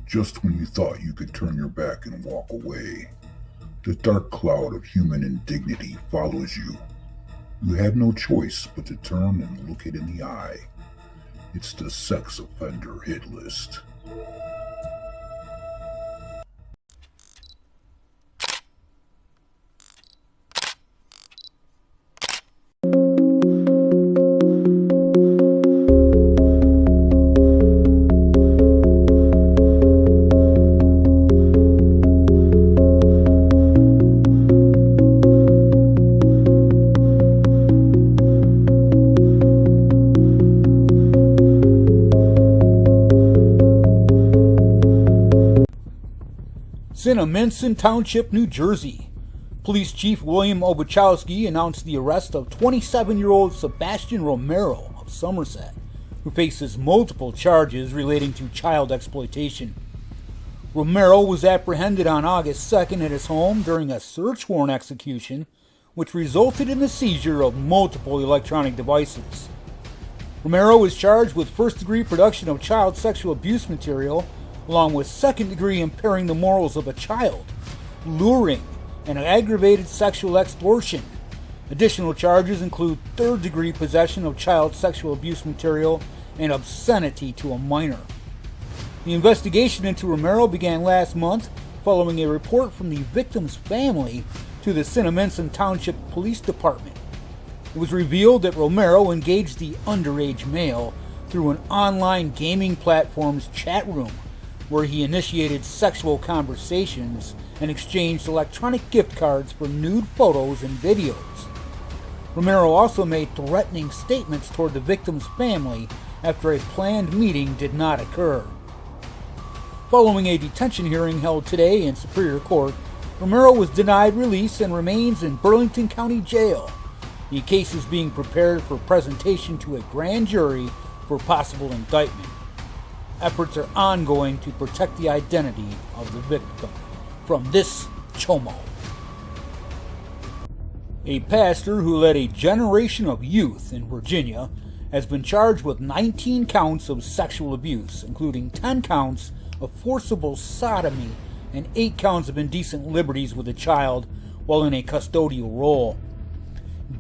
Just when you thought you could turn your back and walk away, the dark cloud of human indignity follows you. You have no choice but to turn and look it in the eye. It's the sex offender hit list. Cinnaminson Township, New Jersey. Police Chief William Obuchowski announced the arrest of 27-year-old Sebastian Romero of Somerset, who faces multiple charges relating to child exploitation. Romero was apprehended on August 2nd at his home during a search warrant execution, which resulted in the seizure of multiple electronic devices. Romero was charged with first-degree production of child sexual abuse material, along with second-degree impairing the morals of a child, luring, and aggravated sexual extortion. Additional charges include third-degree possession of child sexual abuse material and obscenity to a minor. The investigation into Romero began last month following a report from the victim's family to the Cinnaminson Township Police Department. It was revealed that Romero engaged the underage male through an online gaming platform's chat room, where he initiated sexual conversations and exchanged electronic gift cards for nude photos and videos. Romero also made threatening statements toward the victim's family after a planned meeting did not occur. Following a detention hearing held today in Superior Court, Romero was denied release and remains in Burlington County Jail. The case is being prepared for presentation to a grand jury for possible indictment. Efforts are ongoing to protect the identity of the victim. From this Chomo. A pastor who led a generation of youth in Virginia has been charged with 19 counts of sexual abuse, including 10 counts of forcible sodomy and 8 counts of indecent liberties with a child while in a custodial role.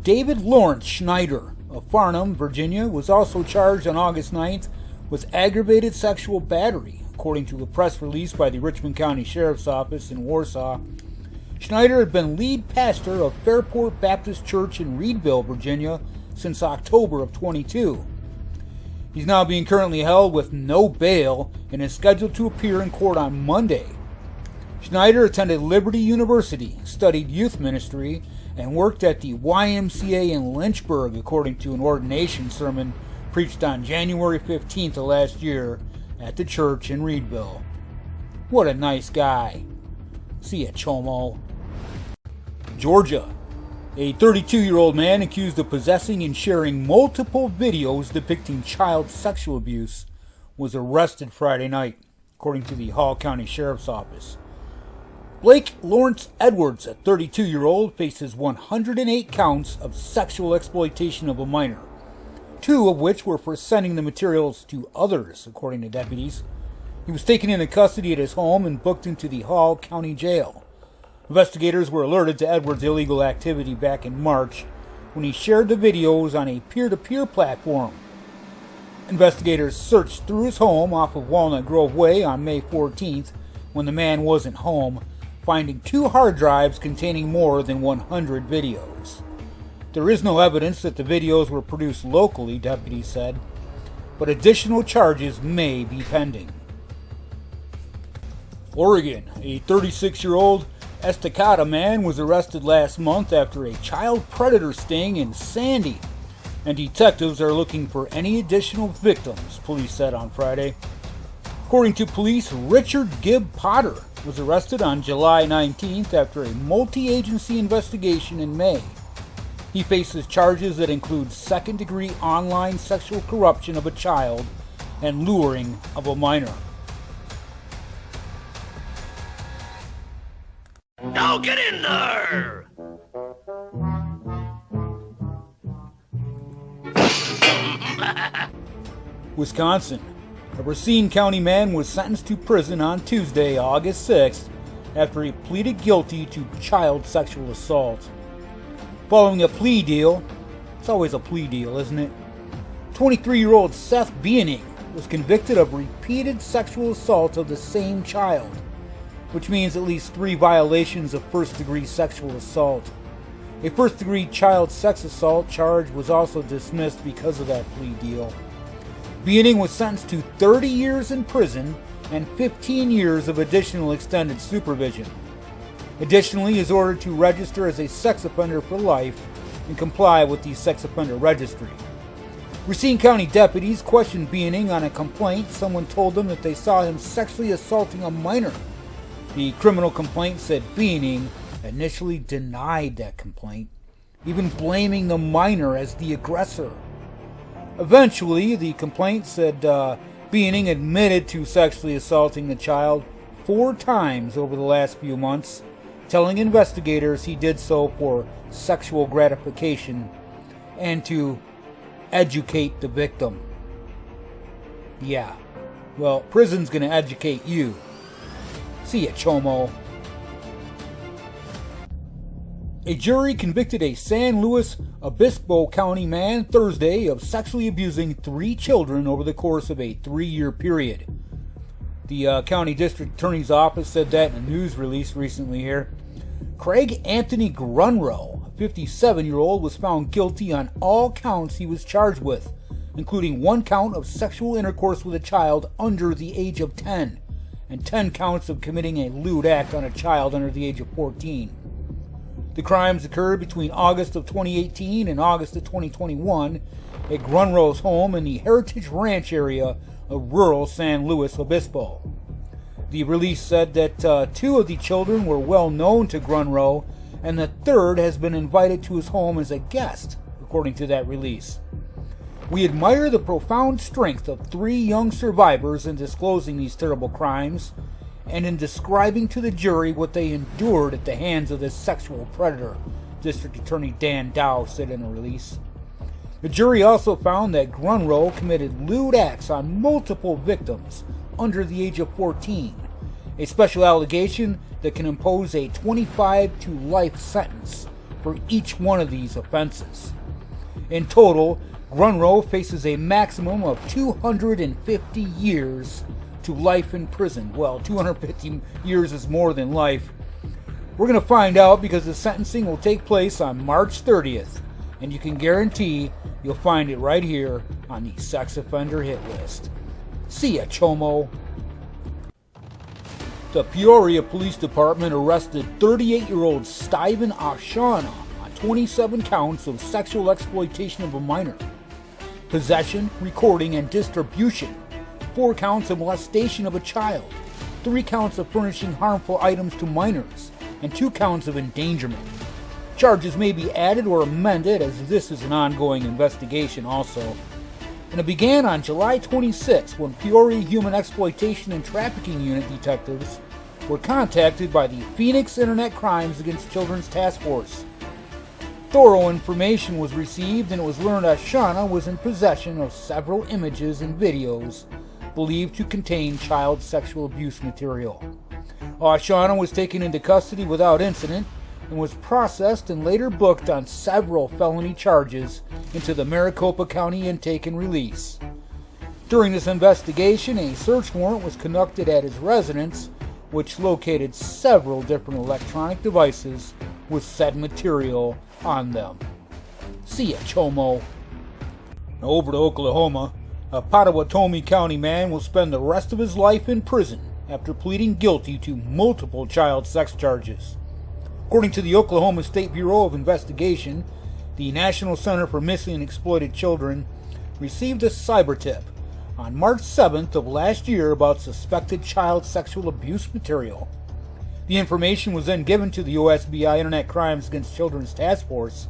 David Lawrence Schneider of Farnham, Virginia, was also charged on August 9th with aggravated sexual battery, according to a press release by the Richmond County Sheriff's Office in Warsaw. Schneider had been lead pastor of Fairport Baptist Church in Reedville, Virginia, since October of 22. He's now being currently held with no bail and is scheduled to appear in court on Monday. Schneider attended Liberty University, studied youth ministry, and worked at the YMCA in Lynchburg, according to an ordination sermon preached on January 15th of last year at the church in Reedville. What a nice guy. See ya, Chomo. Georgia. A 32-year-old man accused of possessing and sharing multiple videos depicting child sexual abuse was arrested Friday night, according to the Hall County Sheriff's Office. Blake Lawrence Edwards, a 32-year-old, faces 108 counts of sexual exploitation of a minor, 2 of which were for sending the materials to others, according to deputies. He was taken into custody at his home and booked into the Hall County Jail. Investigators were alerted to Edwards' illegal activity back in March when he shared the videos on a peer-to-peer platform. Investigators searched through his home off of Walnut Grove Way on May 14th when the man wasn't home, finding 2 hard drives containing more than 100 videos. There is no evidence that the videos were produced locally, deputies said, but additional charges may be pending. Oregon. A 36-year-old Estacada man was arrested last month after a child predator sting in Sandy, and detectives are looking for any additional victims, police said on Friday. According to police, Richard Gibb Potter was arrested on July 19th after a multi-agency investigation in May. He faces charges that include second-degree online sexual corruption of a child and luring of a minor. Now get in there! Wisconsin. A Racine County man was sentenced to prison on Tuesday, August 6th, after he pleaded guilty to child sexual assault. Following a plea deal, it's always a plea deal, isn't it? 23-year-old Seth Biening was convicted of repeated sexual assault of the same child, which means at least 3 violations of first-degree sexual assault. A first-degree child sex assault charge was also dismissed because of that plea deal. Biening was sentenced to 30 years in prison and 15 years of additional extended supervision. Additionally, he is ordered to register as a sex offender for life and comply with the sex offender registry. Racine County deputies questioned Biening on a complaint someone told them that they saw him sexually assaulting a minor. The criminal complaint said Biening initially denied that complaint, even blaming the minor as the aggressor. Eventually, the complaint said Biening admitted to sexually assaulting the child 4 times over the last few months, telling investigators he did so for sexual gratification and to educate the victim. Yeah, well, prison's gonna educate you. See ya, Chomo. A jury convicted a San Luis Obispo County man Thursday of sexually abusing 3 children over the course of a 3-year period. The county district attorney's office said that in a news release recently here. Craig Anthony Grunrow, a 57-year-old, was found guilty on all counts he was charged with, including 1 count of sexual intercourse with a child under the age of 10, and 10 counts of committing a lewd act on a child under the age of 14. The crimes occurred between August of 2018 and August of 2021 at Grunrow's home in the Heritage Ranch area of rural San Luis Obispo. The release said that 2 of the children were well known to Grunrow, and the 3rd has been invited to his home as a guest, according to that release. We admire the profound strength of 3 young survivors in disclosing these terrible crimes, and in describing to the jury what they endured at the hands of this sexual predator, District Attorney Dan Dow said in a release. The jury also found that Grunrow committed lewd acts on multiple victims under the age of 14, a special allegation that can impose a 25 to life sentence for each one of these offenses. In total, Grunrow faces a maximum of 250 years to life in prison. Well, 250 years is more than life. We're going to find out because the sentencing will take place on March 30th, and you can guarantee you'll find it right here on the sex offender hit list. See ya, Chomo. The Peoria Police Department arrested 38-year-old Steven Ashana on 27 counts of sexual exploitation of a minor, possession, recording, and distribution, 4 counts of molestation of a child, 3 counts of furnishing harmful items to minors, and 2 counts of endangerment. Charges may be added or amended as this is an ongoing investigation also. And it began on July 26 when Peoria Human Exploitation and Trafficking Unit detectives were contacted by the Phoenix Internet Crimes Against Children's Task Force. Thorough information was received and it was learned Ashana was in possession of several images and videos believed to contain child sexual abuse material. Ashana was taken into custody without incident and was processed and later booked on several felony charges into the Maricopa County Intake and Release. During this investigation, a search warrant was conducted at his residence, which located several different electronic devices with said material on them. See ya, Chomo. Now over to Oklahoma. A Pottawatomie County man will spend the rest of his life in prison after pleading guilty to multiple child sex charges. According to the Oklahoma State Bureau of Investigation, the National Center for Missing and Exploited Children received a cyber tip on March 7th of last year about suspected child sexual abuse material. The information was then given to the OSBI Internet Crimes Against Children's Task Force,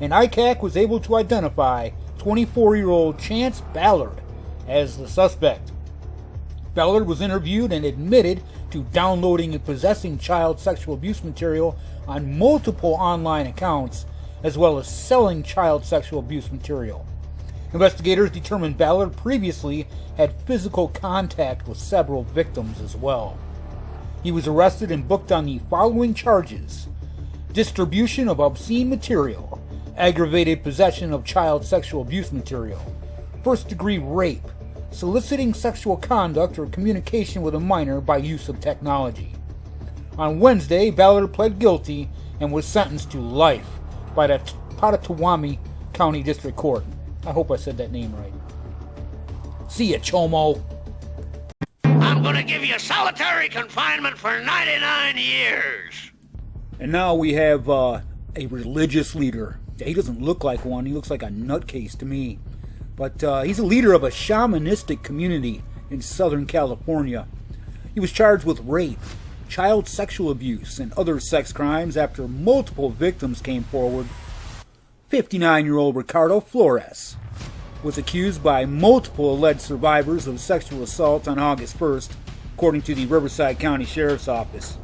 and ICAC was able to identify 24-year-old Chance Ballard as the suspect. Ballard was interviewed and admitted to downloading and possessing child sexual abuse material on multiple online accounts, as well as selling child sexual abuse material. Investigators determined Ballard previously had physical contact with several victims as well. He was arrested and booked on the following charges: distribution of obscene material, aggravated possession of child sexual abuse material, first-degree rape, soliciting sexual conduct or communication with a minor by use of technology. On Wednesday, Ballard pled guilty and was sentenced to life by the Potawatomi County District Court. I hope I said that name right. See ya, Chomo. I'm gonna give you solitary confinement for 99 years. And now we have a religious leader. He doesn't look like one. He looks like a nutcase to me. But he's a leader of a shamanistic community in Southern California. He was charged with rape, child sexual abuse, and other sex crimes after multiple victims came forward. 59-year-old Ricardo Flores was accused by multiple alleged survivors of sexual assault on August 1st, according to the Riverside County Sheriff's Office.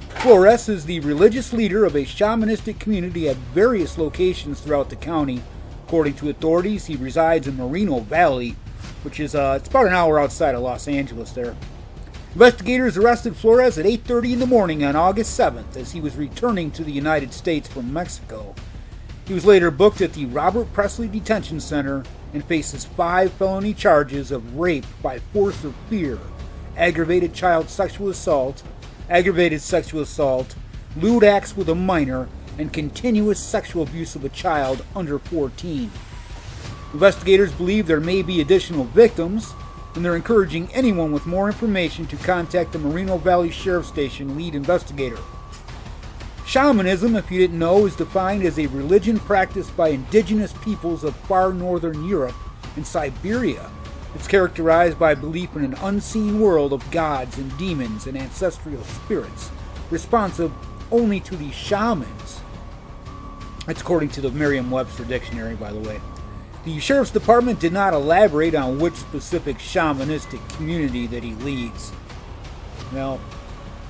Flores is the religious leader of a shamanistic community at various locations throughout the county. According to authorities, he resides in Moreno Valley, which is it's about an hour outside of Los Angeles there. Investigators arrested Flores at 8:30 in the morning on August 7th as he was returning to the United States from Mexico. He was later booked at the Robert Presley Detention Center and faces 5 felony charges of rape by force or fear, aggravated sexual assault, lewd acts with a minor, and continuous sexual abuse of a child under 14. Investigators believe there may be additional victims, and they're encouraging anyone with more information to contact the Moreno Valley Sheriff's Station lead investigator. Shamanism, if you didn't know, is defined as a religion practiced by indigenous peoples of far northern Europe and Siberia. It's characterized by belief in an unseen world of gods and demons and ancestral spirits, responsive only to the shamans. That's according to the Merriam-Webster Dictionary, by the way. The Sheriff's Department did not elaborate on which specific shamanistic community that he leads. Well,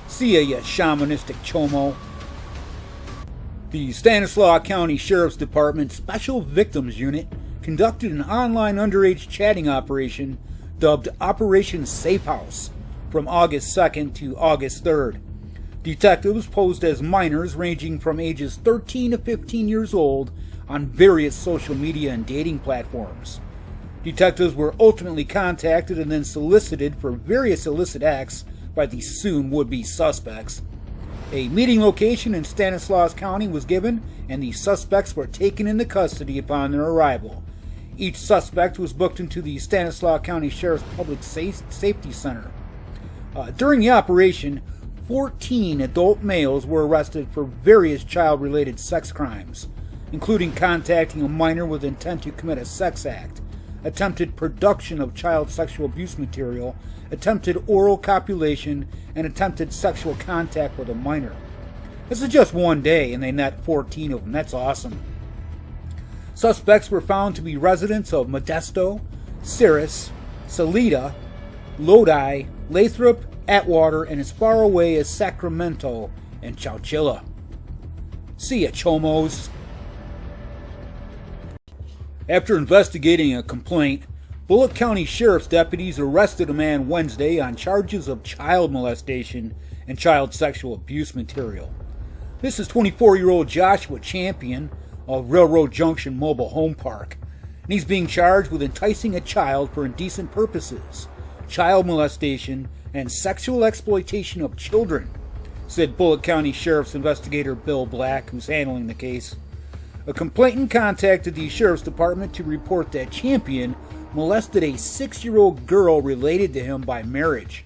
see ya, you shamanistic chomo. The Stanislaus County Sheriff's Department Special Victims Unit conducted an online underage chatting operation dubbed Operation Safe House from August 2nd to August 3rd. Detectives posed as minors ranging from ages 13 to 15 years old on various social media and dating platforms. Detectives were ultimately contacted and then solicited for various illicit acts by the soon would-be suspects. A meeting location in Stanislaus County was given, and the suspects were taken into custody upon their arrival. Each suspect was booked into the Stanislaus County Sheriff's Public Safety Center. During the operation, 14 adult males were arrested for various child-related sex crimes, including contacting a minor with intent to commit a sex act, attempted production of child sexual abuse material, attempted oral copulation, and attempted sexual contact with a minor. This is just one day, and they net 14 of them. That's awesome. Suspects were found to be residents of Modesto, Ceres, Salida, Lodi, Lathrop, Atwater, and as far away as Sacramento and Chowchilla. See ya, Chomos. After investigating a complaint, Bullock County Sheriff's deputies arrested a man Wednesday on charges of child molestation and child sexual abuse material. This is 24-year-old Joshua Champion of Railroad Junction Mobile Home Park, and he's being charged with enticing a child for indecent purposes, child molestation, and sexual exploitation of children, said Bullock County Sheriff's investigator Bill Black, who's handling the case. A complainant contacted the Sheriff's Department to report that Champion molested a 6-year-old girl related to him by marriage.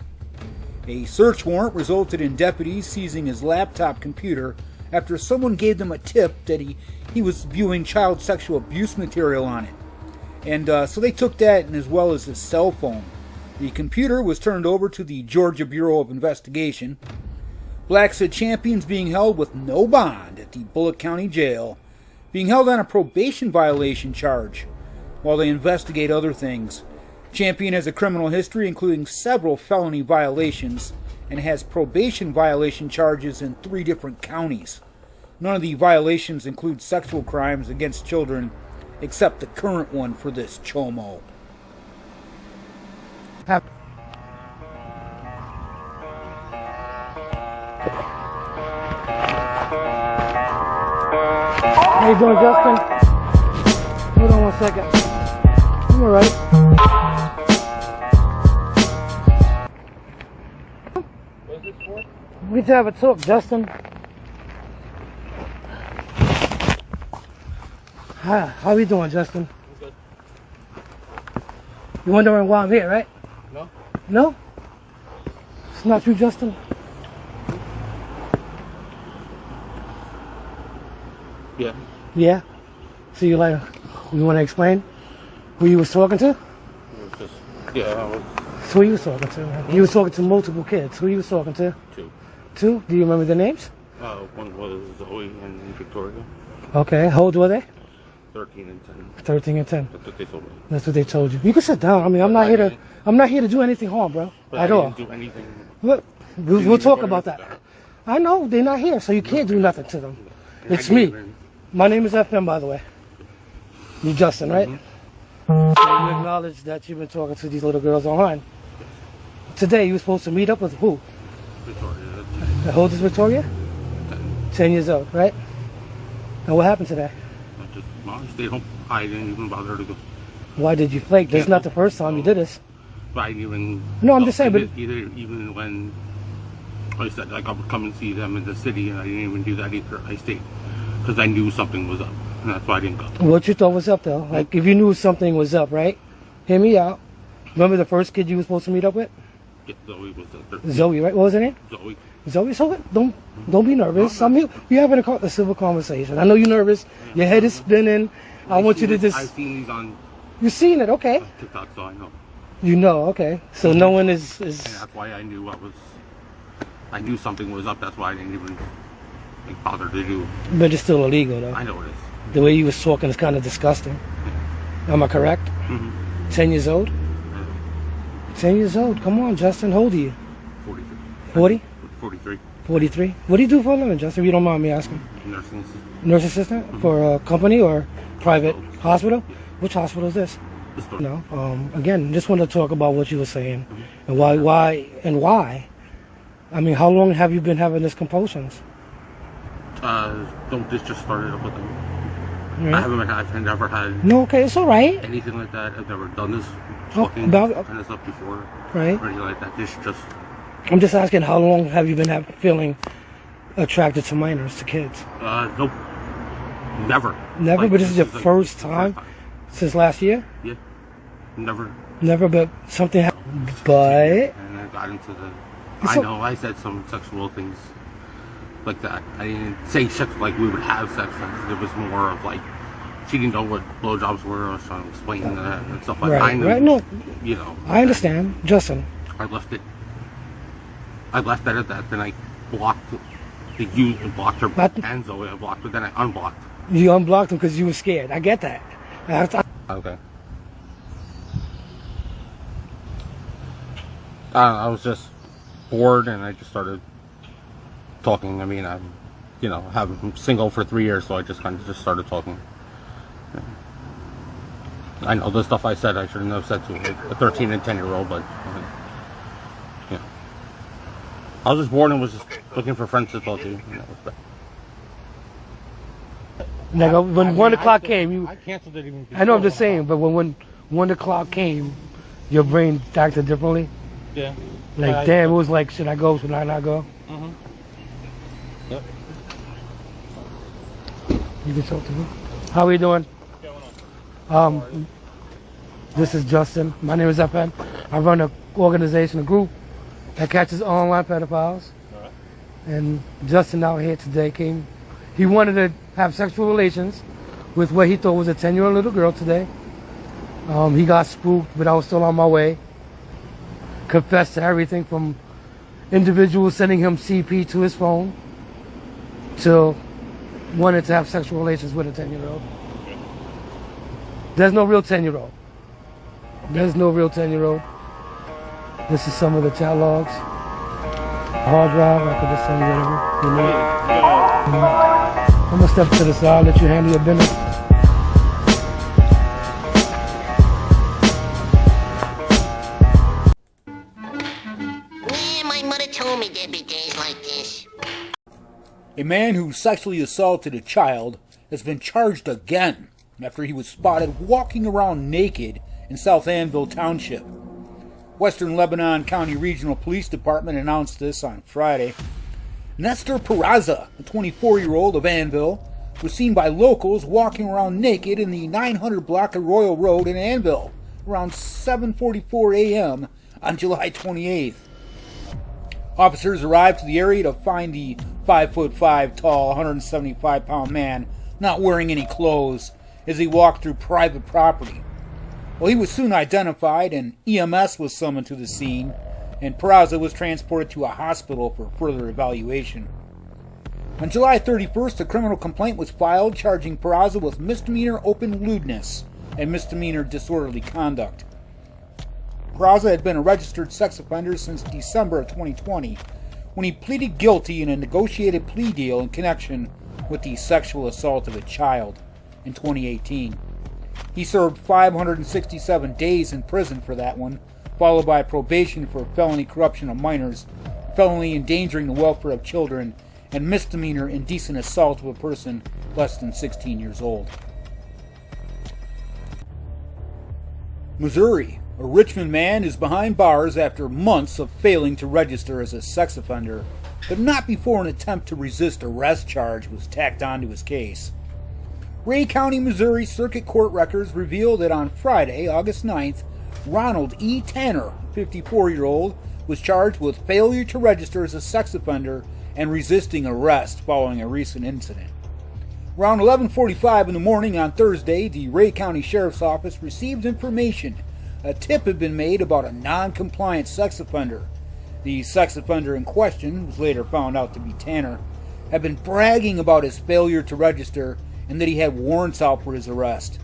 A search warrant resulted in deputies seizing his laptop computer after someone gave them a tip that he was viewing child sexual abuse material on it. And so they took that, and as well as his cell phone. The computer was turned over to the Georgia Bureau of Investigation. Black said Champion's being held with no bond at the Bullock County Jail, being held on a probation violation charge while they investigate other things. Champion has a criminal history including several felony violations and has probation violation charges in 3 different counties. None of the violations include sexual crimes against children, except the current one for this Chomo. How you doing, Justin? Hold on 1 second. I'm alright. What's this for? We need to have a talk, Justin. How you doing, Justin? I'm good. You wondering why I'm here, right? No? No? It's not you, Justin? Yeah. Yeah? So you want to explain who you was talking to? It was just, yeah, I was So who you was talking to? You was talking to multiple kids. Who you was talking to? two. Two? Do you remember the names? One was Zoe and Victoria. Okay. How old were they? 13 and 10. 13 and 10. That's what they told me. That's what they told you. You can sit down. I mean, I'm not here to do anything harm, bro. But At I all. didn't do anything. Look, we'll talk about that. I know they're not here, so you can't do nothing to them. It's me. My name is FM, by the way. You Justin, right? So you acknowledge that you've been talking to these little girls online. Today, you were supposed to meet up with who? Victoria. How old is Victoria? 10 years old, right? And what happened today? I just stayed home. I didn't even bother to go. Why did you flake? This is not the first time you did this. But I didn't even. No, I'm just saying, but even when I said like I would come and see them in the city, and I didn't even do that either. I stayed because I knew something was up, and that's why I didn't go. what you thought was up, though? Like, if you knew something was up, right? Hear me out. Remember the first kid you were supposed to meet up with? Yeah, Zoe was the Zoe, right? What was her name? Zoe. Zoe, so don't be nervous. I mean, you're having a civil conversation. I know you're nervous. Your head is spinning. I want you to just. I've seen these on You're seeing it, okay? TikTok, so I know. You know, okay. So no one is. And that's why I knew I knew something was up. That's why I didn't even bother to do. But it's still illegal, though. I know it is. The way you was talking is kind of disgusting. Am I correct? 10 years old? 10 years old. Come on, Justin. How old are you? 43. 40? 43. 43? What do you do for a living, Justin, if you don't mind me asking? Nursing assistant. Nurse assistant? For a company or private hospital? Which hospital is this? The store. No. Again, just want to talk about what you were saying and why. I mean, how long have you been having this compulsions? This just started up with them. Right. I've never had No, okay, it's all right. anything like that. I've never done this Oh, fucking about- kind of stuff before. Right. Or anything like that. This just I'm just asking, how long have you been feeling attracted to minors, to kids? nope. Never. Never, Like, but this is your like first the time since last year? Yeah. Never. Never, but something happened. But And I got into the. It's I a- know I said some sexual things like that. I didn't say sex like we would have sex. It was more of like she didn't know what blowjobs were. I was trying to explain that and stuff like that. I right, knew, right? No, you know. I understand, Justin. I left it. I left that at that. Then I blocked you and blocked her But- and Zoe. I blocked her. Then I unblocked. You unblocked him because you were scared. I get that. Okay. I was just bored and I just started talking. I mean, I'm single for 3 years, so I just kind of just started talking. Yeah. I know the stuff I said I shouldn't have said to a 13 and 10-year-old, but yeah. I was just bored and was just looking for friends to talk to. Like, when 1 o'clock came, I canceled it even. I know I'm just saying, but when 1 o'clock came, your brain acted differently. Yeah. Like, damn, it was like, should I go? Should I not go? Yep. You can talk to me. How are you doing? This is Justin. My name is FN. I run an organization, a group that catches online pedophiles. And Justin out here today came. He wanted to have sexual relations with what he thought was a 10-year-old little girl today. He got spooked, but I was still on my way. Confessed to everything from individuals sending him CP to his phone to wanted to have sexual relations with a 10-year-old. There's no real 10-year-old. There's no real 10-year-old. This is some of the chat logs. Hard drive, I could just send you whatever you need. I'm gonna step to the side, let you handle your business. told me there'd be days like this. A man who sexually assaulted a child has been charged again after he was spotted walking around naked in South Annville Township. Western Lebanon County Regional Police Department announced this on Friday. Nestor Peraza, a 24-year-old of Annville, was seen by locals walking around naked in the 900 block of Royal Road in Annville around 7:44 a.m. on July 28th. Officers arrived to the area to find the 5'5" tall, 175-pound man not wearing any clothes as he walked through private property. Well, he was soon identified and EMS was summoned to the scene, and Peraza was transported to a hospital for further evaluation. On July 31st, a criminal complaint was filed charging Peraza with misdemeanor open lewdness and misdemeanor disorderly conduct. Peraza had been a registered sex offender since December of 2020, when he pleaded guilty in a negotiated plea deal in connection with the sexual assault of a child in 2018. He served 567 days in prison for that one, followed by probation for felony corruption of minors, felony endangering the welfare of children, and misdemeanor indecent assault of a person less than 16 years old. Missouri. A Richmond man is behind bars after months of failing to register as a sex offender, but not before an attempt to resist arrest charge was tacked onto his case. Ray County, Missouri Circuit Court records reveal that on Friday, August 9th, Ronald E. Tanner, a 54-year-old, was charged with failure to register as a sex offender and resisting arrest following a recent incident. Around 11:45 in the morning on Thursday, the Ray County Sheriff's Office received information. A tip had been made about a non-compliant sex offender. The sex offender in question, was later found out to be Tanner, had been bragging about his failure to register and that he had warrants out for his arrest.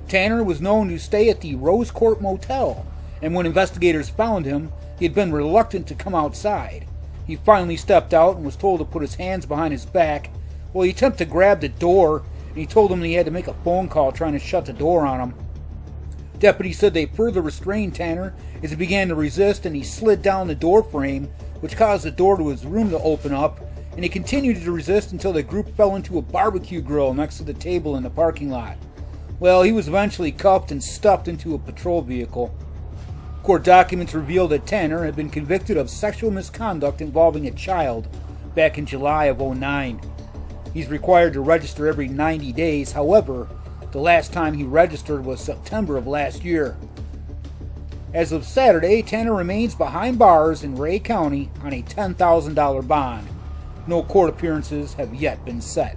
Tanner was known to stay at the Rose Court Motel, and when investigators found him, he had been reluctant to come outside. He finally stepped out and was told to put his hands behind his back. Well, he attempted to grab the door, and he told them that he had to make a phone call trying to shut the door on him. Deputies said they further restrained Tanner as he began to resist, and he slid down the door frame, which caused the door to his room to open up, and he continued to resist until the group fell into a barbecue grill next to the table in the parking lot. Well, he was eventually cuffed and stuffed into a patrol vehicle. Court documents reveal that Tanner had been convicted of sexual misconduct involving a child back in July of 2009. He's required to register every 90 days. However, the last time he registered was September of last year. As of Saturday, Tanner remains behind bars in Ray County on a $10,000 bond. No court appearances have yet been set.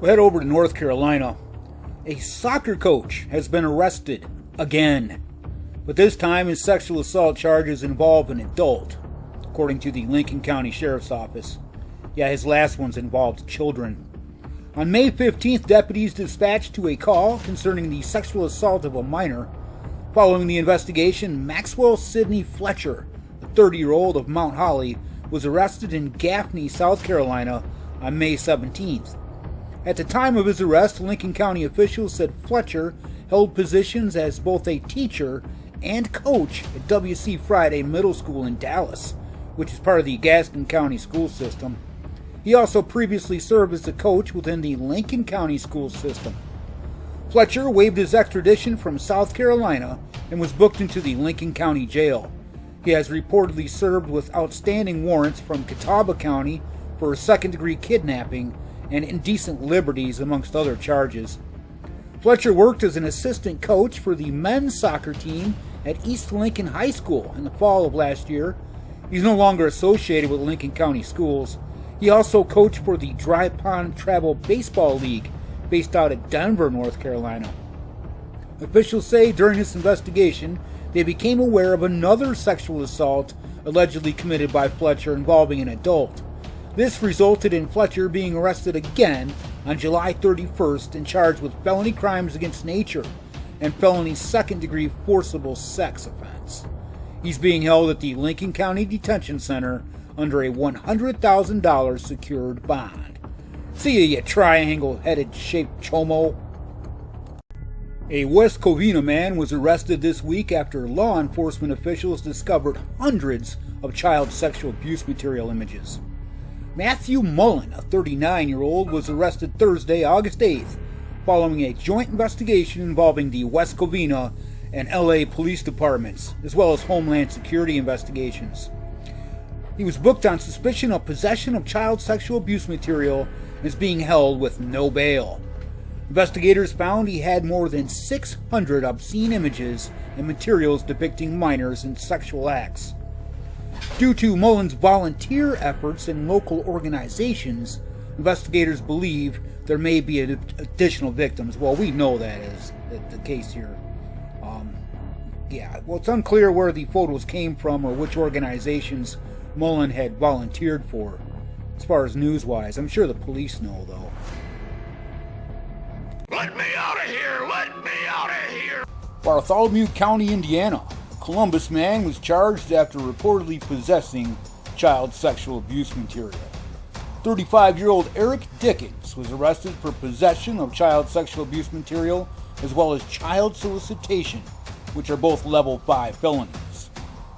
We'll head over to North Carolina. A soccer coach has been arrested again, but this time his sexual assault charges involve an adult, according to the Lincoln County Sheriff's Office. Yeah, his last ones involved children. On May 15th, deputies dispatched to a call concerning the sexual assault of a minor. Following the investigation, Maxwell Sidney Fletcher, a 30-year-old of Mount Holly, was arrested in Gaffney, South Carolina on May 17th. At the time of his arrest, Lincoln County officials said Fletcher held positions as both a teacher and coach at W.C. Friday Middle School in Dallas, which is part of the Gaston County school system. He also previously served as a coach within the Lincoln County school system. Fletcher waived his extradition from South Carolina and was booked into the Lincoln County Jail. He has reportedly served with outstanding warrants from Catawba County for second-degree kidnapping and indecent liberties, amongst other charges. Fletcher worked as an assistant coach for the men's soccer team at East Lincoln High School in the fall of last year. He's no longer associated with Lincoln County schools. He also coached for the Dry Pond Travel Baseball League, based out of Denver, North Carolina. Officials say during this investigation, they became aware of another sexual assault allegedly committed by Fletcher involving an adult. This resulted in Fletcher being arrested again on July 31st and charged with felony crimes against nature and felony second-degree forcible sex offense. He's being held at the Lincoln County Detention Center under a $100,000 secured bond. See ya, you triangle-headed shaped chomo. A West Covina man was arrested this week after law enforcement officials discovered hundreds of child sexual abuse material images. Matthew Mullen, a 39-year-old, was arrested Thursday, August 8th, following a joint investigation involving the West Covina and LA police departments, as well as Homeland Security investigations. He was booked on suspicion of possession of child sexual abuse material and is being held with no bail. Investigators found he had more than 600 obscene images and materials depicting minors in sexual acts. Due to Mullen's volunteer efforts in local organizations, investigators believe there may be additional victims. Well, we know that is the case here. It's unclear where the photos came from or which organizations Mullen had volunteered for. As far as news-wise, I'm sure the police know, though. Let me out of here! Let me out of here! Bartholomew County, Indiana. A Columbus man was charged after reportedly possessing child sexual abuse material. 35-year-old Eric Dickens was arrested for possession of child sexual abuse material as well as child solicitation, which are both level 5 felonies.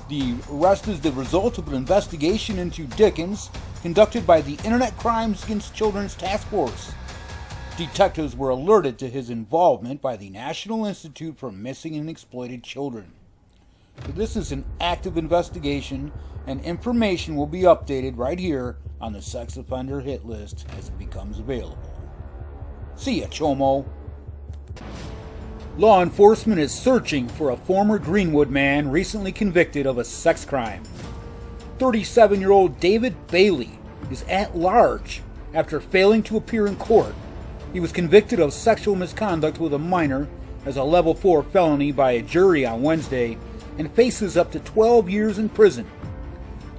The arrest is the result of an investigation into Dickens conducted by the Internet Crimes Against Children's Task Force. Detectives were alerted to his involvement by the National Institute for Missing and Exploited Children. So this is an active investigation, and information will be updated right here on the sex offender hit list as it becomes available. See ya, Chomo. Law enforcement is searching for a former Greenwood man recently convicted of a sex crime. 37-year-old David Bailey is at large after failing to appear in court. He was convicted of sexual misconduct with a minor as a level 4 felony by a jury on Wednesday and faces up to 12 years in prison.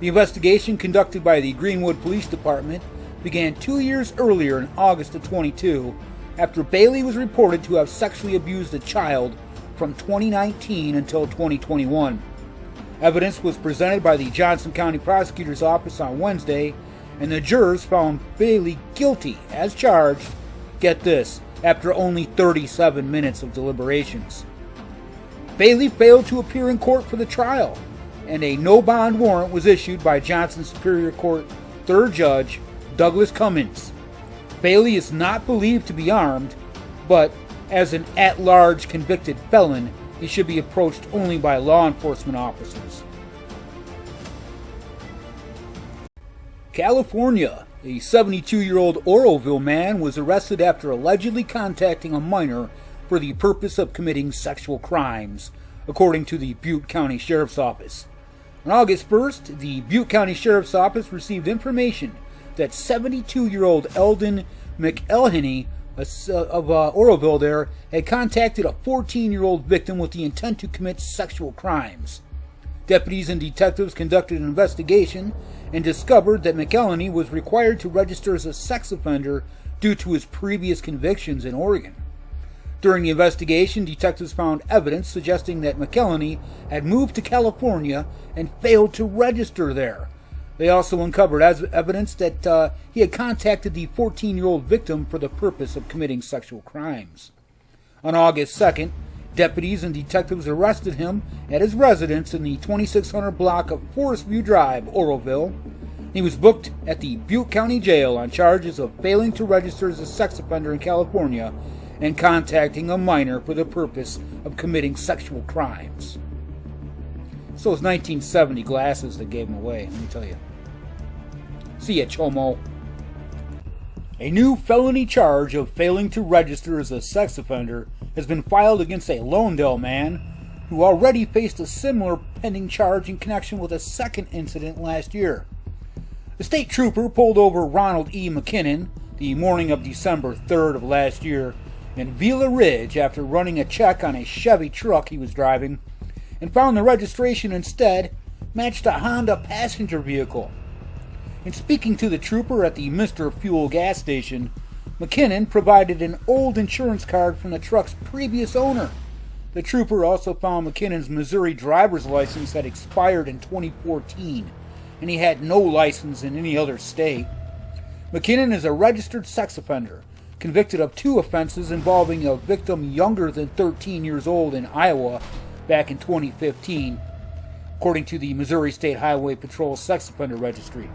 The investigation conducted by the Greenwood Police Department began 2 years earlier in August of 22 after Bailey was reported to have sexually abused a child from 2019 until 2021. Evidence was presented by the Johnson County Prosecutor's Office on Wednesday, and the jurors found Bailey guilty as charged, get this, after only 37 minutes of deliberations. Bailey failed to appear in court for the trial, and a no-bond warrant was issued by Johnson Superior Court 3rd Judge Douglas Cummins. Bailey is not believed to be armed, but as an at-large convicted felon, he should be approached only by law enforcement officers. California. A 72-year-old Oroville man was arrested after allegedly contacting a minor for the purpose of committing sexual crimes, according to the Butte County Sheriff's Office. On August 1st, the Butte County Sheriff's Office received information that 72-year-old Eldon McElhenney of Oroville there had contacted a 14-year-old victim with the intent to commit sexual crimes. Deputies and detectives conducted an investigation and discovered that McElhenney was required to register as a sex offender due to his previous convictions in Oregon. During the investigation, detectives found evidence suggesting that McElhenney had moved to California and failed to register there. They also uncovered evidence that he had contacted the 14-year-old victim for the purpose of committing sexual crimes. On August 2nd, deputies and detectives arrested him at his residence in the 2600 block of Forest View Drive, Oroville. He was booked at the Butte County Jail on charges of failing to register as a sex offender in California and contacting a minor for the purpose of committing sexual crimes. So it's 1970 glasses that gave him away, let me tell you. See ya, Chomo. A new felony charge of failing to register as a sex offender has been filed against a Lawndale man who already faced a similar pending charge in connection with a second incident last year. The state trooper pulled over Ronald E. McKinnon the morning of December 3rd of last year in Vila Ridge after running a check on a Chevy truck he was driving and found the registration instead matched a Honda passenger vehicle. In speaking to the trooper at the Mr. Fuel gas station, McKinnon provided an old insurance card from the truck's previous owner. The trooper also found McKinnon's Missouri driver's license had expired in 2014, and he had no license in any other state. McKinnon is a registered sex offender, convicted of 2 offenses involving a victim younger than 13 years old in Iowa back in 2015, according to the Missouri State Highway Patrol Sex Offender Registry.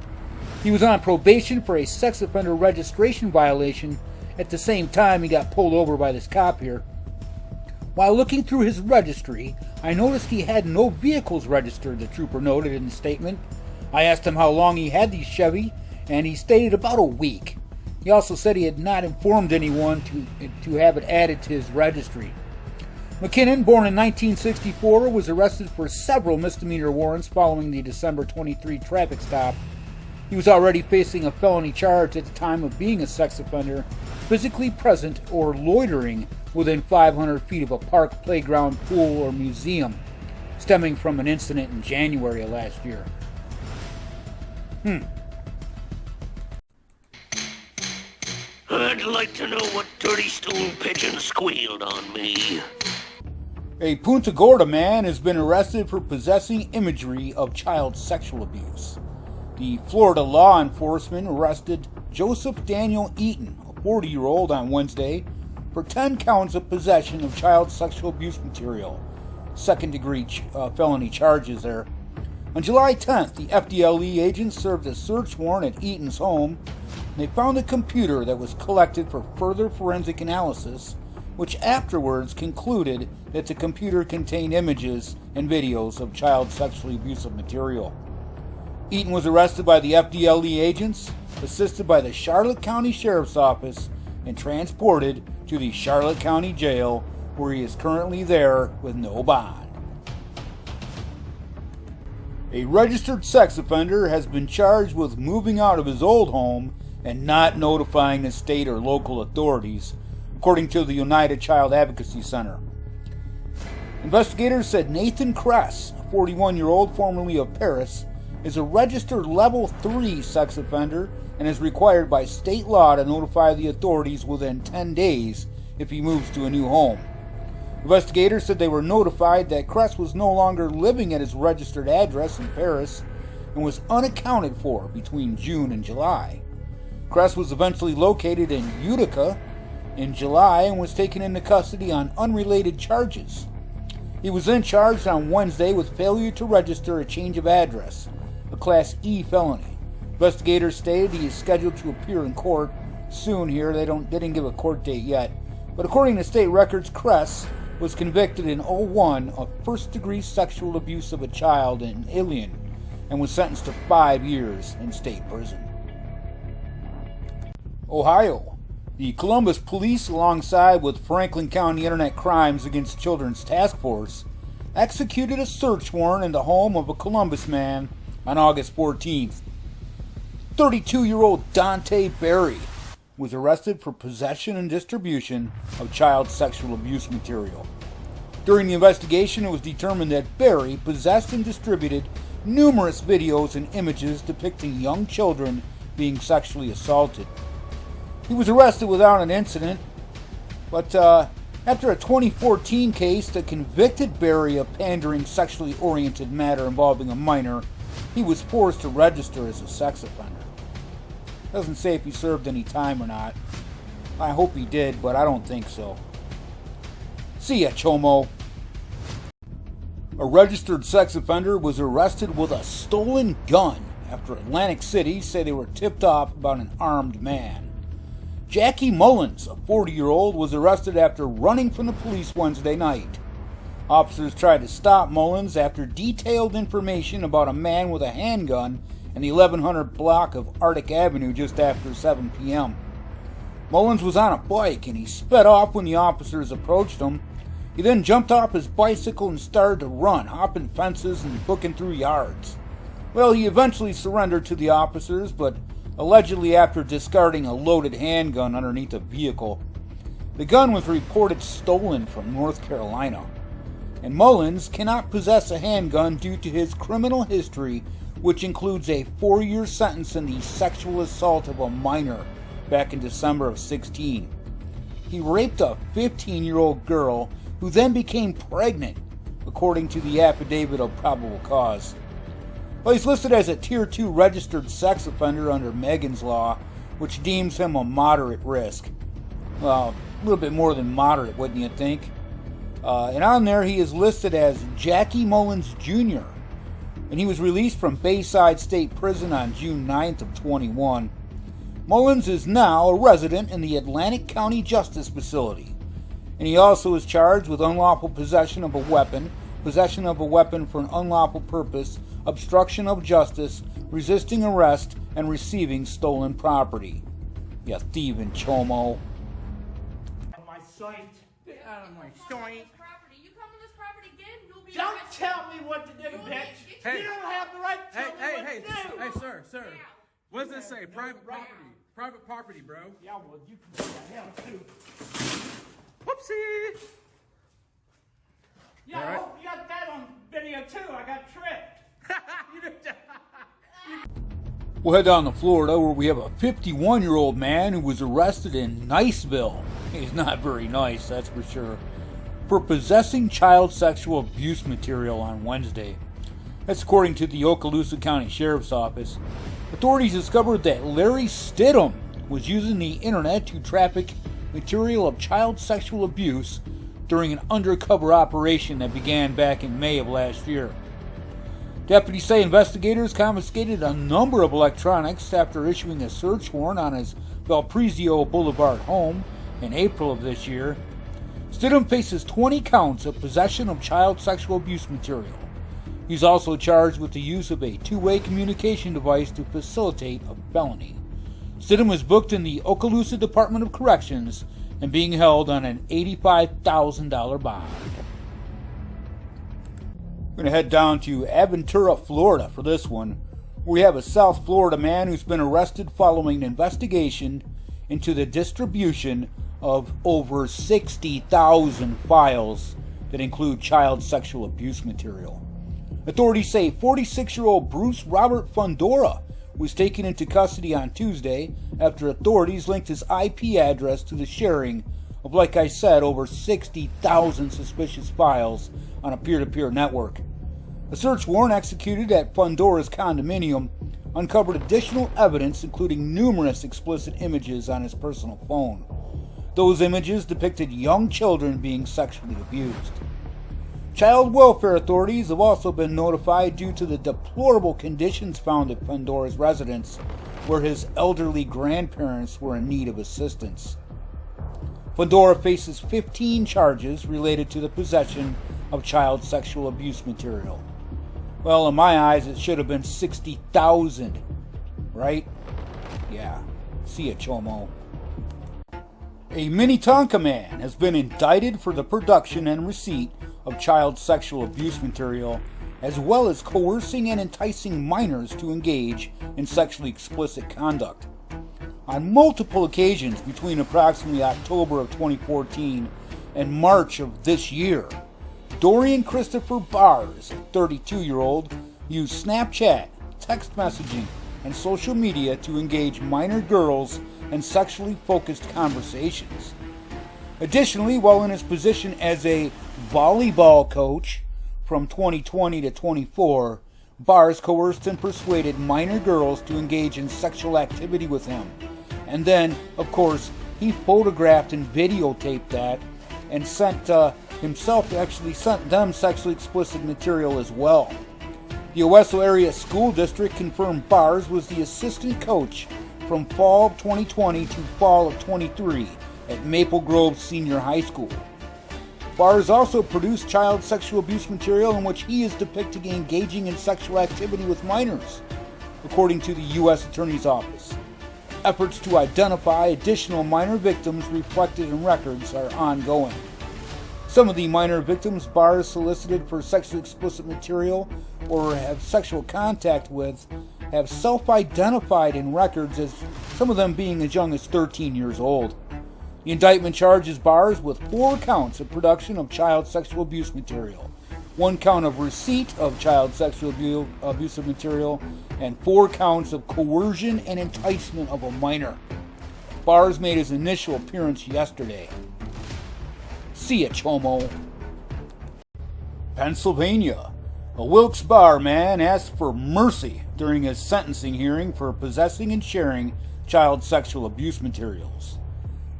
He was on probation for a sex offender registration violation at the same time he got pulled over by this cop here. While looking through his registry, I noticed he had no vehicles registered, the trooper noted in the statement. I asked him how long he had these Chevy, and he stated about a week. He also said he had not informed anyone to have it added to his registry. McKinnon, born in 1964, was arrested for several misdemeanor warrants following the December 23 traffic stop. He was already facing a felony charge at the time of being a sex offender, physically present or loitering within 500 feet of a park, playground, pool, or museum, stemming from an incident in January of last year. I'd like to know what dirty stool pigeon squealed on me. A Punta Gorda man has been arrested for possessing imagery of child sexual abuse. The Florida law enforcement arrested Joseph Daniel Eaton, a 40-year-old, on Wednesday for 10 counts of possession of child sexual abuse material, second-degree felony charges there. On July 10th, the FDLE agents served a search warrant at Eaton's home, and they found a computer that was collected for further forensic analysis, which afterwards concluded that the computer contained images and videos of child sexually abusive material. Eaton was arrested by the FDLE agents, assisted by the Charlotte County Sheriff's Office, and transported to the Charlotte County Jail, where he is currently there with no bond. A registered sex offender has been charged with moving out of his old home and not notifying the state or local authorities, according to the United Child Advocacy Center. Investigators said Nathan Kress, a 41-year-old formerly of Paris, is a registered Level 3 sex offender and is required by state law to notify the authorities within 10 days if he moves to a new home. Investigators said they were notified that Kress was no longer living at his registered address in Paris and was unaccounted for between June and July. Kress was eventually located in Utica in July and was taken into custody on unrelated charges. He was then charged on Wednesday with failure to register a change of address, a Class E felony. Investigators stated he is scheduled to appear in court soon here. They didn't give a court date yet. But according to state records, Kress was convicted in 2001 of first-degree sexual abuse of a child in Ilion and was sentenced to 5 years in state prison. Ohio. The Columbus Police, alongside with Franklin County Internet Crimes Against Children's Task Force, executed a search warrant in the home of a Columbus man on August 14th. 32-year-old Dante Berry was arrested for possession and distribution of child sexual abuse material. During the investigation, it was determined that Berry possessed and distributed numerous videos and images depicting young children being sexually assaulted. He was arrested without an incident, but after a 2014 case that convicted Berry of pandering sexually oriented matter involving a minor, he was forced to register as a sex offender. Doesn't say if he served any time or not. I hope he did, but I don't think so. See ya, Chomo. A registered sex offender was arrested with a stolen gun after Atlantic City say they were tipped off about an armed man. Jackie Mullins, a 40-year-old, was arrested after running from the police Wednesday night. Officers tried to stop Mullins after detailed information about a man with a handgun in the 1100 block of Arctic Avenue just after 7 p.m. Mullins was on a bike and he sped off when the officers approached him. He then jumped off his bicycle and started to run, hopping fences and booking through yards. Well, he eventually surrendered to the officers, but allegedly after discarding a loaded handgun underneath a vehicle. The gun was reported stolen from North Carolina. And Mullins cannot possess a handgun due to his criminal history, which includes a 4-year sentence in the sexual assault of a minor back in December of 2016. He raped a 15-year-old girl who then became pregnant, according to the affidavit of probable cause. Well, he's listed as a Tier 2 registered sex offender under Megan's Law, which deems him a moderate risk. Well, a little bit more than moderate, wouldn't you think? And on there, he is listed as Jackie Mullins Jr., and he was released from Bayside State Prison on June 9th of 21. Mullins is now a resident in the Atlantic County Justice Facility, and he also is charged with unlawful possession of a weapon for an unlawful purpose, obstruction of justice, resisting arrest, and receiving stolen property. You thieving chomo. My sight. Get out of my sight. You come on this property again, you'll be Don't arrested. tell me what to do, bitch. Hey. You don't have the right to tell me what to do. Hey, sir. What does it say? Private property. Private property, bro. Yeah, well, you can go to hell too. Whoopsie. Yeah, I hope you got that on video too. I got tricked. We'll head down to Florida, where we have a 51-year-old man who was arrested in Niceville. He's not very nice, that's for sure, for possessing child sexual abuse material on Wednesday. That's according to the Okaloosa County Sheriff's Office. Authorities discovered that Larry Stidham was using the internet to traffic material of child sexual abuse during an undercover operation that began back in May of last year. Deputies say investigators confiscated a number of electronics after issuing a search warrant on his Valparaiso Boulevard home in April of this year. Stidham faces 20 counts of possession of child sexual abuse material. He's also charged with the use of a two-way communication device to facilitate a felony. Stidham was booked in the Okaloosa Department of Corrections and being held on an $85,000 bond. We're going to head down to Aventura, Florida for this one. We have a South Florida man who's been arrested following an investigation into the distribution of over 60,000 files that include child sexual abuse material. Authorities say 46-year-old Bruce Robert Fundora was taken into custody on Tuesday after authorities linked his IP address to the sharing of, like I said, over 60,000 suspicious files on a peer-to-peer network. A search warrant executed at Fundora's condominium uncovered additional evidence, including numerous explicit images on his personal phone. Those images depicted young children being sexually abused. Child welfare authorities have also been notified due to the deplorable conditions found at Fundora's residence, where his elderly grandparents were in need of assistance. Fundora faces 15 charges related to the possession of child sexual abuse material. Well, in my eyes, it should have been 60,000, right? Yeah, see ya, Chomo. A Minnetonka man has been indicted for the production and receipt of child sexual abuse material, as well as coercing and enticing minors to engage in sexually explicit conduct. On multiple occasions between approximately October of 2014 and March of this year, Dorian Christopher Bars, a 32-year-old, used Snapchat, text messaging, and social media to engage minor girls in sexually focused conversations. Additionally, while in his position as a volleyball coach from 2020 to 24, Bars coerced and persuaded minor girls to engage in sexual activity with him. And then, of course, he photographed and videotaped that and sent them sexually explicit material as well. The Oweso Area School District confirmed Bars was the assistant coach from fall of 2020 to fall of 23 at Maple Grove Senior High School. Bars also produced child sexual abuse material in which he is depicted engaging in sexual activity with minors, according to the U.S. Attorney's Office. Efforts to identify additional minor victims reflected in records are ongoing. Some of the minor victims Bars solicited for sexually explicit material or have sexual contact with have self-identified in records, as some of them being as young as 13 years old. The indictment charges Bars with 4 counts of production of child sexual abuse material, 1 count of receipt of child sexual abusive material, and 4 counts of coercion and enticement of a minor. Bars made his initial appearance yesterday. See ya, Chomo. Pennsylvania. A Wilkes-Barre man asked for mercy during his sentencing hearing for possessing and sharing child sexual abuse materials.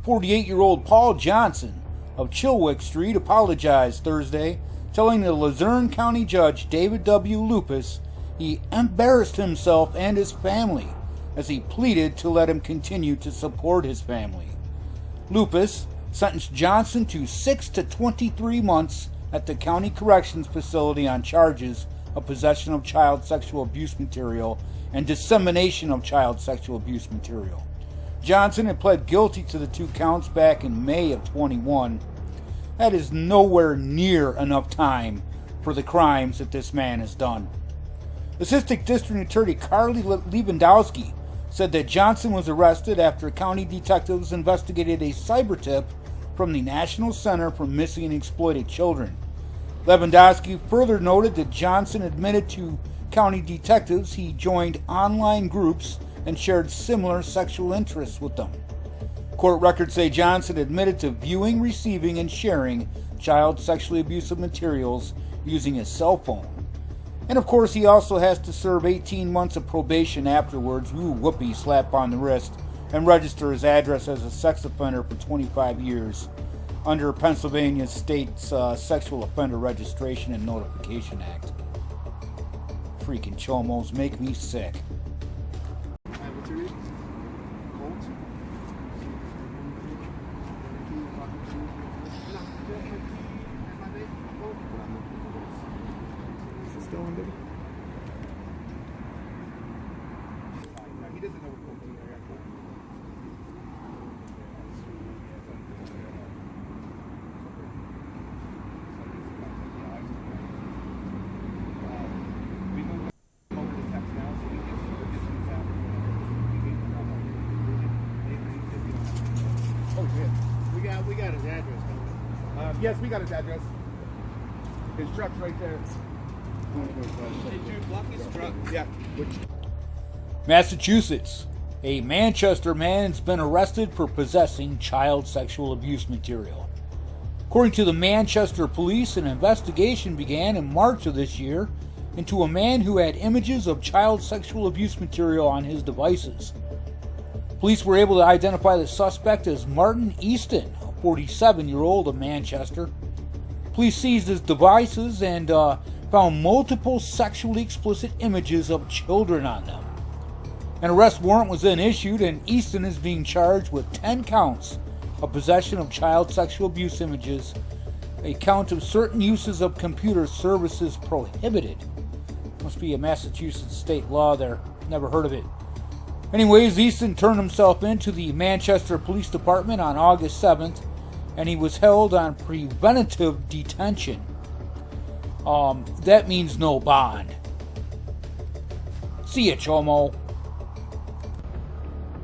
48-year-old Paul Johnson of Chilwick Street apologized Thursday, telling the Luzerne County Judge David W. Lupus he embarrassed himself and his family as he pleaded to let him continue to support his family. Lupus sentenced Johnson to 6 to 23 months at the county corrections facility on charges of possession of child sexual abuse material and dissemination of child sexual abuse material. Johnson had pled guilty to the 2 counts back in May of 21. That is nowhere near enough time for the crimes that this man has done. Assistant District Attorney Carly Lewandowski said that Johnson was arrested after county detectives investigated a cyber tip from the National Center for Missing and Exploited Children. Lewandowski further noted that Johnson admitted to county detectives he joined online groups and shared similar sexual interests with them. Court records say Johnson admitted to viewing, receiving, and sharing child sexually abusive materials using his cell phone. And of course, he also has to serve 18 months of probation afterwards, whoopee, slap on the wrist, and register his address as a sex offender for 25 years under Pennsylvania State's Sexual Offender Registration and Notification Act. Freaking Chomos make me sick. We got his address. Yes, we got his address. His truck's right there. Did you block his truck? Yeah. Massachusetts. A Manchester man has been arrested for possessing child sexual abuse material. According to the Manchester police, an investigation began in March of this year into a man who had images of child sexual abuse material on his devices. Police were able to identify the suspect as Martin Easton, a 47-year-old of Manchester. Police seized his devices and found multiple sexually explicit images of children on them. An arrest warrant was then issued, and Easton is being charged with 10 counts of possession of child sexual abuse images, a count of certain uses of computer services prohibited. Must be a Massachusetts state law there. Never heard of it. Anyways, Easton turned himself into the Manchester Police Department on August 7th, and he was held on preventative detention. That means no bond. See ya, Chomo.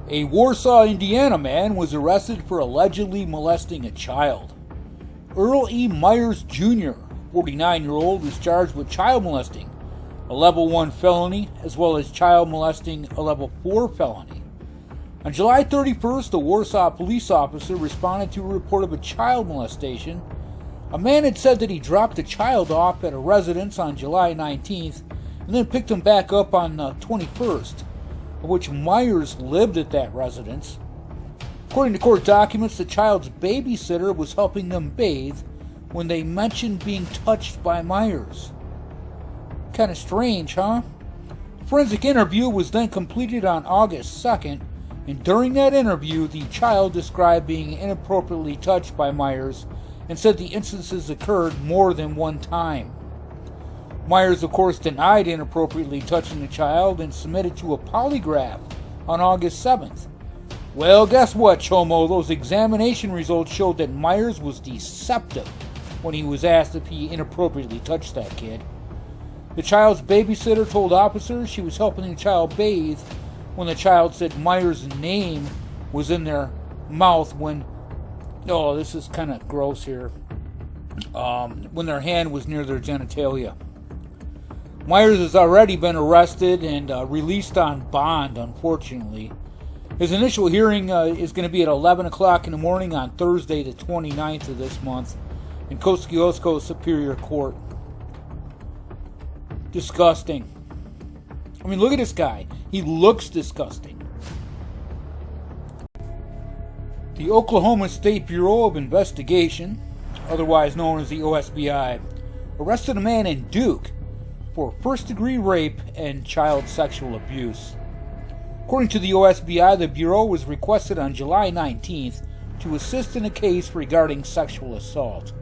A Warsaw, Indiana man was arrested for allegedly molesting a child. Earl E. Myers Jr., 49-year-old, was charged with child molesting, a level 1 felony, as well as child molesting, a level 4 felony. On July 31st, a Warsaw police officer responded to a report of a child molestation. A man had said that he dropped the child off at a residence on July 19th and then picked him back up on the 21st, of which Myers lived at that residence. According to court documents, the child's babysitter was helping them bathe when they mentioned being touched by Myers. Kind of strange, huh? A forensic interview was then completed on August 2nd, and during that interview, the child described being inappropriately touched by Myers and said the instances occurred more than one time. Myers, of course, denied inappropriately touching the child and submitted to a polygraph on August 7th. Well, guess what, Chomo? Those examination results showed that Myers was deceptive when he was asked if he inappropriately touched that kid. The child's babysitter told officers she was helping the child bathe when the child said Myers' name was in their mouth when, oh, this is kind of gross here, when their hand was near their genitalia. Myers has already been arrested and released on bond, unfortunately. His initial hearing is going to be at 11 o'clock in the morning on Thursday, the 29th of this month, in Kosciuszko Superior Court. Disgusting. I mean, look at this guy. He looks disgusting. The Oklahoma State Bureau of Investigation, otherwise known as the OSBI, arrested a man in Duke for first-degree rape and child sexual abuse. According to the OSBI, the Bureau was requested on July 19th to assist in a case regarding sexual assault.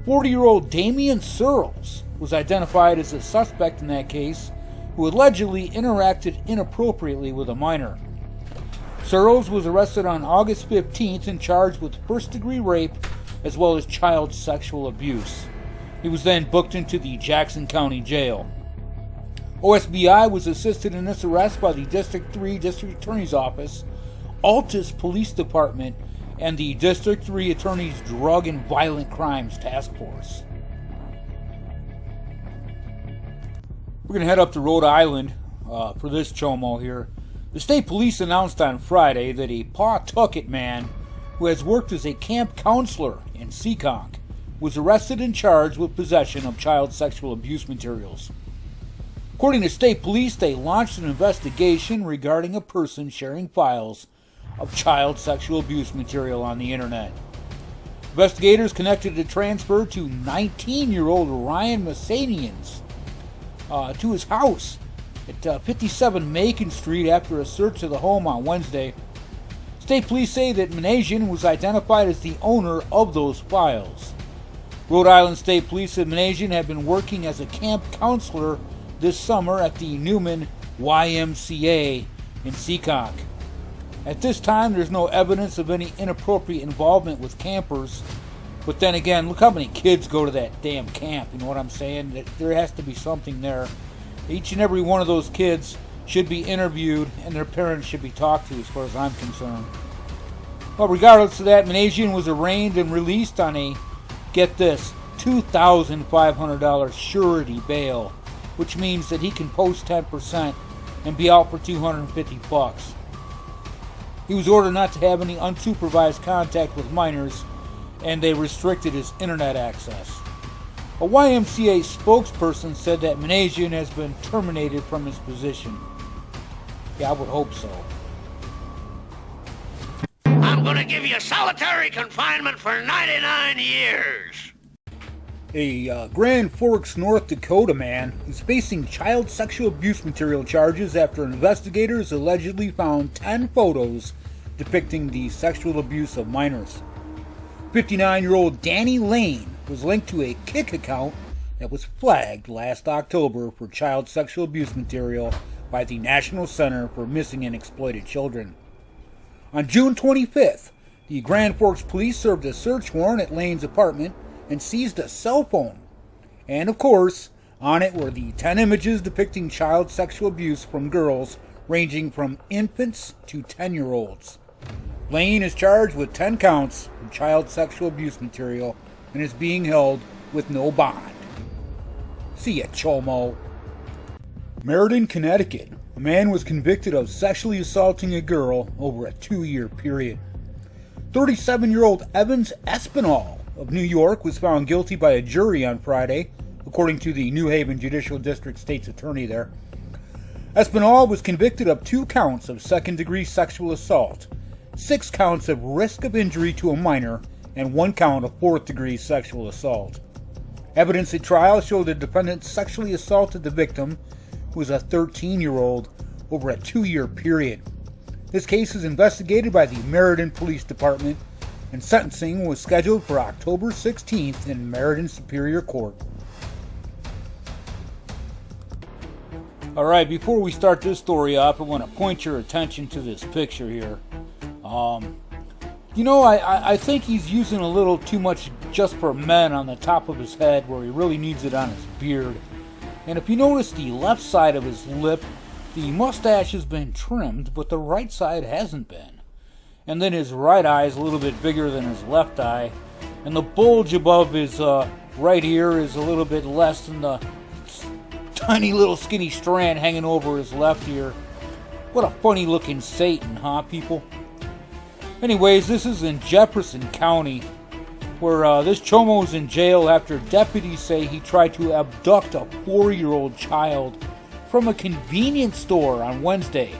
40-year-old Damian Searles was identified as a suspect in that case, who allegedly interacted inappropriately with a minor. Searles was arrested on August 15th and charged with first-degree rape as well as child sexual abuse. He was then booked into the Jackson County Jail. OSBI was assisted in this arrest by the District 3 District Attorney's Office, Altus Police Department, and the District 3 Attorney's Drug and Violent Crimes Task Force. We're going to head up to Rhode Island for this chomo here. The state police announced on Friday that a Pawtucket man who has worked as a camp counselor in Seekonk was arrested and charged with possession of child sexual abuse materials. According to state police, they launched an investigation regarding a person sharing files of child sexual abuse material on the internet. Investigators connected the transfer to 19-year-old Ryan Masanians to his house at 57 Macon Street after a search of the home on Wednesday. State police say that Manasian was identified as the owner of those files. Rhode Island State Police said Manasian had been working as a camp counselor this summer at the Newman YMCA in Seekonk. At this time, there's no evidence of any inappropriate involvement with campers. But then again, look how many kids go to that damn camp, you know what I'm saying? There has to be something there. Each and every one of those kids should be interviewed and their parents should be talked to as far as I'm concerned. But regardless of that, Manasian was arraigned and released on a, get this, $2,500 surety bail, which means that he can post 10% and be out for $250. He was ordered not to have any unsupervised contact with minors, and they restricted his internet access. A YMCA spokesperson said that Manasian has been terminated from his position. Yeah, I would hope so. I'm gonna give you solitary confinement for 99 years. A Grand Forks, North Dakota man is facing child sexual abuse material charges after investigators allegedly found 10 photos depicting the sexual abuse of minors. 59-year-old Danny Lane was linked to a Kik account that was flagged last October for child sexual abuse material by the National Center for Missing and Exploited Children. On June 25th, the Grand Forks police served a search warrant at Lane's apartment and seized a cell phone. And of course, on it were the 10 images depicting child sexual abuse from girls ranging from infants to 10-year-olds. Lane is charged with 10 counts of child sexual abuse material and is being held with no bond. See ya, Chomo. Meriden, Connecticut. A man was convicted of sexually assaulting a girl over a 2-year period. 37-year-old Evans Espinal of New York was found guilty by a jury on Friday, according to the New Haven Judicial District State's Attorney there. Espinal was convicted of 2 counts of second-degree sexual assault, 6 counts of risk of injury to a minor, and 1 count of 4th-degree sexual assault. Evidence at trial showed the defendant sexually assaulted the victim, who was a 13-year-old, over a 2-year period. This case is investigated by the Meriden Police Department, and sentencing was scheduled for October 16th in Meriden Superior Court. Alright, before we start this story off, I want to point your attention to this picture here. I think he's using a little too much Just for Men on the top of his head where he really needs it on his beard. And if you notice the left side of his lip, the mustache has been trimmed, but the right side hasn't been. And then his right eye is a little bit bigger than his left eye. And the bulge above his right ear is a little bit less than the tiny little skinny strand hanging over his left ear. What a funny looking Satan, huh, people? Anyways, this is in Jefferson County, where this chomo is in jail after deputies say he tried to abduct a 4-year-old child from a convenience store on Wednesday,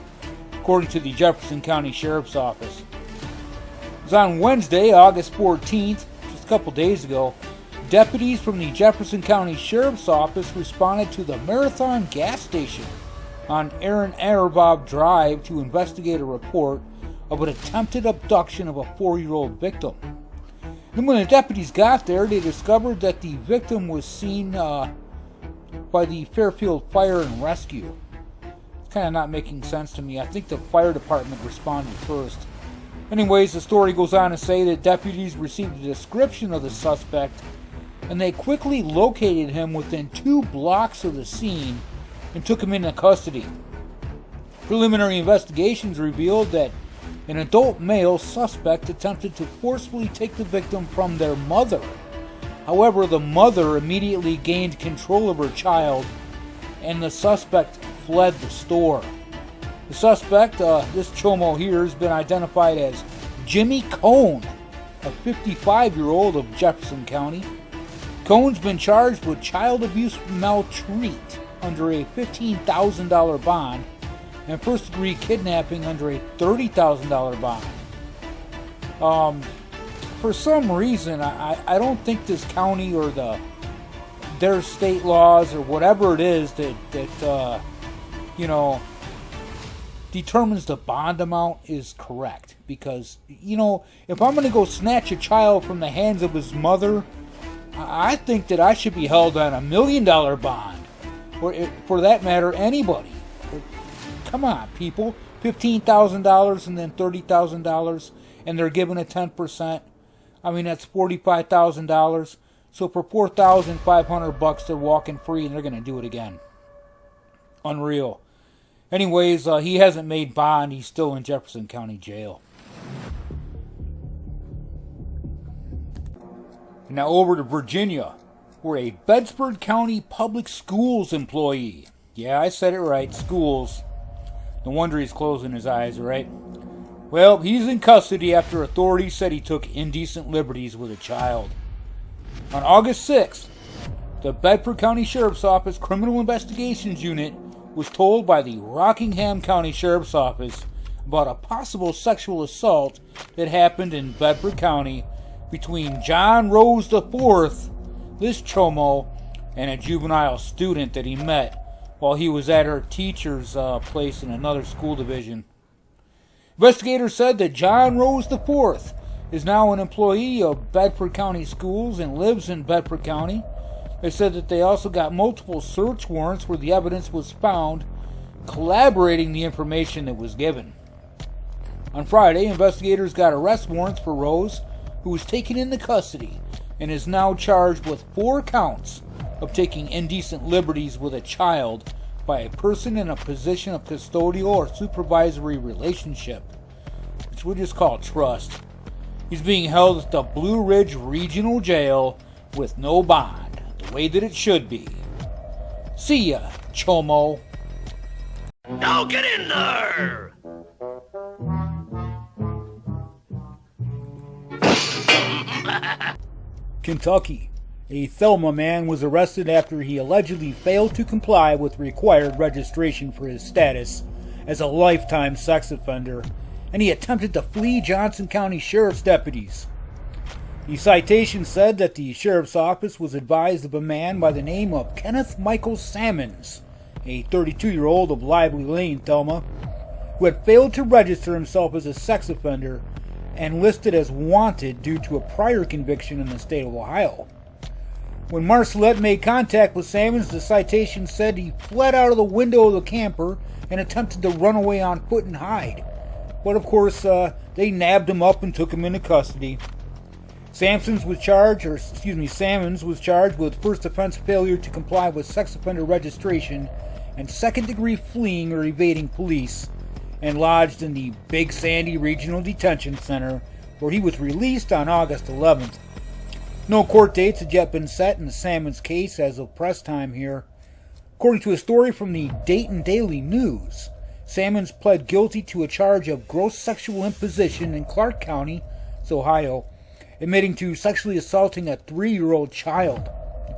according to the Jefferson County Sheriff's Office. was on Wednesday, August 14th, just a couple days ago. Deputies from the Jefferson County Sheriff's Office responded to the Marathon gas station on Aaron Arabov Drive to investigate a report of an attempted abduction of a 4-year-old victim. And when the deputies got there, they discovered that the victim was seen by the Fairfield Fire and Rescue. It's kind of not making sense to me. I think the fire department responded first. Anyways, the story goes on to say that deputies received a description of the suspect, and they quickly located him within 2 blocks of the scene and took him into custody. Preliminary investigations revealed that an adult male suspect attempted to forcefully take the victim from their mother. However, the mother immediately gained control of her child, and the suspect fled the store. The suspect, this chomo here, has been identified as Jimmy Cone, a 55-year-old of Jefferson County. Cone's been charged with child abuse maltreat under a $15,000 bond and first-degree kidnapping under a $30,000 bond. For some reason, I don't think this county or their state laws or whatever it is that determines the bond amount is correct. Because, if I'm going to go snatch a child from the hands of his mother, I think that I should be held on $1 million bond. Or, for that matter, anybody. Come on, people. $15,000 and then $30,000, and they're given a 10%. I mean, that's $45,000. So for $4,500, they're walking free, and they're going to do it again. Unreal. Anyways, he hasn't made bond. He's still in Jefferson County Jail. Now over to Virginia, where a Bedford County Public Schools employee, yeah, I said it right, schools. No wonder he's closing his eyes, right? Well, he's in custody after authorities said he took indecent liberties with a child. On August 6th, the Bedford County Sheriff's Office Criminal Investigations Unit was told by the Rockingham County Sheriff's Office about a possible sexual assault that happened in Bedford County between John Rose IV, this chomo, and a juvenile student that he met while he was at her teacher's place in another school division. Investigators said that John Rose IV is now an employee of Bedford County Schools and lives in Bedford County. They said that they also got multiple search warrants where the evidence was found, corroborating the information that was given. On Friday, investigators got arrest warrants for Rose, who was taken into custody and is now charged with 4 counts of taking indecent liberties with a child by a person in a position of custodial or supervisory relationship, which we just call trust. He's being held at the Blue Ridge Regional Jail with no bond, the way that it should be. See ya, chomo. Now get in there! Kentucky. A Thelma man was arrested after he allegedly failed to comply with required registration for his status as a lifetime sex offender, and he attempted to flee Johnson County Sheriff's deputies. The citation said that the Sheriff's Office was advised of a man by the name of Kenneth Michael Sammons, a 32-year-old of Lively Lane, Thelma, who had failed to register himself as a sex offender and listed as wanted due to a prior conviction in the state of Ohio. When Marcelette made contact with Sammons, the citation said he fled out of the window of the camper and attempted to run away on foot and hide. But of course, they nabbed him up and took him into custody. Sammons was charged with first offense failure to comply with sex offender registration and second-degree fleeing or evading police, and lodged in the Big Sandy Regional Detention Center, where he was released on August 11th. No court dates had yet been set in the Sammons case as of press time here. According to a story from the Dayton Daily News, Sammons pled guilty to a charge of gross sexual imposition in Clark County, Ohio, admitting to sexually assaulting a 3-year-old child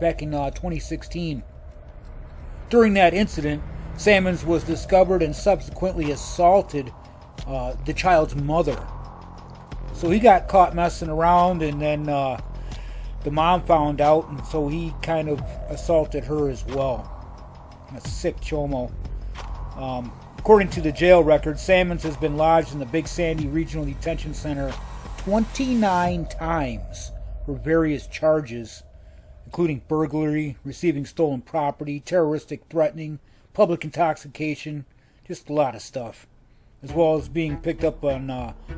back in 2016. During that incident, Sammons was discovered and subsequently assaulted the child's mother. So he got caught messing around, and then the mom found out, and so he kind of assaulted her as well. A sick chomo. According to the jail record, Sammons has been lodged in the Big Sandy Regional Detention Center 29 times for various charges, including burglary, receiving stolen property, terroristic threatening, public intoxication, just a lot of stuff, as well as being picked up on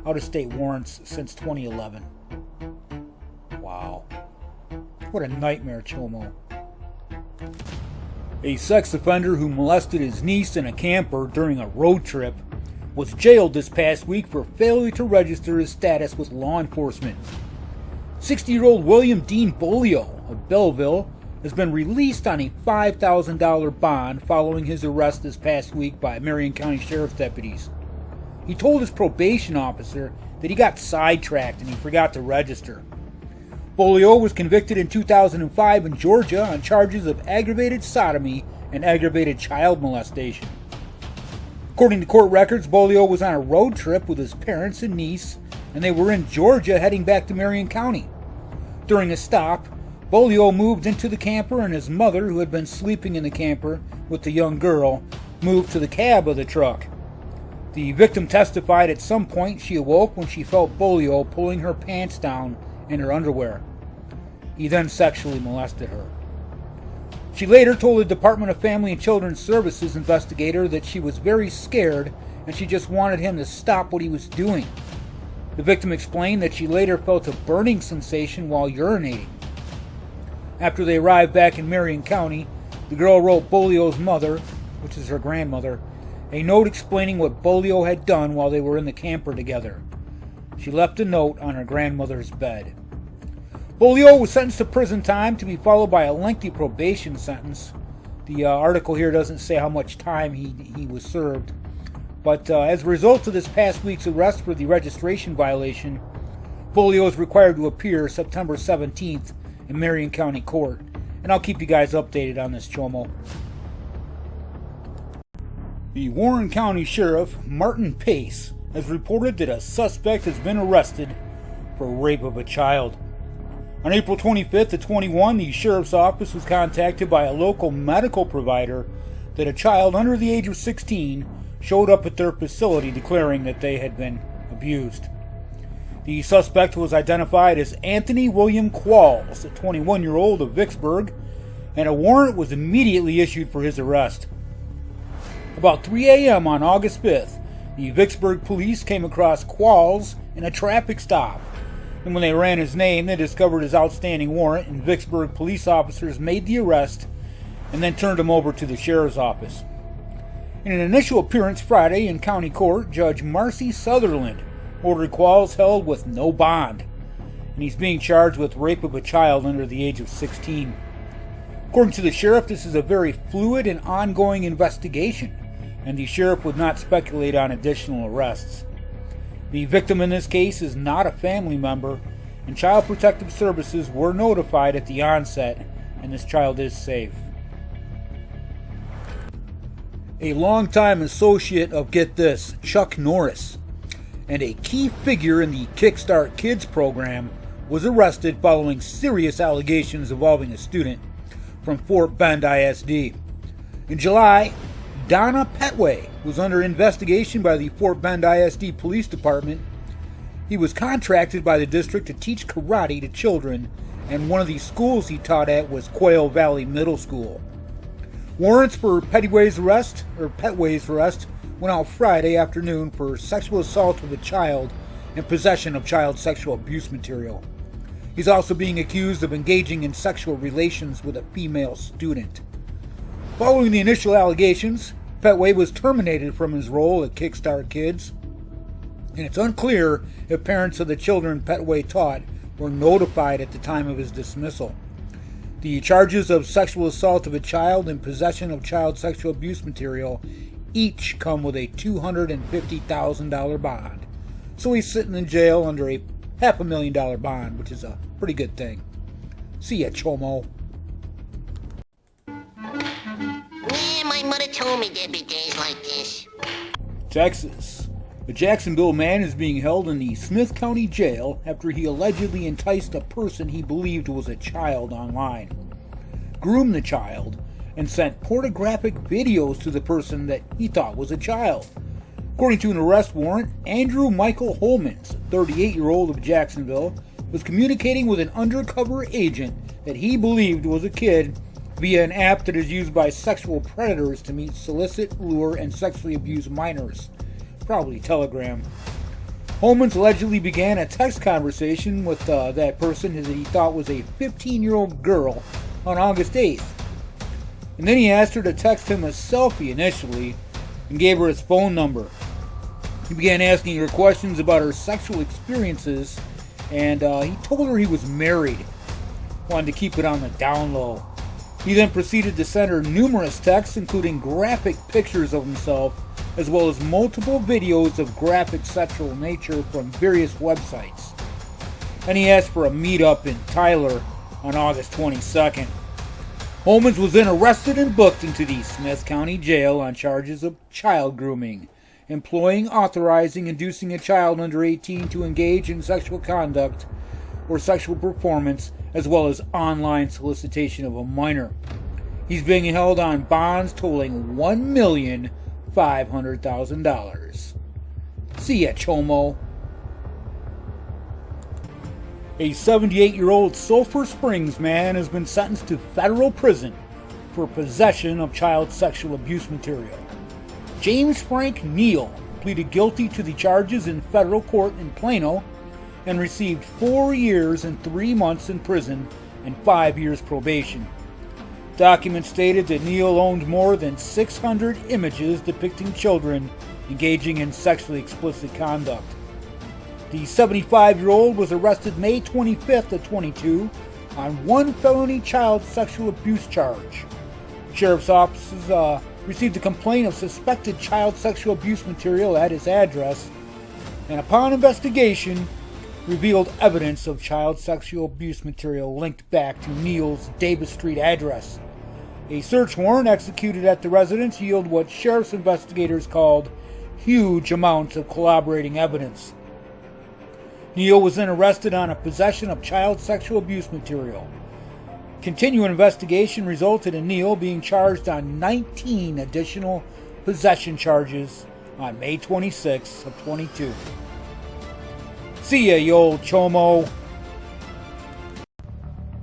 out-of-state warrants since 2011. Wow. What a nightmare, Chomo. A sex offender who molested his niece in a camper during a road trip was jailed this past week for failure to register his status with law enforcement. 60-year-old William Dean Bolio of Belleville has been released on a $5,000 bond following his arrest this past week by Marion County Sheriff's deputies. He told his probation officer that he got sidetracked and he forgot to register. Bolio was convicted in 2005 in Georgia on charges of aggravated sodomy and aggravated child molestation. According to court records, Bolio was on a road trip with his parents and niece, and they were in Georgia heading back to Marion County. During a stop, Bolio moved into the camper, and his mother, who had been sleeping in the camper with the young girl, moved to the cab of the truck. The victim testified at some point she awoke when she felt Bolio pulling her pants down in her underwear. He then sexually molested her. She later told the Department of Family and Children's Services investigator that she was very scared and she just wanted him to stop what he was doing. The victim explained that she later felt a burning sensation while urinating. After they arrived back in Marion County, the girl wrote Bolio's mother, which is her grandmother, a note explaining what Bolio had done while they were in the camper together. She left a note on her grandmother's bed. Bolio was sentenced to prison time to be followed by a lengthy probation sentence. The article here doesn't say how much time he was served. But as a result of this past week's arrest for the registration violation, Bolio is required to appear September 17th in Marion County Court. And I'll keep you guys updated on this chomo. The Warren County Sheriff, Martin Pace, has reported that a suspect has been arrested for rape of a child. On April 25th of 21, the sheriff's office was contacted by a local medical provider that a child under the age of 16 showed up at their facility declaring that they had been abused. The suspect was identified as Anthony William Qualls, a 21-year-old of Vicksburg, and a warrant was immediately issued for his arrest. About 3 a.m. on August 5th, the Vicksburg police came across Qualls in a traffic stop. And when they ran his name, they discovered his outstanding warrant, and Vicksburg police officers made the arrest and then turned him over to the sheriff's office. In an initial appearance Friday in county court, Judge Marcy Sutherland ordered Qualls held with no bond, and he's being charged with rape of a child under the age of 16. According to the sheriff, this is a very fluid and ongoing investigation, and the sheriff would not speculate on additional arrests. The victim in this case is not a family member, and Child Protective Services were notified at the onset, and this child is safe. A longtime associate of, get this, Chuck Norris, and a key figure in the Kickstart Kids program, was arrested following serious allegations involving a student from Fort Bend ISD. In July, Donna Petway was under investigation by the Fort Bend ISD Police Department. He was contracted by the district to teach karate to children, and one of the schools he taught at was Quail Valley Middle School. Warrants for Petway's arrest went out Friday afternoon for sexual assault of a child and possession of child sexual abuse material. He's also being accused of engaging in sexual relations with a female student. Following the initial allegations, Petway was terminated from his role at Kickstart Kids, and it's unclear if parents of the children Petway taught were notified at the time of his dismissal. The charges of sexual assault of a child and possession of child sexual abuse material each come with a $250,000 bond. So he's sitting in jail under a $500,000 bond, which is a pretty good thing. See ya, Chomo. Yeah, my mother told me there'd be days like this. Texas. A Jacksonville man is being held in the Smith County Jail after he allegedly enticed a person he believed was a child online, groomed the child, and sent pornographic videos to the person that he thought was a child. According to an arrest warrant, Andrew Michael Holmans, a 38-year-old of Jacksonville, was communicating with an undercover agent that he believed was a kid via an app that is used by sexual predators to meet, solicit, lure, and sexually abuse minors. Probably Telegram. Holmans allegedly began a text conversation with that person that he thought was a 15-year-old girl on August 8th. And then he asked her to text him a selfie initially and gave her his phone number. He began asking her questions about her sexual experiences, and he told her he was married. Wanted to keep it on the down low. He then proceeded to send her numerous texts, including graphic pictures of himself, as well as multiple videos of graphic sexual nature from various websites. And he asked for a meetup in Tyler on August 22nd. Holmans was then arrested and booked into the Smith County Jail on charges of child grooming, employing, authorizing, inducing a child under 18 to engage in sexual conduct or sexual performance, as well as online solicitation of a minor. He's being held on bonds totaling $1,500,000. See ya, Chomo. A 78-year-old Sulphur Springs man has been sentenced to federal prison for possession of child sexual abuse material. James Frank Neal pleaded guilty to the charges in federal court in Plano and received 4 years and 3 months in prison and 5 years probation. Documents stated that Neal owned more than 600 images depicting children engaging in sexually explicit conduct. The 75-year-old was arrested May 25th of 22 on one felony child sexual abuse charge. Sheriff's offices received a complaint of suspected child sexual abuse material at his address, and upon investigation, revealed evidence of child sexual abuse material linked back to Neal's Davis Street address. A search warrant executed at the residence yielded what sheriff's investigators called huge amounts of corroborating evidence. Neal was then arrested on a possession of child sexual abuse material. Continuing investigation resulted in Neal being charged on 19 additional possession charges on May 26th of 22. See ya, you old chomo.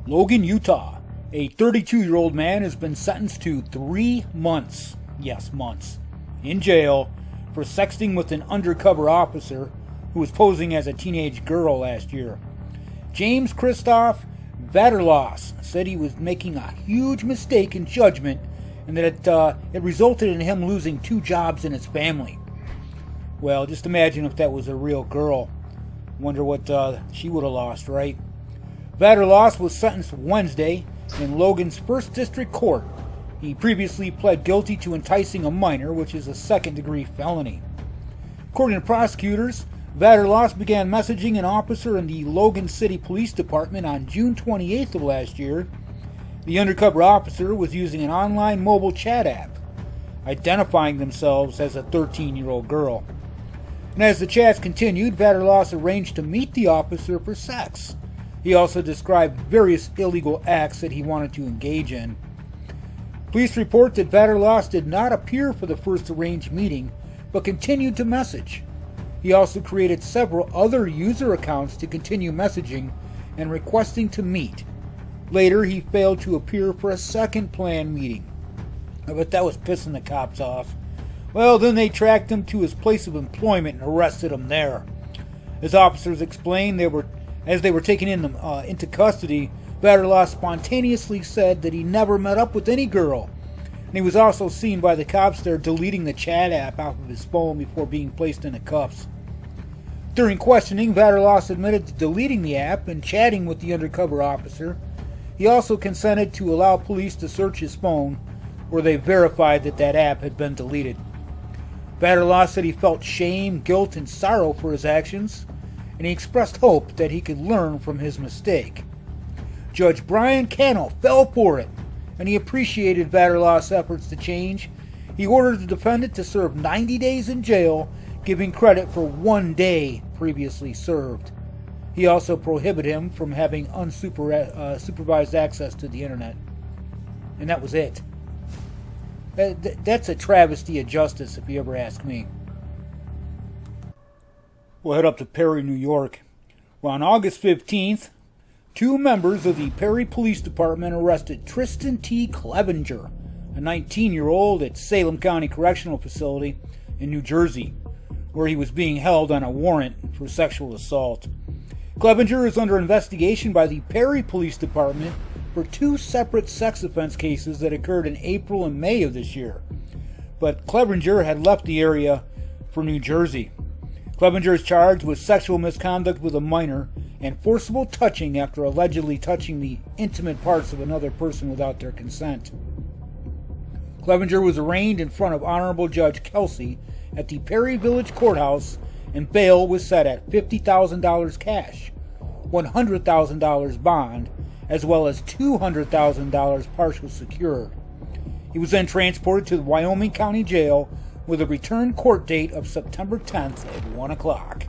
Logan, Utah. A 32-year-old man has been sentenced to 3 months, yes, months, in jail for sexting with an undercover officer who was posing as a teenage girl last year. James Christoph Vaterlos said he was making a huge mistake in judgment and that it resulted in him losing 2 jobs in his family. Well, just imagine if that was a real girl. Wonder what she would have lost, right? Vaterlos was sentenced Wednesday in Logan's 1st District Court. He previously pled guilty to enticing a minor, which is a second-degree felony. According to prosecutors, Vaterlos began messaging an officer in the Logan City Police Department on June 28th of last year. The undercover officer was using an online mobile chat app, identifying themselves as a 13-year-old girl. And as the chats continued, Vaterlos arranged to meet the officer for sex. He also described various illegal acts that he wanted to engage in. Police report that Vaterlos did not appear for the first arranged meeting, but continued to message. He also created several other user accounts to continue messaging and requesting to meet. Later, he failed to appear for a second planned meeting. I bet that was pissing the cops off. Well, then they tracked him to his place of employment and arrested him there. As officers explained, as they were taking him into custody, Vaterlos spontaneously said that he never met up with any girl. And he was also seen by the cops there deleting the chat app off of his phone before being placed into cuffs. During questioning, Vaterlos admitted to deleting the app and chatting with the undercover officer. He also consented to allow police to search his phone, where they verified that app had been deleted. Vaterlos said he felt shame, guilt, and sorrow for his actions, and he expressed hope that he could learn from his mistake. Judge Brian Cano fell for it, and he appreciated Vaterlos' efforts to change. He ordered the defendant to serve 90 days in jail, giving credit for 1 day previously served. He also prohibited him from having unsupervised access to the internet. And that was it. That's a travesty of justice, if you ever ask me. We'll head up to Perry, New York. Well, on August 15th, 2 members of the Perry Police Department arrested Tristan T. Clevenger, a 19-year-old at Salem County Correctional Facility in New Jersey, where he was being held on a warrant for sexual assault. Clevenger is under investigation by the Perry Police Department for 2 separate sex offense cases that occurred in April and May of this year. But Clevenger had left the area for New Jersey. Clevenger is charged with sexual misconduct with a minor and forcible touching after allegedly touching the intimate parts of another person without their consent. Clevenger was arraigned in front of Honorable Judge Kelsey at the Perry Village Courthouse, and bail was set at $50,000 cash, $100,000 bond, as well as $200,000 partial secured. He was then transported to the Wyoming County Jail with a return court date of September 10th at 1 o'clock.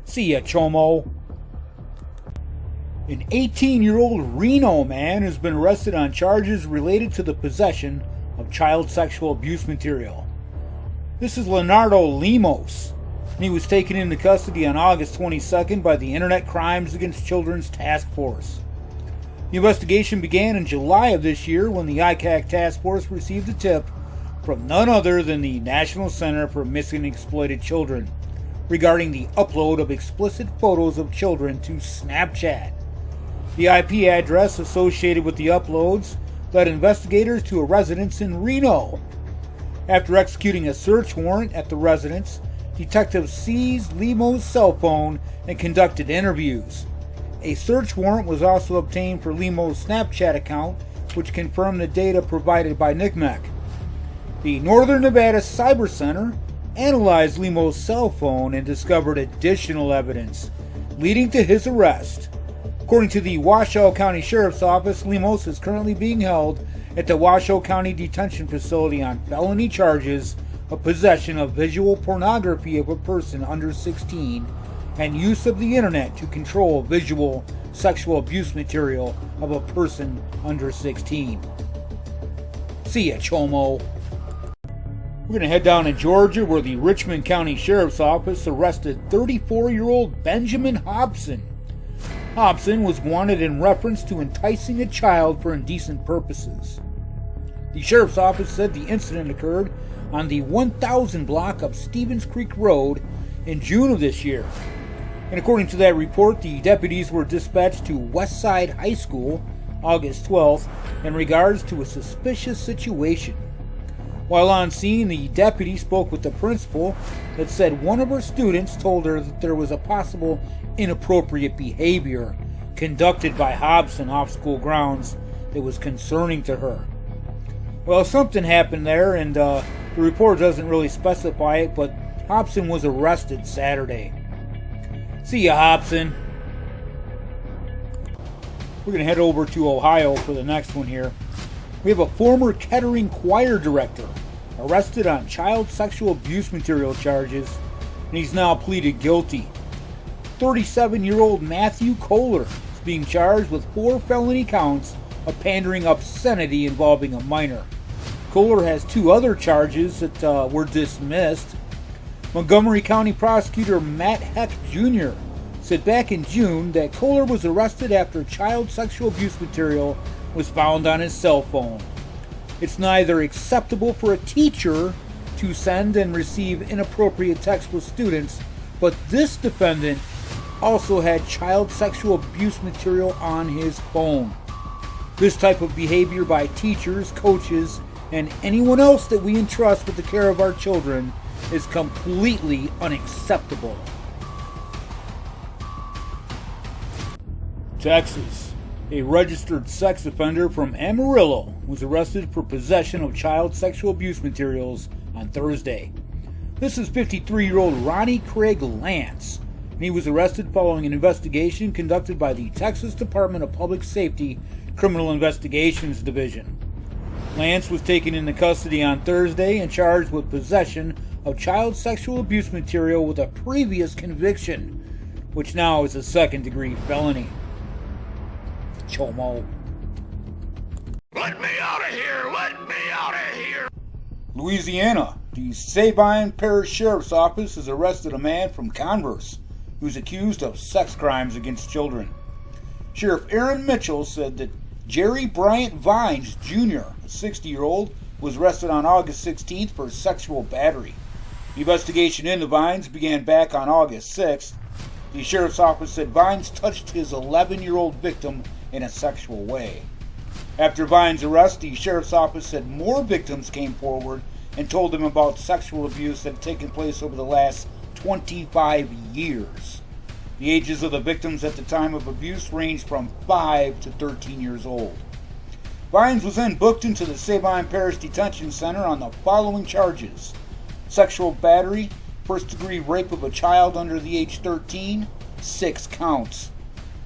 See ya, Chomo. An 18-year-old Reno man has been arrested on charges related to the possession of child sexual abuse material. This is Leonardo Lemos, and he was taken into custody on August 22nd by the Internet Crimes Against Children's Task Force. The investigation began in July of this year when the ICAC Task Force received a tip from none other than the National Center for Missing and Exploited Children regarding the upload of explicit photos of children to Snapchat. The IP address associated with the uploads led investigators to a residence in Reno. After executing a search warrant at the residence, detectives seized Lemos' cell phone and conducted interviews. A search warrant was also obtained for Lemos' Snapchat account, which confirmed the data provided by NCMEC. The Northern Nevada Cyber Center analyzed Lemos' cell phone and discovered additional evidence, leading to his arrest. According to the Washoe County Sheriff's Office, Lemos is currently being held at the Washoe County Detention Facility on felony charges of possession of visual pornography of a person under 16 and use of the internet to control visual sexual abuse material of a person under 16. See ya, Chomo. We're going to head down to Georgia, where the Richmond County Sheriff's Office arrested 34-year-old Benjamin Hobson. Hobson was wanted in reference to enticing a child for indecent purposes. The Sheriff's Office said the incident occurred on the 1000 block of Stevens Creek Road in June of this year. And according to that report, the deputies were dispatched to Westside High School August 12th in regards to a suspicious situation. While on scene, the deputy spoke with the principal that said one of her students told her that there was a possible inappropriate behavior conducted by Hobson off school grounds that was concerning to her. Well, something happened there, and the report doesn't really specify it, but Hobson was arrested Saturday. See ya, Hobson. We're going to head over to Ohio for the next one here. We have a former Kettering choir director arrested on child sexual abuse material charges, and he's now pleaded guilty. 37-year-old Matthew Kohler is being charged with 4 felony counts of pandering obscenity involving a minor. Kohler has 2 other charges that were dismissed. Montgomery County Prosecutor Matt Heck Jr. said back in June that Kohler was arrested after child sexual abuse material was found on his cell phone. It's neither acceptable for a teacher to send and receive inappropriate texts with students, but this defendant also had child sexual abuse material on his phone. This type of behavior by teachers, coaches, and anyone else that we entrust with the care of our children is completely unacceptable. Texas. A registered sex offender from Amarillo was arrested for possession of child sexual abuse materials on Thursday. This is 53-year-old Ronnie Craig Lance, and he was arrested following an investigation conducted by the Texas Department of Public Safety Criminal Investigations Division. Lance was taken into custody on Thursday and charged with possession of child sexual abuse material with a previous conviction, which now is a second-degree felony. Chomo. Let me out of here! Let me out of here! Louisiana. The Sabine Parish Sheriff's Office has arrested a man from Converse who's accused of sex crimes against children. Sheriff Aaron Mitchell said that Jerry Bryant Vines Jr., a 60-year-old, was arrested on August 16th for sexual battery. The investigation into Vines began back on August 6th. The sheriff's office said Vines touched his 11-year-old victim in a sexual way. After Vines' arrest, the sheriff's office said more victims came forward and told them about sexual abuse that had taken place over the last 25 years. The ages of the victims at the time of abuse ranged from 5 to 13 years old. Vines was then booked into the Sabine Parish Detention Center on the following charges: sexual battery, first-degree rape of a child under the age 13, 6 counts;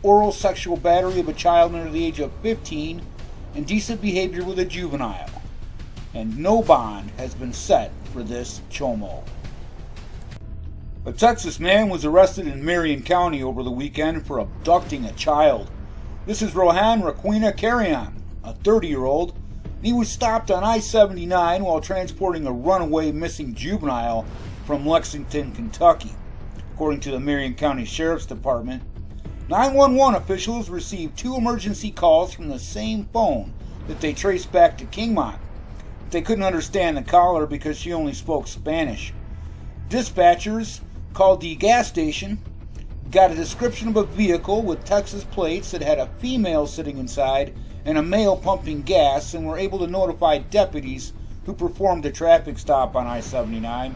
oral sexual battery of a child under the age of 15, indecent behavior with a juvenile. And no bond has been set for this chomo. A Texas man was arrested in Marion County over the weekend for abducting a child. This is Rohan Raquina Carrion, a 30-year-old. He was stopped on I-79 while transporting a runaway missing juvenile from Lexington, Kentucky. According to the Marion County Sheriff's Department, 911 officials received 2 emergency calls from the same phone that they traced back to Kingmont. They couldn't understand the caller because she only spoke Spanish. Dispatchers called the gas station, got a description of a vehicle with Texas plates that had a female sitting inside and a male pumping gas, and were able to notify deputies who performed a traffic stop on I-79.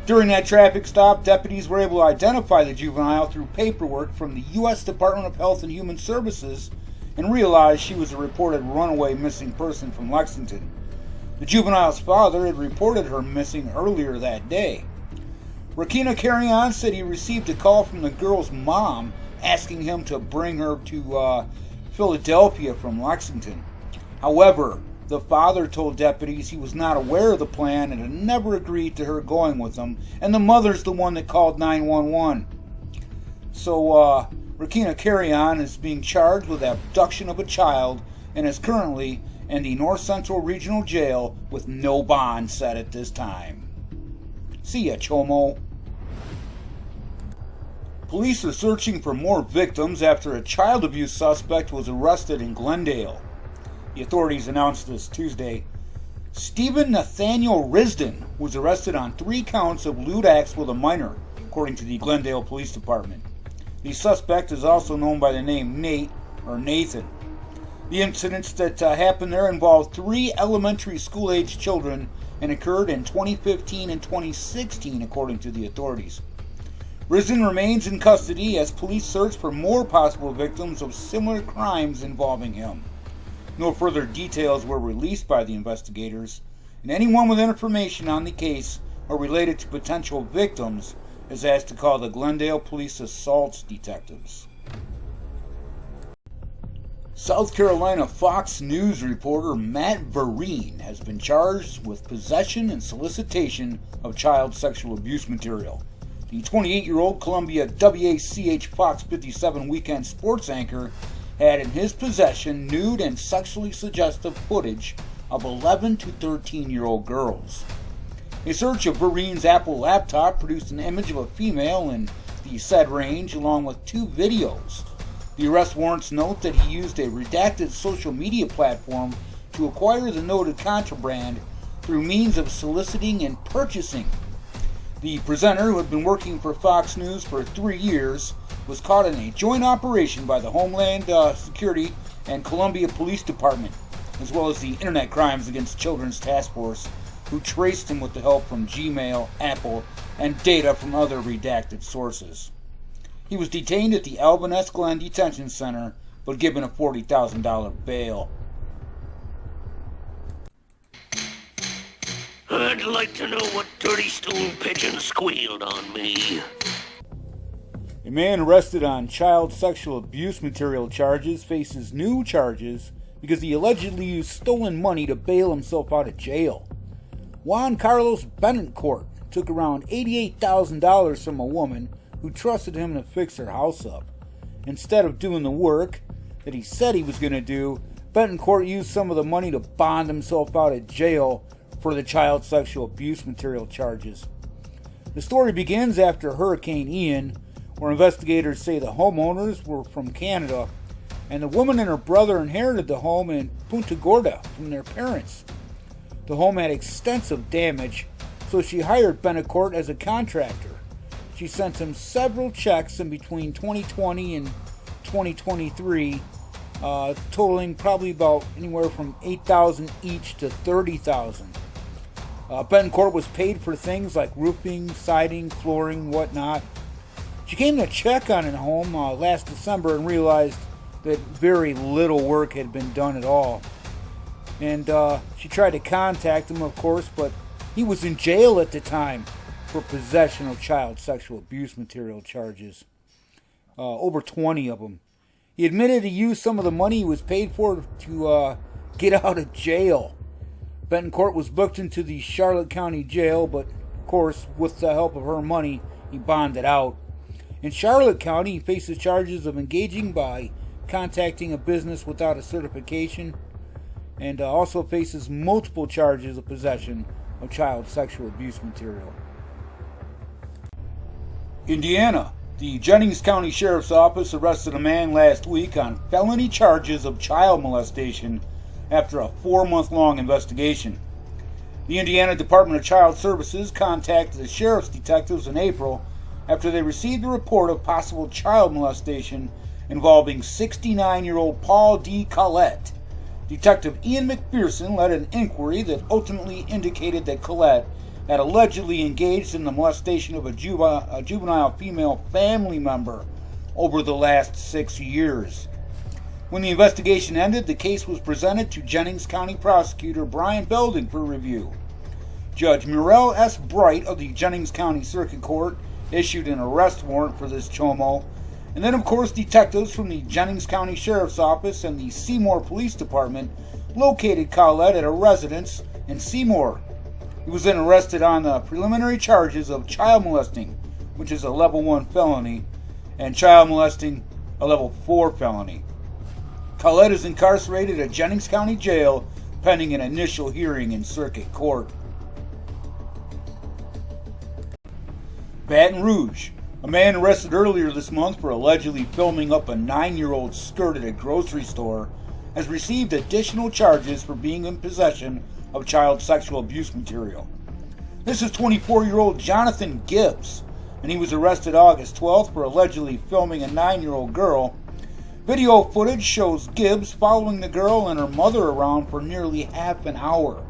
During that traffic stop, deputies were able to identify the juvenile through paperwork from the U.S. Department of Health and Human Services and realized she was a reported runaway missing person from Lexington. The juvenile's father had reported her missing earlier that day. Rakina Carrion said he received a call from the girl's mom asking him to bring her to Philadelphia from Lexington. However, the father told deputies he was not aware of the plan and had never agreed to her going with him, and the mother's the one that called 911. So, Rakina Carrion is being charged with abduction of a child and is currently in the North Central Regional Jail with no bond set at this time. See ya, Chomo. Police are searching for more victims after a child abuse suspect was arrested in Glendale. The authorities announced this Tuesday. Stephen Nathaniel Risden was arrested on 3 counts of lewd acts with a minor, according to the Glendale Police Department. The suspect is also known by the name Nate or Nathan. The incidents that happened there involved 3 elementary school-age children and occurred in 2015 and 2016, according to the authorities. Risden remains in custody as police search for more possible victims of similar crimes involving him. No further details were released by the investigators, and anyone with information on the case or related to potential victims is asked to call the Glendale Police Assault Detectives. South Carolina Fox News reporter Matt Vereen has been charged with possession and solicitation of child sexual abuse material. The 28-year-old Columbia WACH Fox 57 weekend sports anchor had in his possession nude and sexually suggestive footage of 11 to 13-year-old girls. A search of Vereen's Apple laptop produced an image of a female in the said range along with 2 videos. The arrest warrants note that he used a redacted social media platform to acquire the noted contraband through means of soliciting and purchasing. The presenter, who had been working for Fox News for 3 years, was caught in a joint operation by the Homeland Security and Columbia Police Department, as well as the Internet Crimes Against Children's Task Force, who traced him with the help from Gmail, Apple, and data from other redacted sources. He was detained at the Alvin S. Glenn Detention Center, but given a $40,000 bail. I'd like to know what dirty stool pigeon squealed on me. A man arrested on child sexual abuse material charges faces new charges because he allegedly used stolen money to bail himself out of jail. Juan Carlos Benancourt, took around $88,000 from a woman who trusted him to fix her house up. Instead of doing the work that he said he was going to do, Betancourt used some of the money to bond himself out of jail for the child sexual abuse material charges. The story begins after Hurricane Ian, where investigators say the homeowners were from Canada, and the woman and her brother inherited the home in Punta Gorda from their parents. The home had extensive damage, so she hired Betancourt as a contractor. She sent him several checks in between 2020 and 2023, totaling probably about anywhere from $8,000 each to $30,000. Betancourt was paid for things like roofing, siding, flooring, whatnot. She came to check on the home last December and realized that very little work had been done at all. And she tried to contact him, of course, but he was in jail at the time for possession of child sexual abuse material charges. Over 20 of them. He admitted he used some of the money he was paid for to get out of jail. Betancourt was booked into the Charlotte County Jail, but of course, with the help of her money, he bonded out. In Charlotte County, he faces charges of engaging by contacting a business without a certification, and also faces multiple charges of possession of child sexual abuse material. Indiana. The Jennings County Sheriff's Office arrested a man last week on felony charges of child molestation after a 4-month-long investigation. The Indiana Department of Child Services contacted the sheriff's detectives in April after they received a report of possible child molestation involving 69-year-old Paul D. Collette. Detective Ian McPherson led an inquiry that ultimately indicated that Collette had allegedly engaged in the molestation of a juvenile female family member over the last 6 years. When the investigation ended, the case was presented to Jennings County Prosecutor Brian Belding for review. Judge Muriel S. Bright of the Jennings County Circuit Court issued an arrest warrant for this chomo, and then of course detectives from the Jennings County Sheriff's Office and the Seymour Police Department located Collette at a residence in Seymour. He was then arrested on the preliminary charges of child molesting, which is a level 1 felony, and child molesting, a level 4 felony. Collette is incarcerated at Jennings County Jail pending an initial hearing in circuit court. Baton Rouge. A man arrested earlier this month for allegedly filming up a 9-year-old skirt at a grocery store has received additional charges for being in possession of child sexual abuse material. This is 24-year-old Jonathan Gibbs, and he was arrested August 12th for allegedly filming a 9-year-old girl. Video footage shows Gibbs following the girl and her mother around for nearly half an hour.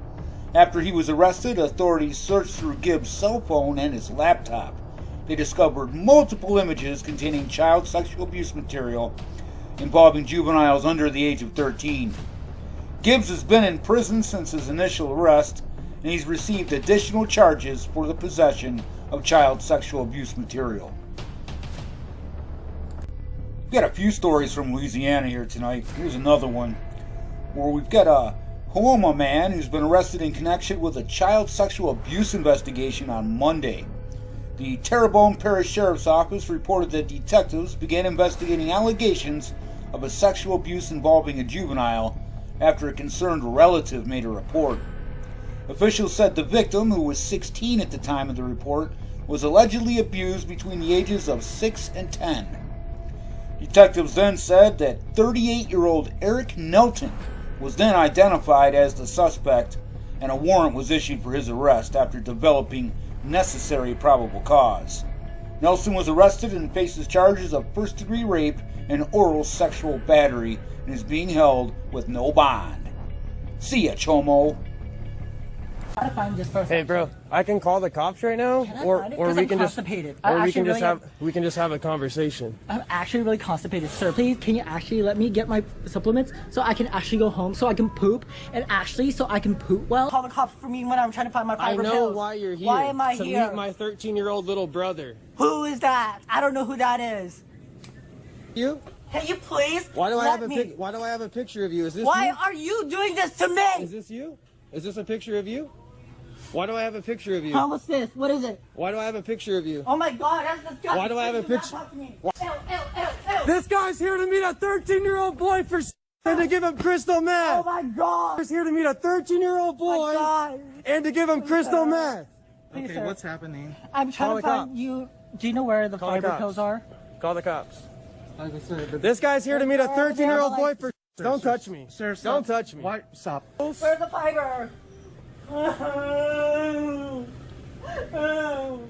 After he was arrested, authorities searched through Gibbs' cell phone and his laptop. They discovered multiple images containing child sexual abuse material involving juveniles under the age of 13. Gibbs has been in prison since his initial arrest, and he's received additional charges for the possession of child sexual abuse material. We've got a few stories from Louisiana here tonight. Here's another one where we've got a Houma man who's been arrested in connection with a child sexual abuse investigation on Monday. The Terrebonne Parish Sheriff's Office reported that detectives began investigating allegations of a sexual abuse involving a juvenile after a concerned relative made a report. Officials said the victim, who was 16 at the time of the report, was allegedly abused between the ages of 6 and 10. Detectives then said that 38-year-old Eric Nelton was then identified as the suspect, and a warrant was issued for his arrest after developing necessary probable cause. Nelson was arrested and faces charges of first-degree rape and oral sexual battery and is being held with no bond. See ya, Chomo. Gotta find this person. Hey, bro, I can call the cops right now, or we can just have a conversation. I'm actually really constipated, sir. Please, can you actually let me get my supplements so I can actually go home, so I can poop, and actually so I can poop well? Call the cops for me when I'm trying to find my fiber pills. I know why you're here. Why am I here? To meet my 13-year-old little brother. Who is that? I don't know who that is. You? Can you please? Why do I have a picture of you? Is this Why you? are you doing this to me? Is this you? Is this a picture of you? Why do I have a picture of you? Huh, what's this? What is it? Why do I have a picture of you? Oh my god, that's disgusting. Why do I have a picture? Ew, ew, ew, ew. This guy's here to meet a 13-year-old boy for and to give him crystal meth. Oh my god. He's here to meet a 13-year-old boy and to give him crystal meth. Please, Okay, sir. what's happening? I'm trying Call to the find cops. you. Do you know where the Call the fiber cops. pills are? Call the cops. Like I said, but This guy's here to meet a 13-year-old boy for Don't touch me. sir, Don't touch me. Why? Stop. Where's the fiber?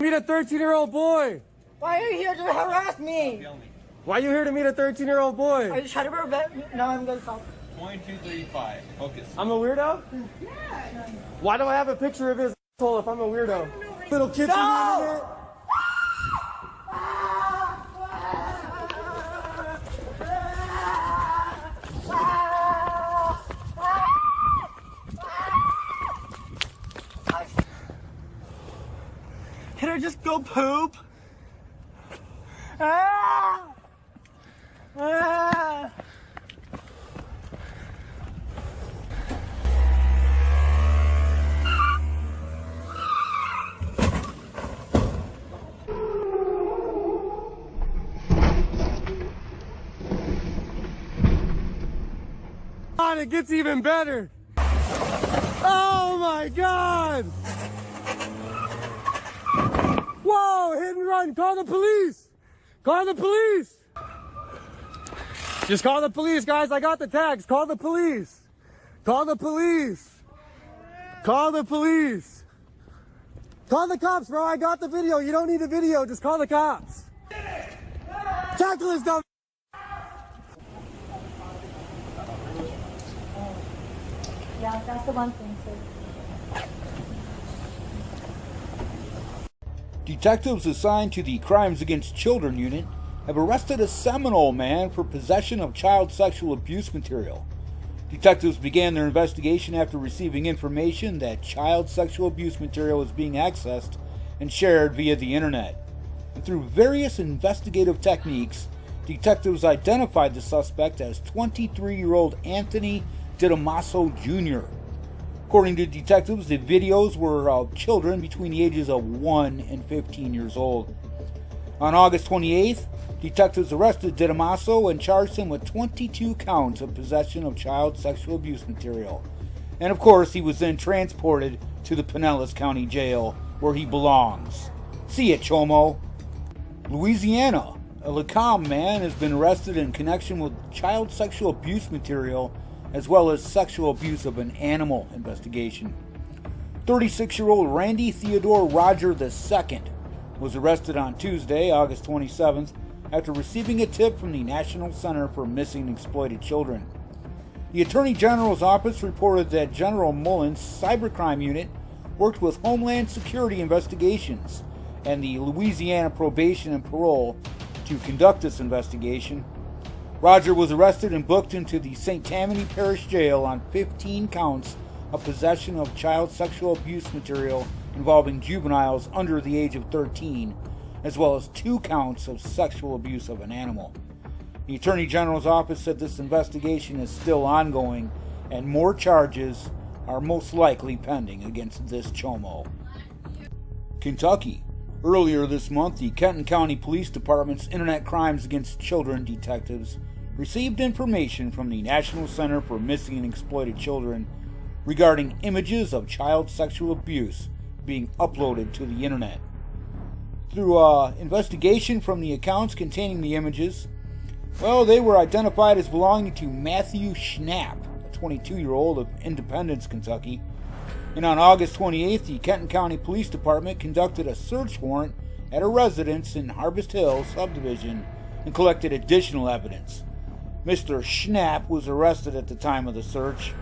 Meet a 13-year-old boy. Why are you here to harass me? Why are you here to meet a 13-year-old boy? Are you trying to prevent me? No, I'm gonna stop. 2235. Focus. I'm a weirdo? Yeah. Why do I have a picture of his asshole if I'm a weirdo? Little kids on the internet? Can I just go poop? Ah! Ah! God, it gets even better. Oh my God! Whoa, hit and run, call the police! Call the police! Just call the police, guys, I got the tags, call the police! Call the police! Call the police! Call the cops, bro, I got the video, you don't need the video, just call the cops! Tackle this dumb. Yeah, that's the one thing, sir. Detectives assigned to the Crimes Against Children unit have arrested a Seminole man for possession of child sexual abuse material. Detectives began their investigation after receiving information that child sexual abuse material was being accessed and shared via the internet. And through various investigative techniques, detectives identified the suspect as 23-year-old Anthony Didamaso Jr. According to detectives, the videos were of children between the ages of 1 and 15 years old. On August 28th, detectives arrested Didamaso and charged him with 22 counts of possession of child sexual abuse material. And of course, he was then transported to the Pinellas County Jail, where he belongs. See ya, Chomo. Louisiana. A Lacombe man has been arrested in connection with child sexual abuse material as well as sexual abuse of an animal investigation. 36-year-old Randy Theodore Roger II was arrested on Tuesday, August 27th, after receiving a tip from the National Center for Missing and Exploited Children. The Attorney General's office reported that General Mullen's cybercrime unit worked with Homeland Security Investigations and the Louisiana Probation and Parole to conduct this investigation. Roger was arrested and booked into the St. Tammany Parish Jail on 15 counts of possession of child sexual abuse material involving juveniles under the age of 13, as well as 2 counts of sexual abuse of an animal. The Attorney General's office said this investigation is still ongoing and more charges are most likely pending against this Chomo. Kentucky. Earlier this month, the Kenton County Police Department's Internet Crimes Against Children detectives received information from the National Center for Missing and Exploited Children regarding images of child sexual abuse being uploaded to the internet. Through investigation from the accounts containing the images, they were identified as belonging to Matthew Schnapp, a 22-year-old of Independence, Kentucky. And on August 28th, the Kenton County Police Department conducted a search warrant at a residence in Harvest Hill subdivision and collected additional evidence. Mr. Schnapp was arrested at the time of the search.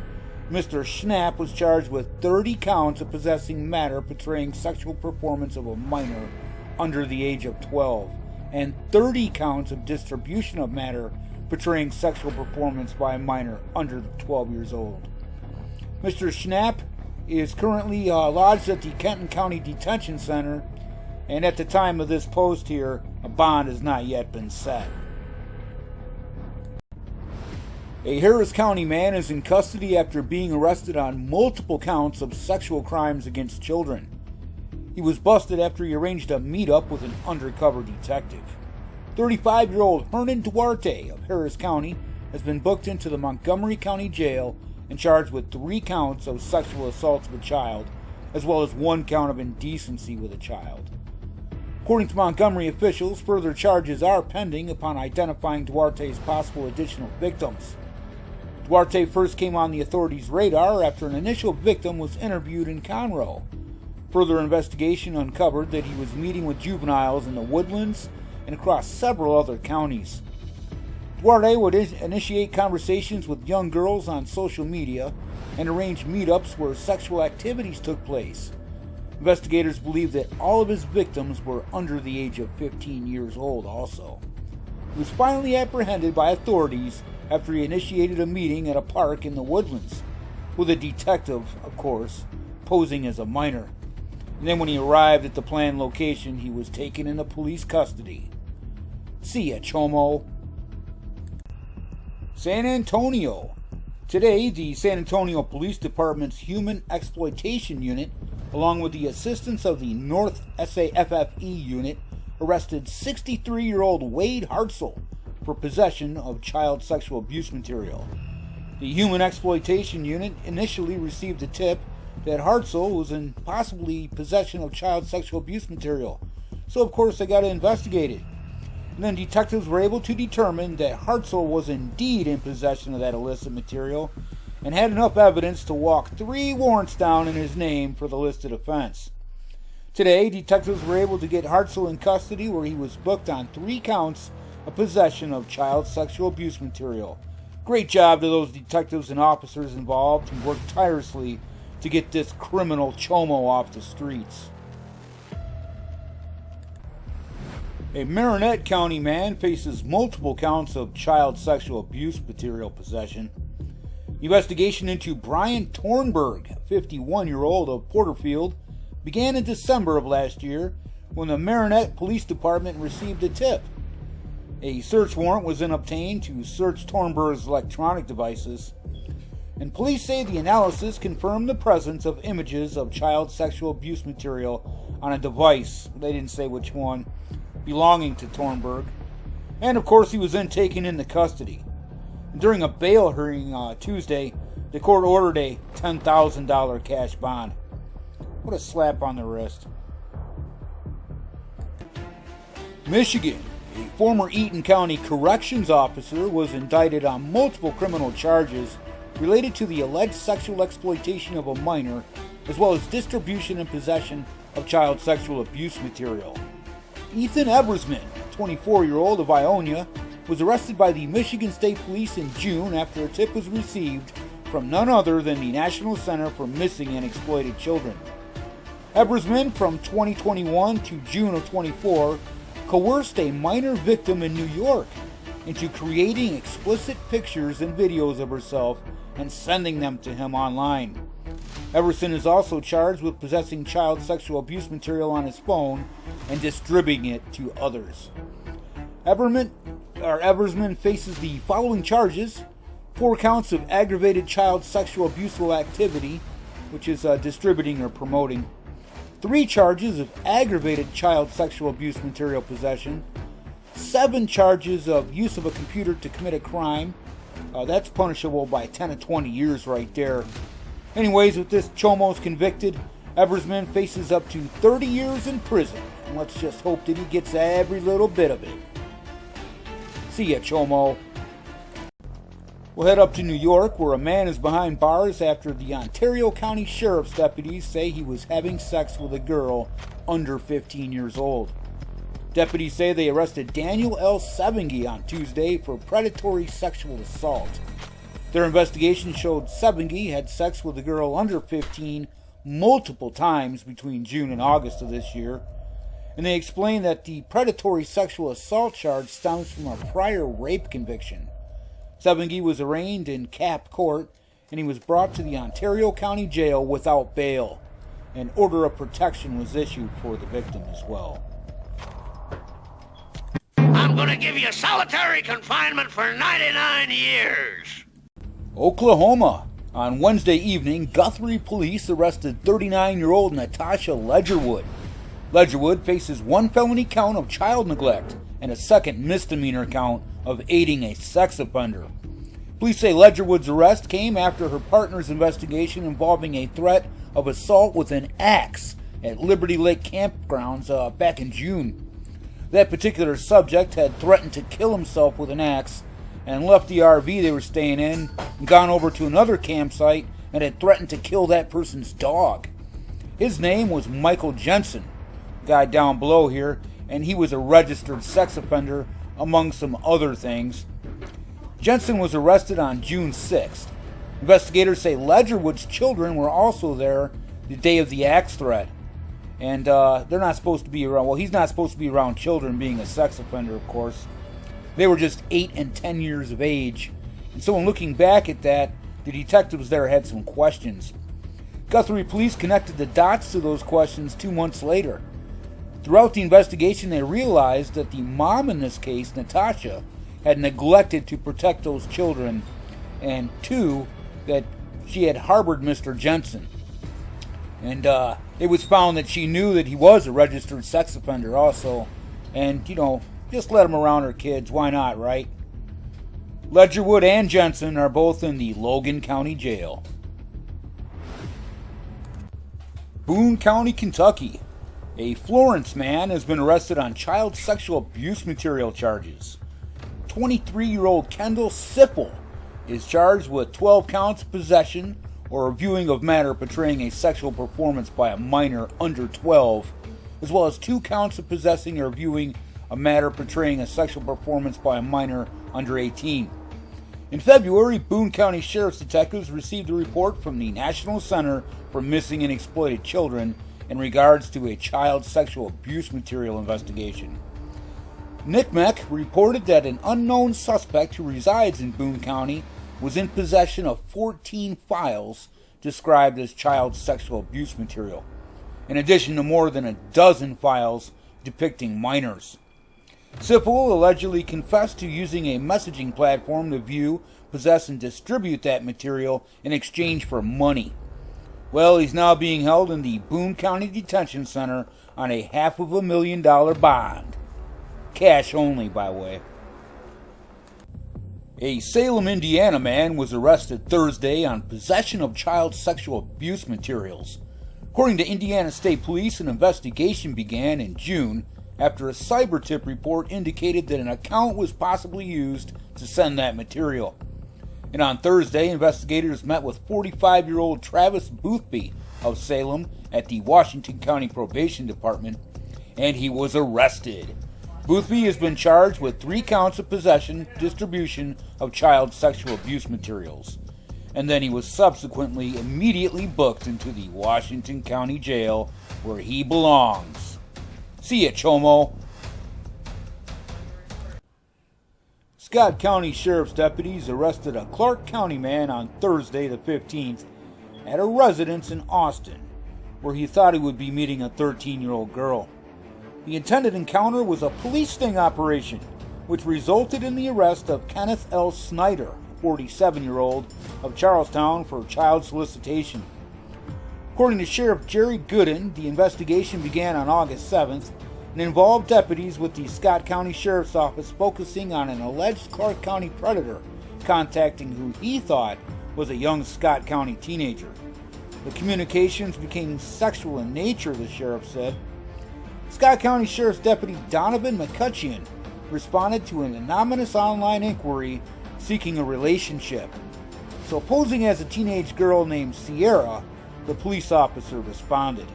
Mr. Schnapp was charged with 30 counts of possessing matter portraying sexual performance of a minor under the age of 12, and 30 counts of distribution of matter portraying sexual performance by a minor under 12 years old. Mr. Schnapp is currently lodged at the Kenton County Detention Center, and at the time of this post here, a bond has not yet been set. A Harris County man is in custody after being arrested on multiple counts of sexual crimes against children. He was busted after he arranged a meetup with an undercover detective. 35-year-old Hernan Duarte of Harris County has been booked into the Montgomery County Jail and charged with 3 counts of sexual assault of a child, as well as 1 count of indecency with a child. According to Montgomery officials, further charges are pending upon identifying Duarte's possible additional victims. Duarte first came on the authorities' radar after an initial victim was interviewed in Conroe. Further investigation uncovered that he was meeting with juveniles in the Woodlands and across several other counties. Duarte would initiate conversations with young girls on social media and arrange meetups where sexual activities took place. Investigators believe that all of his victims were under the age of 15 years old also. He was finally apprehended by authorities after he initiated a meeting at a park in the Woodlands, with a detective, of course, posing as a minor. And then when he arrived at the planned location, he was taken into police custody. See ya, Chomo. San Antonio. Today, the San Antonio Police Department's Human Exploitation Unit, along with the assistance of the North SAFFE unit, arrested 63-year-old Wade Hartzell for possession of child sexual abuse material. The Human Exploitation Unit initially received a tip that Hartzell was in possibly possession of child sexual abuse material, so of course they got to investigate it. And then detectives were able to determine that Hartzell was indeed in possession of that illicit material and had enough evidence to walk 3 warrants down in his name for the listed offense. Today, detectives were able to get Hartzell in custody, where he was booked on 3 counts of possession of child sexual abuse material. Great job to those detectives and officers involved who worked tirelessly to get this criminal Chomo off the streets. A Marinette County man faces multiple counts of child sexual abuse material possession. Investigation into Brian Tornberg, 51-year-old of Porterfield, began in December of last year when the Marinette Police Department received a tip. A search warrant was then obtained to search Tornberg's electronic devices, and police say the analysis confirmed the presence of images of child sexual abuse material on a device, they didn't say which one, belonging to Tornberg. And of course he was then taken into custody. During a bail hearing Tuesday, the court ordered a $10,000 cash bond. What a slap on the wrist. Michigan. A former Eaton County corrections officer was indicted on multiple criminal charges related to the alleged sexual exploitation of a minor, as well as distribution and possession of child sexual abuse material. Ethan Ebersman, 24-year-old of Ionia, was arrested by the Michigan State Police in June after a tip was received from none other than the National Center for Missing and Exploited Children. Ebersman, from 2021 to June of 24, coerced a minor victim in New York into creating explicit pictures and videos of herself and sending them to him online. Everson is also charged with possessing child sexual abuse material on his phone and distributing it to others. Eversman faces the following charges: 4 counts of aggravated child sexual abuseful activity, which is distributing or promoting, 3 charges of aggravated child sexual abuse material possession, 7 charges of use of a computer to commit a crime. That's punishable by 10 to 20 years right there. Anyways, with this Chomos convicted, Eversman faces up to 30 years in prison. And let's just hope that he gets every little bit of it. See ya, Chomo. We'll head up to New York, where a man is behind bars after the Ontario County Sheriff's deputies say he was having sex with a girl under 15 years old. Deputies say they arrested Daniel L. Sevengy on Tuesday for predatory sexual assault. Their investigation showed Sevengy had sex with a girl under 15 multiple times between June and August of this year, and they explained that the predatory sexual assault charge stems from a prior rape conviction. Sevengy was arraigned in Cap Court, and he was brought to the Ontario County Jail without bail. An order of protection was issued for the victim as well. I'm gonna give you solitary confinement for 99 years. Oklahoma. On Wednesday evening, Guthrie police arrested 39-year-old Natasha Ledgerwood. Ledgerwood faces one felony count of child neglect and a second misdemeanor count of aiding a sex offender. Police say Ledgerwood's arrest came after her partner's investigation involving a threat of assault with an axe at Liberty Lake campgrounds back in June. That particular subject had threatened to kill himself with an axe and left the RV they were staying in and gone over to another campsite and had threatened to kill that person's dog. His name was Michael Jensen, guy down below here, and he was a registered sex offender among some other things. Jensen was arrested on June 6th. Investigators say Ledgerwood's children were also there the day of the axe threat. And they're not supposed to be around, well, he's not supposed to be around children being a sex offender, of course. They were just 8 and 10 years of age. And so in looking back at that, the detectives there had some questions. Guthrie police connected the dots to those questions 2 months later. Throughout the investigation, they realized that the mom in this case, Natasha, had neglected to protect those children, and 2, that she had harbored Mr. Jensen. And it was found that she knew that he was a registered sex offender also, and, just let him around her kids. Why not, right? Ledgerwood and Jensen are both in the Logan County Jail. Boone County, Kentucky. A Florence man has been arrested on child sexual abuse material charges. 23-year-old Kendall Sipple is charged with 12 counts of possession or viewing of matter portraying a sexual performance by a minor under 12, as well as 2 counts of possessing or viewing a matter portraying a sexual performance by a minor under 18. In February, Boone County Sheriff's detectives received a report from the National Center for Missing and Exploited Children in regards to a child sexual abuse material investigation. NCMEC reported that an unknown suspect who resides in Boone County was in possession of 14 files described as child sexual abuse material, in addition to more than a dozen files depicting minors. Sipple allegedly confessed to using a messaging platform to view, possess, and distribute that material in exchange for money. Well, he's now being held in the Boone County Detention Center on a $500,000 bond. Cash only, by the way. A Salem, Indiana man was arrested Thursday on possession of child sexual abuse materials. According to Indiana State Police, an investigation began in June after a cyber tip report indicated that an account was possibly used to send that material. And on Thursday, investigators met with 45-year-old Travis Boothby of Salem at the Washington County Probation Department, and he was arrested. Boothby has been charged with 3 counts of possession, distribution of child sexual abuse materials. And then he was subsequently immediately booked into the Washington County Jail where he belongs. See ya, Chomo. Scott County Sheriff's deputies arrested a Clark County man on Thursday the 15th at a residence in Austin, where he thought he would be meeting a 13-year-old girl. The intended encounter was a police sting operation, which resulted in the arrest of Kenneth L. Snyder, a 47-year-old, of Charlestown for child solicitation. According to Sheriff Jerry Gooden, the investigation began on August 7th and involved deputies with the Scott County Sheriff's Office focusing on an alleged Clark County predator contacting who he thought was a young Scott County teenager. The communications became sexual in nature, the sheriff said. Scott County Sheriff's Deputy Donovan McCutcheon responded to an anonymous online inquiry seeking a relationship. So posing as a teenage girl named Sierra, the police officer responded.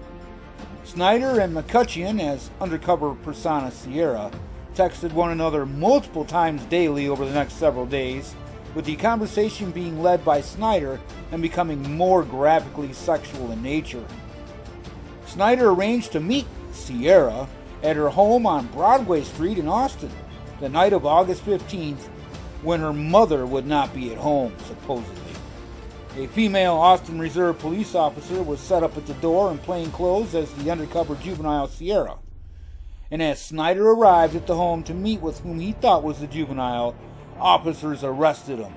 Snyder and McCutcheon, as undercover persona Sierra, texted one another multiple times daily over the next several days, with the conversation being led by Snyder and becoming more graphically sexual in nature. Snyder arranged to meet Sierra at her home on Broadway Street in Austin the night of August 15th, when her mother would not be at home, supposedly. A female Austin Reserve police officer was set up at the door in plain clothes as the undercover juvenile Sierra. And as Snyder arrived at the home to meet with whom he thought was the juvenile, officers arrested him.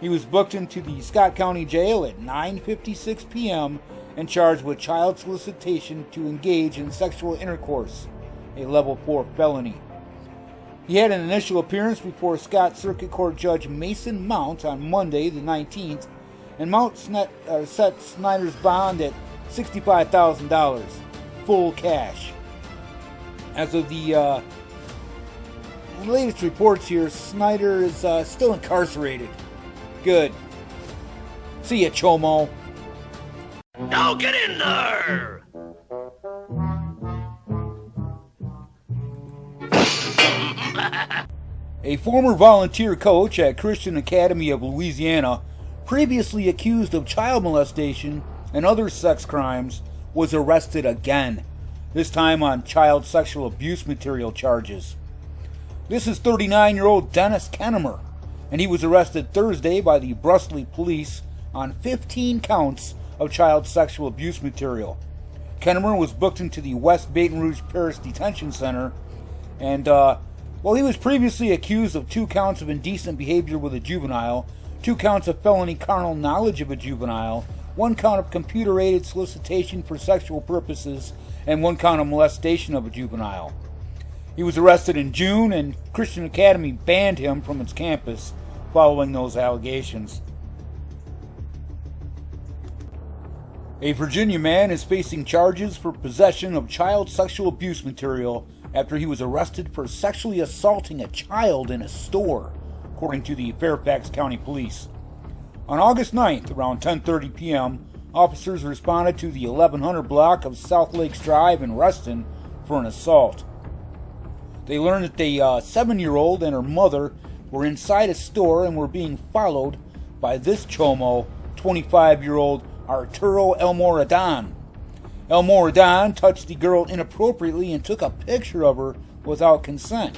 He was booked into the Scott County Jail at 9:56 p.m. and charged with child solicitation to engage in sexual intercourse, a level 4 felony. He had an initial appearance before Scott Circuit Court Judge Mason Mount on Monday, the 19th, and Mount set Snyder's bond at $65,000, full cash. As of the latest reports here, Snyder is still incarcerated. Good. See ya, Chomo. Now get in there! A former volunteer coach at Christian Academy of Louisiana, previously accused of child molestation and other sex crimes, was arrested again, this time on child sexual abuse material charges. This is 39-year-old Dennis Kennemer, and he was arrested Thursday by the Brustley police on 15 counts of child sexual abuse material. Kennemer was booked into the West Baton Rouge Parish Detention Center, and he was previously accused of 2 counts of indecent behavior with a juvenile, 2 counts of felony carnal knowledge of a juvenile, 1 count of computer-aided solicitation for sexual purposes, and 1 count of molestation of a juvenile. He was arrested in June, and Christian Academy banned him from its campus following those allegations. A Virginia man is facing charges for possession of child sexual abuse material after he was arrested for sexually assaulting a child in a store, according to the Fairfax County Police. On August 9th, around 10:30 p.m., officers responded to the 1100 block of South Lakes Drive in Reston for an assault. They learned that the 7-year-old and her mother were inside a store and were being followed by this chomo, 25-year-old Arturo Elmoradon. Elmoradon touched the girl inappropriately and took a picture of her without consent.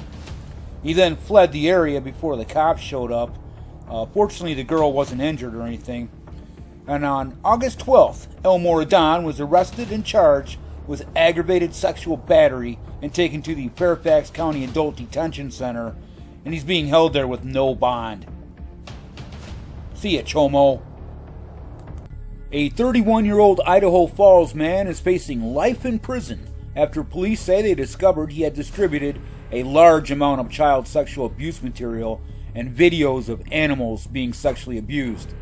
He then fled the area before the cops showed up. Fortunately, the girl wasn't injured or anything. And on August 12th, Elmoradon was arrested and charged with aggravated sexual battery and taken to the Fairfax County Adult Detention Center, and he's being held there with no bond. See ya, Chomo. A 31-year-old Idaho Falls man is facing life in prison after police say they discovered he had distributed a large amount of child sexual abuse material and videos of animals being sexually abused.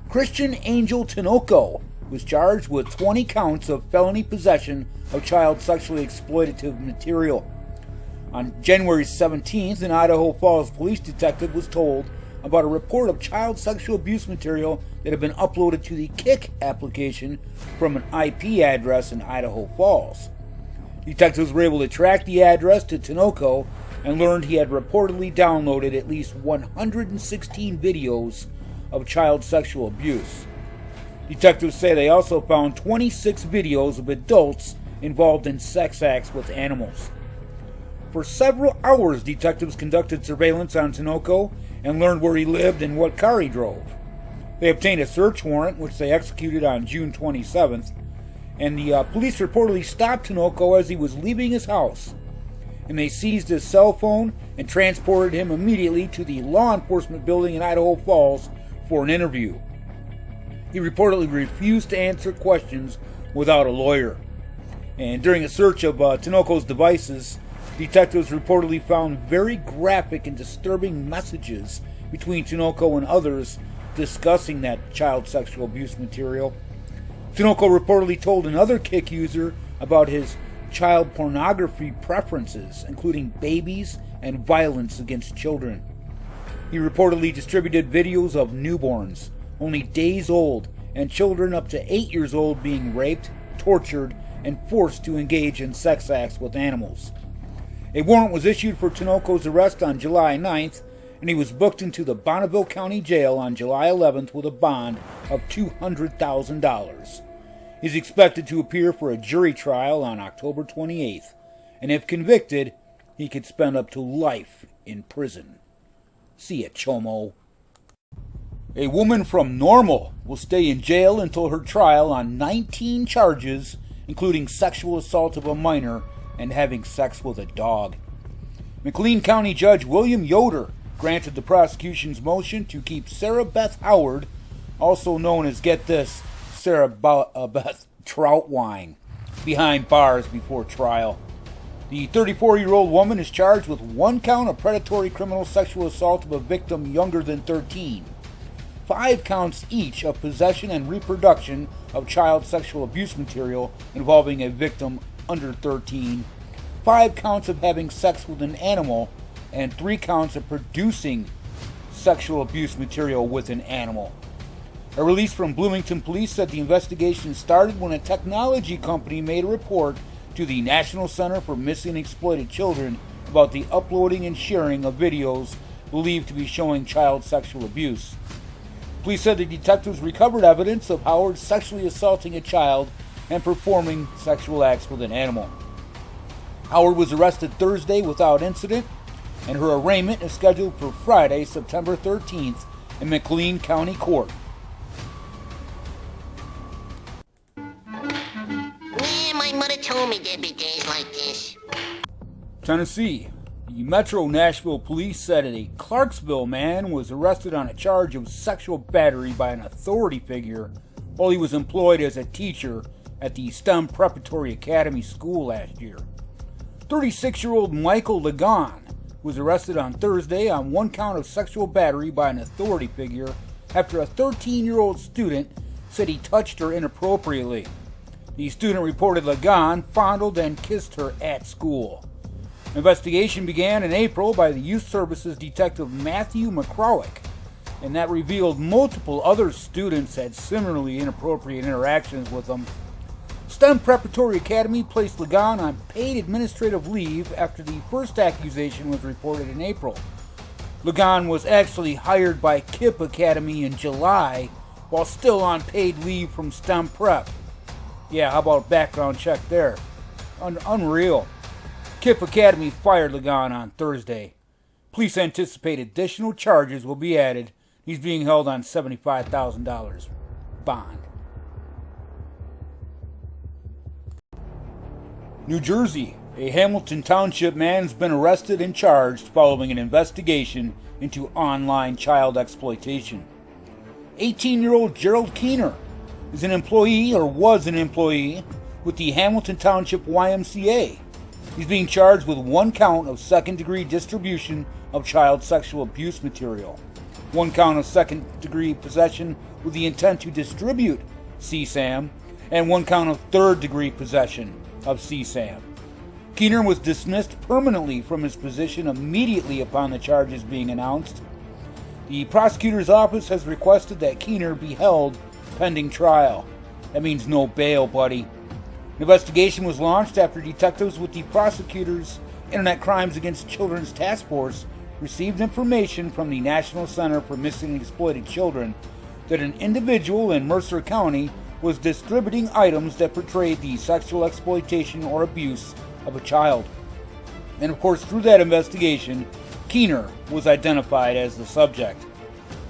Christian Angel Tinoco was charged with 20 counts of felony possession of child sexually exploitative material. On January 17th, an Idaho Falls police detective was told about a report of child sexual abuse material that had been uploaded to the Kik application from an IP address in Idaho Falls. Detectives were able to track the address to Tinoco and learned he had reportedly downloaded at least 116 videos of child sexual abuse. Detectives say they also found 26 videos of adults involved in sex acts with animals. For several hours, detectives conducted surveillance on Tinoco and learned where he lived and what car he drove. They obtained a search warrant, which they executed on June 27th, and the police reportedly stopped Tinoco as he was leaving his house, and they seized his cell phone and transported him immediately to the law enforcement building in Idaho Falls for an interview. He reportedly refused to answer questions without a lawyer. And during a search of Tinoco's devices, detectives reportedly found very graphic and disturbing messages between Tinoco and others discussing that child sexual abuse material. Tinoco reportedly told another Kik user about his child pornography preferences, including babies and violence against children. He reportedly distributed videos of newborns, only days old, and children up to 8 years old being raped, tortured, and forced to engage in sex acts with animals. A warrant was issued for Tinoco's arrest on July 9th, and he was booked into the Bonneville County Jail on July 11th with a bond of $200,000. He's expected to appear for a jury trial on October 28th, and if convicted, he could spend up to life in prison. See ya, Chomo. A woman from Normal will stay in jail until her trial on 19 charges, including sexual assault of a minor and having sex with a dog. McLean County Judge William Yoder granted the prosecution's motion to keep Sarah Beth Howard, also known as, get this, Sarah Beth Troutwine, behind bars before trial. The 34-year-old woman is charged with 1 count of predatory criminal sexual assault of a victim younger than 13, 5 counts each of possession and reproduction of child sexual abuse material involving a victim under 13, 5 counts of having sex with an animal, and 3 counts of producing sexual abuse material with an animal. A release from Bloomington Police said the investigation started when a technology company made a report to the National Center for Missing and Exploited Children about the uploading and sharing of videos believed to be showing child sexual abuse. Police said the detectives recovered evidence of Howard sexually assaulting a child and performing sexual acts with an animal. Howard was arrested Thursday without incident, and her arraignment is scheduled for Friday, September 13th in McLean County Court. My mother told me there'd be days like this. Tennessee. The Metro Nashville Police said a Clarksville man was arrested on a charge of sexual battery by an authority figure while he was employed as a teacher at the STEM Preparatory Academy school last year. 36-year-old Michael Lagon was arrested on Thursday on 1 count of sexual battery by an authority figure after a 13-year-old student said he touched her inappropriately. The student reported Lagon fondled and kissed her at school. Investigation began in April by the Youth Services Detective Matthew McCrowick, and that revealed multiple other students had similarly inappropriate interactions with them. STEM Preparatory Academy placed Lagon on paid administrative leave after the first accusation was reported in April. Lagon was actually hired by KIPP Academy in July while still on paid leave from STEM Prep. Yeah, how about a background check there? Unreal. KIPP Academy fired Lagon on Thursday. Police anticipate additional charges will be added. He's being held on $75,000 bond. New Jersey. A Hamilton Township man has been arrested and charged following an investigation into online child exploitation. 18-year-old Gerald Keener is an employee, or was an employee, with the Hamilton Township YMCA. He's being charged with 1 count of second-degree distribution of child sexual abuse material, 1 count of second-degree possession with the intent to distribute CSAM, and 1 count of third-degree possession of CSAM. Keener was dismissed permanently from his position immediately upon the charges being announced. The prosecutor's office has requested that Keener be held pending trial. That means no bail, buddy. An investigation was launched after detectives with the prosecutor's Internet Crimes Against Children's Task Force received information from the National Center for Missing and Exploited Children that an individual in Mercer County was distributing items that portrayed the sexual exploitation or abuse of a child. And of course, through that investigation, Keener was identified as the subject.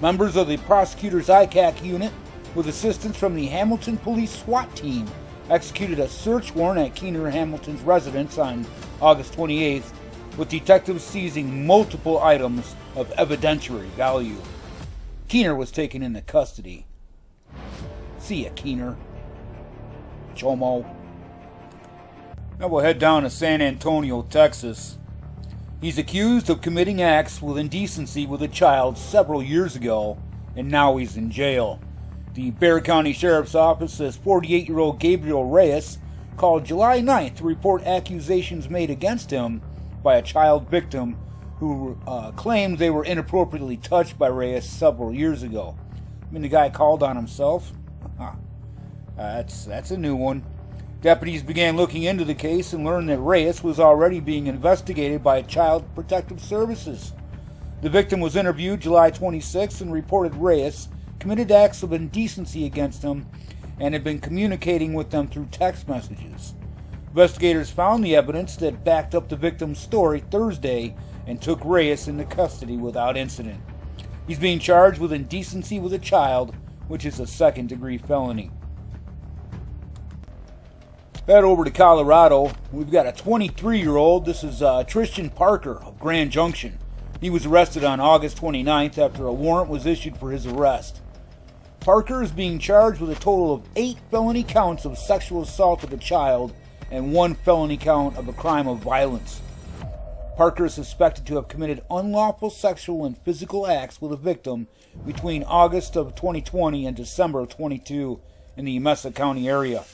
Members of the prosecutor's ICAC unit, with assistance from the Hamilton Police SWAT team, executed a search warrant at Keener Hamilton's residence on August 28th, with detectives seizing multiple items of evidentiary value. Keener was taken into custody. See ya, Keener. Chomo. Now we'll head down to San Antonio, Texas. He's accused of committing acts with indecency with a child several years ago, and now he's in jail. The Bexar County Sheriff's Office says 48-year-old Gabriel Reyes called July 9th to report accusations made against him by a child victim who claimed they were inappropriately touched by Reyes several years ago. I mean, the guy called on himself? That's a new one. Deputies began looking into the case and learned that Reyes was already being investigated by Child Protective Services. The victim was interviewed July 26th and reported Reyes committed acts of indecency against him and had been communicating with them through text messages. Investigators found the evidence that backed up the victim's story Thursday and took Reyes into custody without incident. He's being charged with indecency with a child, which is a second-degree felony. Head over to Colorado. We've got a 23-year-old. This is Tristan Parker of Grand Junction, He was arrested on August 29th after a warrant was issued for his arrest. Parker is being charged with a total of 8 felony counts of sexual assault of a child and 1 felony count of a crime of violence. Parker is suspected to have committed unlawful sexual and physical acts with a victim between August of 2020 and December of 22 in the Mesa County area.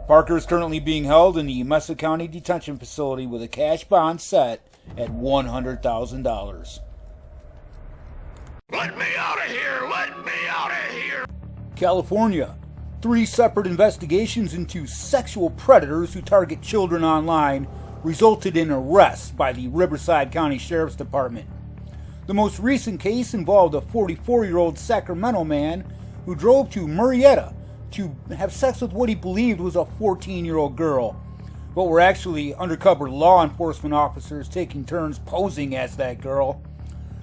Parker is currently being held in the Mesa County Detention Facility with a cash bond set at $100,000. Let me out of here! Let me out of here! California. 3 separate investigations into sexual predators who target children online resulted in arrests by the Riverside County Sheriff's Department. The most recent case involved a 44-year-old Sacramento man who drove to Murrieta to have sex with what he believed was a 14-year-old girl, but were actually undercover law enforcement officers taking turns posing as that girl.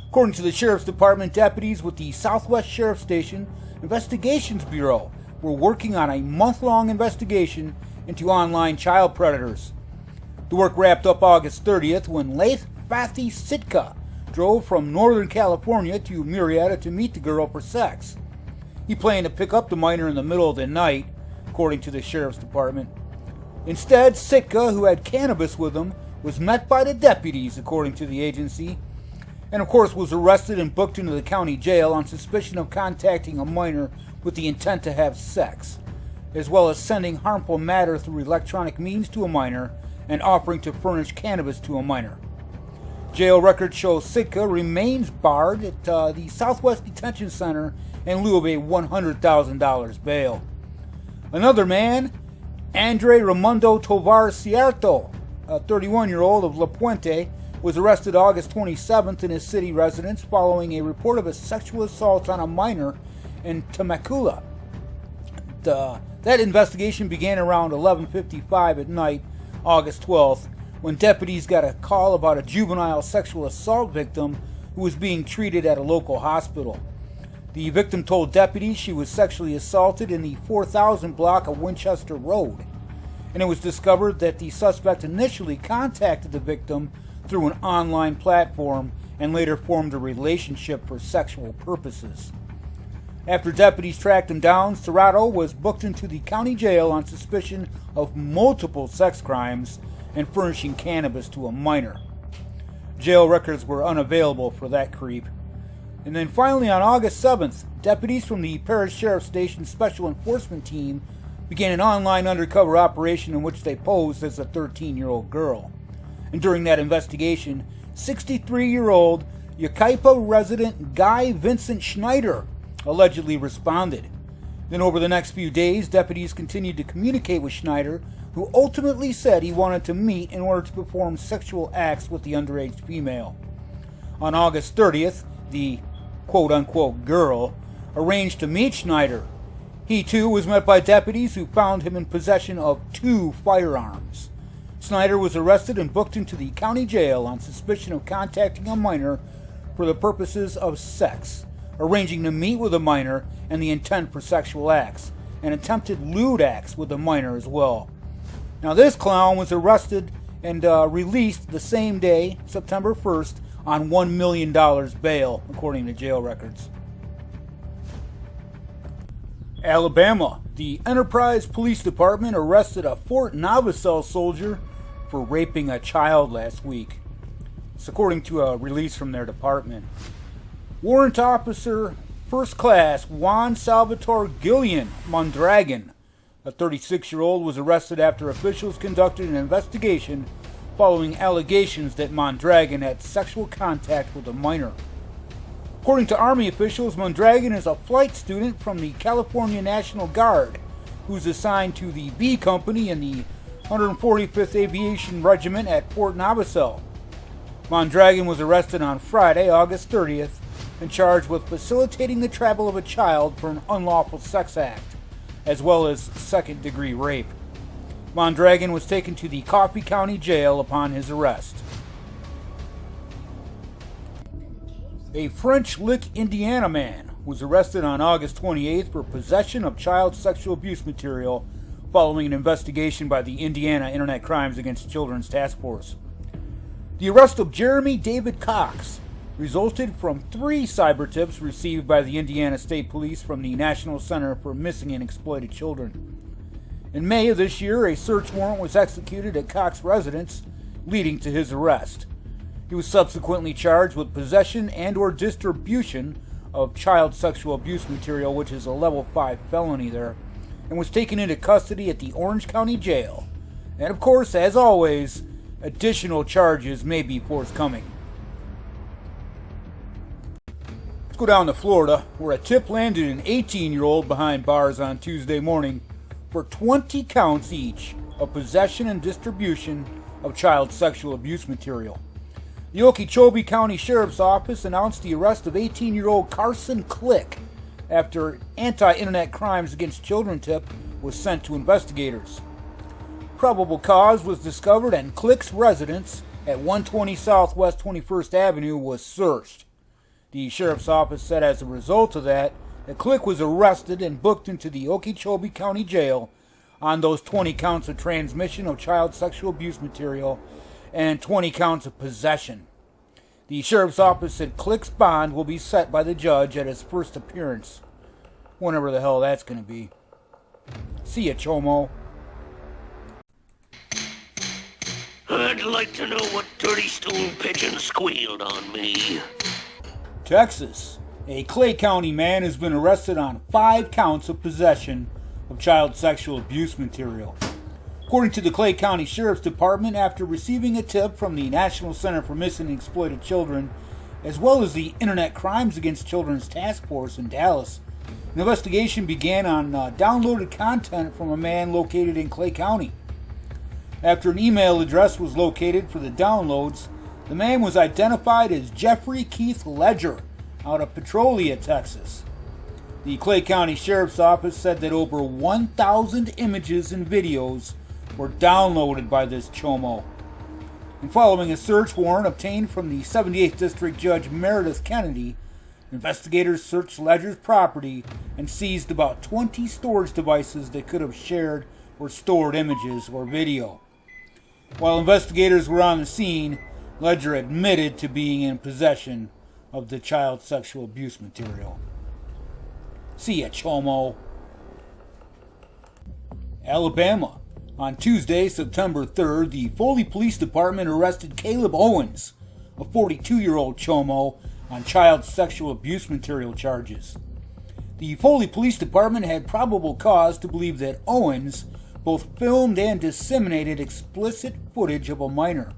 According to the Sheriff's Department, deputies with the Southwest Sheriff Station Investigations Bureau were working on a month-long investigation into online child predators. The work wrapped up August 30th when Laith Fathi Sitka drove from Northern California to Murrieta to meet the girl for sex. He planned to pick up the minor in the middle of the night, according to the Sheriff's Department. Instead, Sitka, who had cannabis with him, was met by the deputies, according to the agency, and of course was arrested and booked into the county jail on suspicion of contacting a minor with the intent to have sex, as well as sending harmful matter through electronic means to a minor and offering to furnish cannabis to a minor. Jail records show Sitka remains barred at the Southwest Detention Center in lieu of a $100,000 bail. Another man, Andre Ramundo Tovar Cierto, a 31-year-old of La Puente, was arrested August 27th in his city residence following a report of a sexual assault on a minor in Temecula. That investigation began around 11:55 at night, August 12th, when deputies got a call about a juvenile sexual assault victim who was being treated at a local hospital. The victim told deputies she was sexually assaulted in the 4000 block of Winchester Road, and it was discovered that the suspect initially contacted the victim through an online platform and later formed a relationship for sexual purposes. After deputies tracked him down, Serrato was booked into the county jail on suspicion of multiple sex crimes and furnishing cannabis to a minor. Jail records were unavailable for that creep. And then finally on August 7th, deputies from the Parish Sheriff's Station Special Enforcement Team began an online undercover operation in which they posed as a 13-year-old girl. And during that investigation, 63-year-old Yucaipa resident Guy Vincent Schneider allegedly responded. Then over the next few days, deputies continued to communicate with Schneider, who ultimately said he wanted to meet in order to perform sexual acts with the underage female. On August 30th, the quote-unquote girl arranged to meet Schneider. He too was met by deputies who found him in possession of 2 firearms. Snyder was arrested and booked into the county jail on suspicion of contacting a minor for the purposes of sex, arranging to meet with a minor and the intent for sexual acts, and attempted lewd acts with a minor as well. Now this clown was arrested and released the same day, September 1st, on $1 million bail, according to jail records. Alabama. The Enterprise Police Department arrested a Fort Navasel soldier for raping a child last week. It's according to a release from their department. Warrant Officer First Class Juan Salvatore Gillian Mondragon, a 36-year-old, was arrested after officials conducted an investigation following allegations that Mondragon had sexual contact with a minor. According to Army officials, Mondragon is a flight student from the California National Guard who's assigned to the B Company in the 145th Aviation Regiment at Fort Navasel. Mondragon was arrested on Friday, August 30th, and charged with facilitating the travel of a child for an unlawful sex act, as well as second-degree rape. Mondragon was taken to the Coffee County Jail upon his arrest. A French Lick, Indiana man was arrested on August 28th for possession of child sexual abuse material following an investigation by the Indiana Internet Crimes Against Children's Task Force. The arrest of Jeremy David Cox, resulted from 3 cyber tips received by the Indiana State Police from the National Center for Missing and Exploited Children. In May of this year, a search warrant was executed at Cox's residence, leading to his arrest. He was subsequently charged with possession and or distribution of child sexual abuse material, which is a level 5 felony there, and was taken into custody at the Orange County Jail. And of course, as always, additional charges may be forthcoming. Let's go down to Florida, where a tip landed an 18-year-old behind bars on Tuesday morning for 20 counts each of possession and distribution of child sexual abuse material. The Okeechobee County Sheriff's Office announced the arrest of 18-year-old Carson Click after anti-internet crimes against children tip was sent to investigators. Probable cause was discovered and Click's residence at 120 Southwest 21st Avenue was searched. The Sheriff's Office said as a result of that, Click was arrested and booked into the Okeechobee County Jail on those 20 counts of transmission of child sexual abuse material and 20 counts of possession. The Sheriff's Office said Click's bond will be set by the judge at his first appearance, whenever the hell that's going to be. See ya, Chomo. I'd like to know what dirty stool pigeon squealed on me. Texas. A Clay County man has been arrested on 5 counts of possession of child sexual abuse material. According to the Clay County Sheriff's Department, after receiving a tip from the National Center for Missing and Exploited Children, as well as the Internet Crimes Against Children's Task Force in Dallas, an investigation began on downloaded content from a man located in Clay County. After an email address was located for the downloads, the man was identified as Jeffrey Keith Ledger out of Petrolia, Texas. The Clay County Sheriff's Office said that over 1,000 images and videos were downloaded by this Chomo. And following a search warrant obtained from the 78th District Judge Meredith Kennedy, investigators searched Ledger's property and seized about 20 storage devices that could have shared or stored images or video. While investigators were on the scene, Ledger admitted to being in possession of the child sexual abuse material. See ya, Chomo. Alabama. On Tuesday, September 3rd, the Foley Police Department arrested Caleb Owens, a 42-year-old Chomo, on child sexual abuse material charges. The Foley Police Department had probable cause to believe that Owens both filmed and disseminated explicit footage of a minor.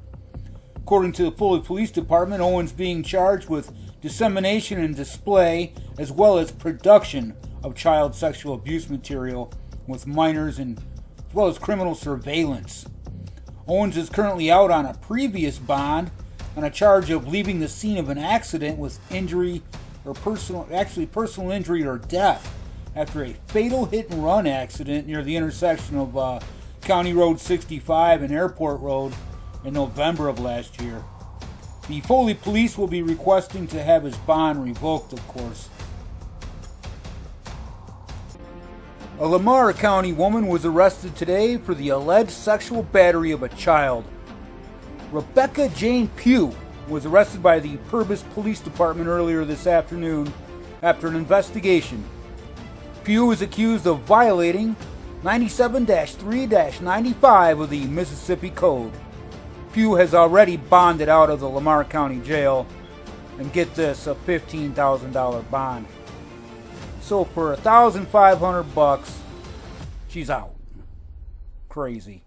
According to the Foley Police Department, Owens being charged with dissemination and display, as well as production of child sexual abuse material with minors, and as well as criminal surveillance. Owens is currently out on a previous bond on a charge of leaving the scene of an accident with injury or personal injury or death after a fatal hit-and-run accident near the intersection of County Road 65 and Airport Road in November of last year. The Foley Police will be requesting to have his bond revoked, of course. A Lamar County woman was arrested today for the alleged sexual battery of a child. Rebecca Jane Pugh was arrested by the Purvis Police Department earlier this afternoon after an investigation. Pugh is accused of violating 97-3-95 of the Mississippi Code. Pugh has already bonded out of the Lamar County Jail, and get this, a $15,000 bond. So for $1,500, she's out. Crazy.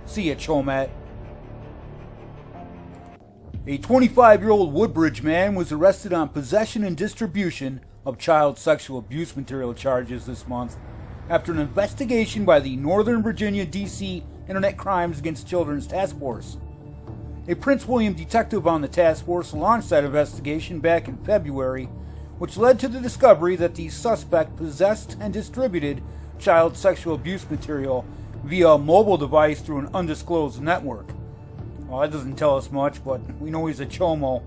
See ya, Chomat. A 25-year-old Woodbridge man was arrested on possession and distribution of child sexual abuse material charges this month after an investigation by the Northern Virginia D.C. Internet Crimes Against Children's Task Force. A Prince William detective on the task force launched that investigation back in February, which led to the discovery that the suspect possessed and distributed child sexual abuse material via a mobile device through an undisclosed network. Well, that doesn't tell us much, but we know he's a Chomo.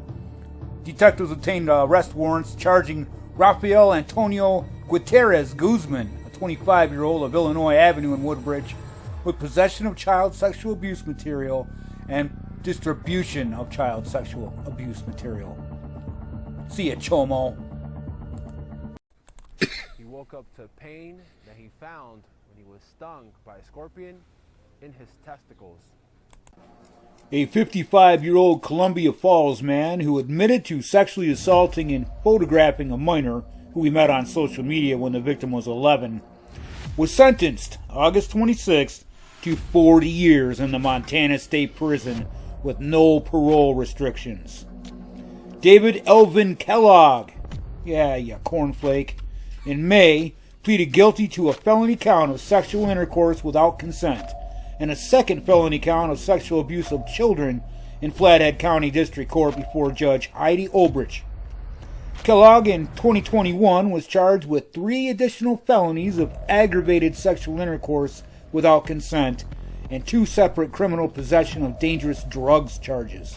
Detectives obtained arrest warrants charging Rafael Antonio Gutierrez Guzman, a 25-year-old of Illinois Avenue in Woodbridge, with possession of child sexual abuse material and distribution of child sexual abuse material. See ya, Chomo. He woke up to pain that he found when he was stung by a scorpion in his testicles. A 55-year-old Columbia Falls man who admitted to sexually assaulting and photographing a minor who he met on social media when the victim was 11 was sentenced August 26th to 40 years in the Montana State Prison with no parole restrictions. David Elvin Kellogg, yeah, you cornflake, in May pleaded guilty to a felony count of sexual intercourse without consent and a second felony count of sexual abuse of children in Flathead County District Court before Judge Heidi Obrich. Kellogg in 2021 was charged with 3 additional felonies of aggravated sexual intercourse without consent and 2 separate criminal possession of dangerous drugs charges.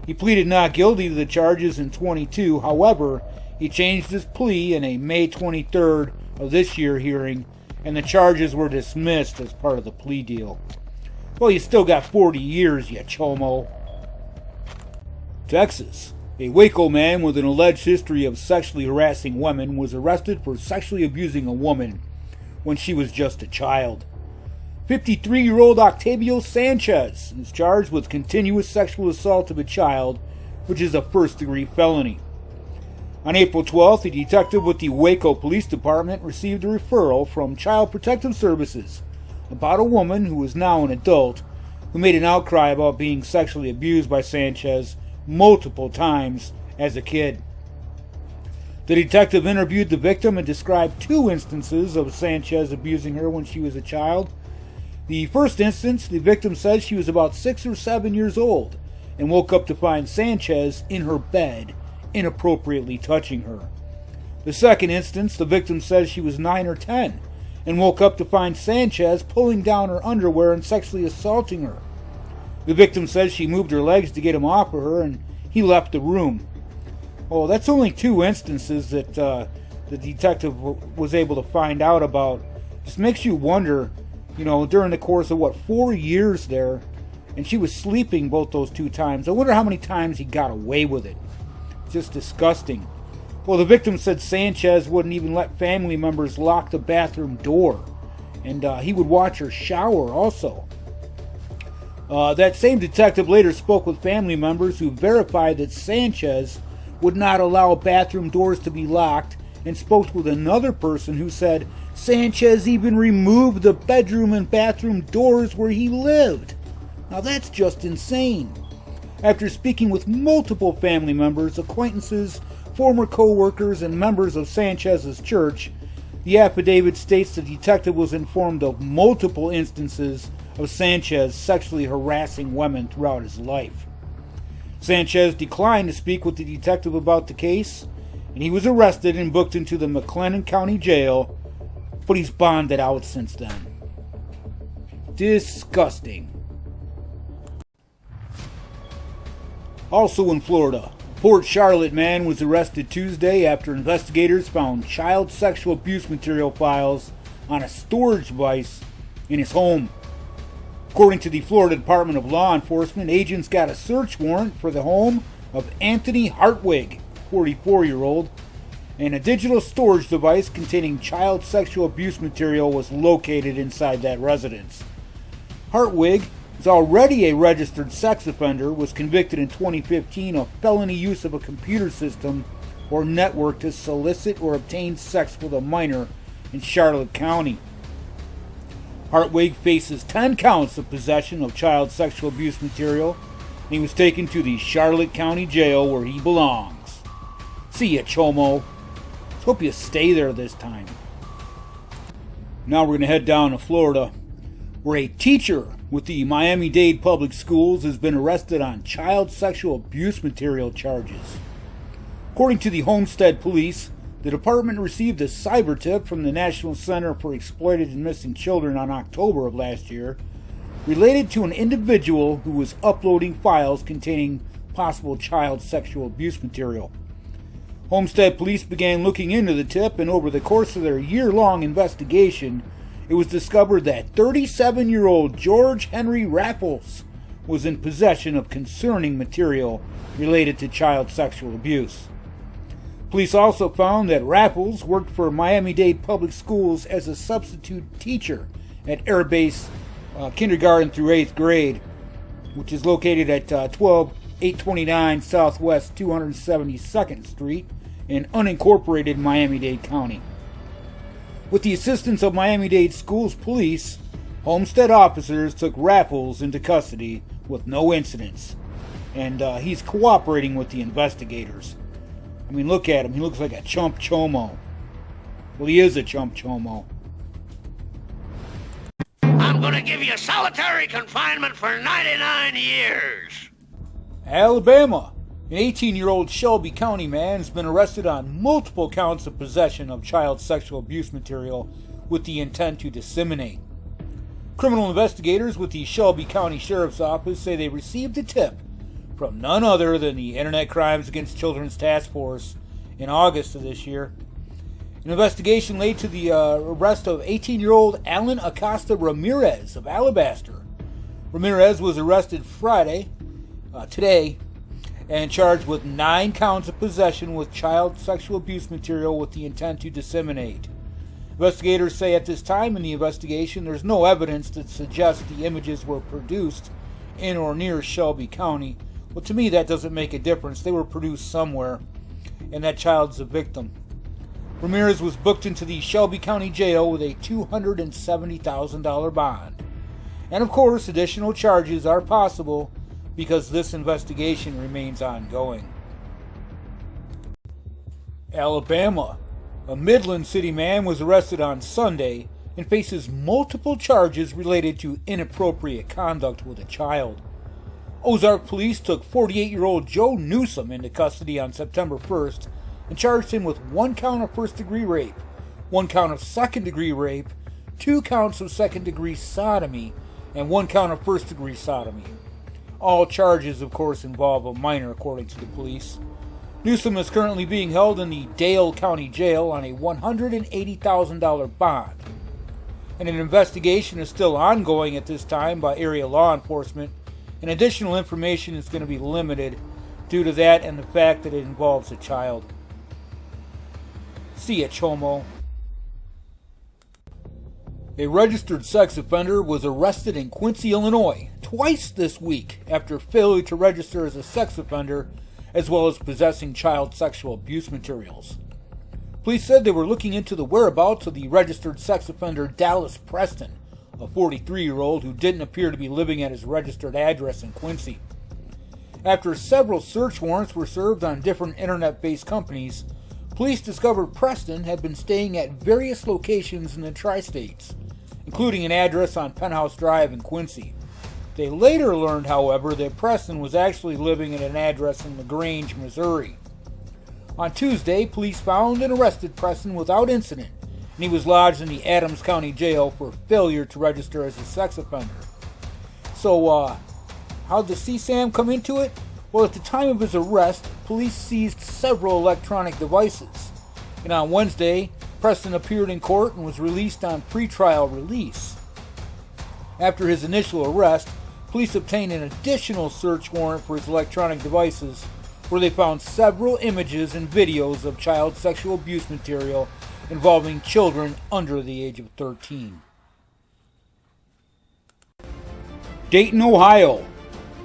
He pleaded not guilty to the charges in 22, however, he changed his plea in a May 23rd of this year hearing, and the charges were dismissed as part of the plea deal. Well, you still got 40 years, you chomo. Texas. A Waco man with an alleged history of sexually harassing women was arrested for sexually abusing a woman when she was just a child. 53-year-old Octavio Sanchez is charged with continuous sexual assault of a child, which is a first-degree felony. On April 12th, a detective with the Waco Police Department received a referral from Child Protective Services about a woman who is now an adult who made an outcry about being sexually abused by Sanchez multiple times as a kid. The detective interviewed the victim and described 2 instances of Sanchez abusing her when she was a child. The first instance, the victim said she was about 6 or 7 years old and woke up to find Sanchez in her bed, inappropriately touching her. The second instance, the victim says she was 9 or 10 and woke up to find Sanchez pulling down her underwear and sexually assaulting her. The victim says she moved her legs to get him off of her and he left the room. Oh, that's only 2 instances that the detective was able to find out about. Just makes you wonder, during the course of 4 years there, and she was sleeping both those 2 times. I wonder how many times he got away with it. Just disgusting. Well, the victim said Sanchez wouldn't even let family members lock the bathroom door, and he would watch her shower also. That same detective later spoke with family members who verified that Sanchez would not allow bathroom doors to be locked, and spoke with another person who said Sanchez even removed the bedroom and bathroom doors where he lived. Now that's just insane. After speaking with multiple family members, acquaintances, former co-workers, and members of Sanchez's church, the affidavit states the detective was informed of multiple instances of Sanchez sexually harassing women throughout his life. Sanchez declined to speak with the detective about the case, and he was arrested and booked into the McLennan County Jail, but he's bonded out since then. Disgusting. Also in Florida, a Port Charlotte man was arrested Tuesday after investigators found child sexual abuse material files on a storage device in his home. According to the Florida Department of Law Enforcement, agents got a search warrant for the home of Anthony Hartwig, 44-year-old, and a digital storage device containing child sexual abuse material was located inside that residence. Hartwig is already a registered sex offender, was convicted in 2015 of felony use of a computer system or network to solicit or obtain sex with a minor in Charlotte County. Hartwig faces 10 counts of possession of child sexual abuse material, and he was taken to the Charlotte County Jail where he belongs. See ya, Chomo. Let's hope you stay there this time. Now we're going to head down to Florida, where a teacher with the Miami-Dade Public Schools has been arrested on child sexual abuse material charges. According to the Homestead Police, the department received a cyber tip from the National Center for Exploited and Missing Children on October of last year, related to an individual who was uploading files containing possible child sexual abuse material. Homestead Police began looking into the tip, and over the course of their year-long investigation, it was discovered that 37-year-old George Henry Raffles was in possession of concerning material related to child sexual abuse. Police also found that Raffles worked for Miami-Dade Public Schools as a substitute teacher at Air Base kindergarten through 8th grade, which is located at 12829 Southwest 272nd Street in unincorporated Miami-Dade County. With the assistance of Miami-Dade Schools Police, Homestead officers took Raffles into custody with no incidents, and he's cooperating with the investigators. I mean, look at him. He looks like a chump chomo. Well, he is a chump chomo. I'm gonna give you solitary confinement for 99 years. Alabama. An 18-year-old Shelby County man has been arrested on multiple counts of possession of child sexual abuse material with the intent to disseminate. Criminal investigators with the Shelby County Sheriff's Office say they received a tip from none other than the Internet Crimes Against Children's Task Force in August of this year. An investigation led to the arrest of 18-year-old Alan Acosta Ramirez of Alabaster. Ramirez was arrested Friday, today, and charged with 9 counts of possession with child sexual abuse material with the intent to disseminate. Investigators say at this time in the investigation there's no evidence that suggests the images were produced in or near Shelby County. Well, to me, that doesn't make a difference. They were produced somewhere, and that child's a victim. Ramirez was booked into the Shelby County Jail with a $270,000 bond. And of course, additional charges are possible because this investigation remains ongoing. Alabama. A Midland City man was arrested on Sunday and faces multiple charges related to inappropriate conduct with a child. Ozark police took 48-year-old Joe Newsom into custody on September 1st and charged him with 1 count of first-degree rape, 1 count of second-degree rape, 2 counts of second-degree sodomy, and 1 count of first-degree sodomy. All charges, of course, involve a minor, according to the police. Newsom is currently being held in the Dale County Jail on a $180,000 bond. And an investigation is still ongoing at this time by area law enforcement, and additional information is going to be limited due to that and the fact that it involves a child. See ya, Chomo. A registered sex offender was arrested in Quincy, Illinois, twice this week after failure to register as a sex offender, as well as possessing child sexual abuse materials. Police said they were looking into the whereabouts of the registered sex offender Dallas Preston, a 43-year-old who didn't appear to be living at his registered address in Quincy. After several search warrants were served on different internet-based companies, police discovered Preston had been staying at various locations in the tri-states, including an address on Penthouse Drive in Quincy. They later learned, however, that Preston was actually living at an address in LaGrange, Missouri. On Tuesday, police found and arrested Preston without incident, and he was lodged in the Adams County Jail for failure to register as a sex offender. So, how'd the CSAM come into it? Well, at the time of his arrest, police seized several electronic devices. And on Wednesday, Preston appeared in court and was released on pretrial release. After his initial arrest, police obtained an additional search warrant for his electronic devices, where they found several images and videos of child sexual abuse material involving children under the age of 13. Dayton, Ohio.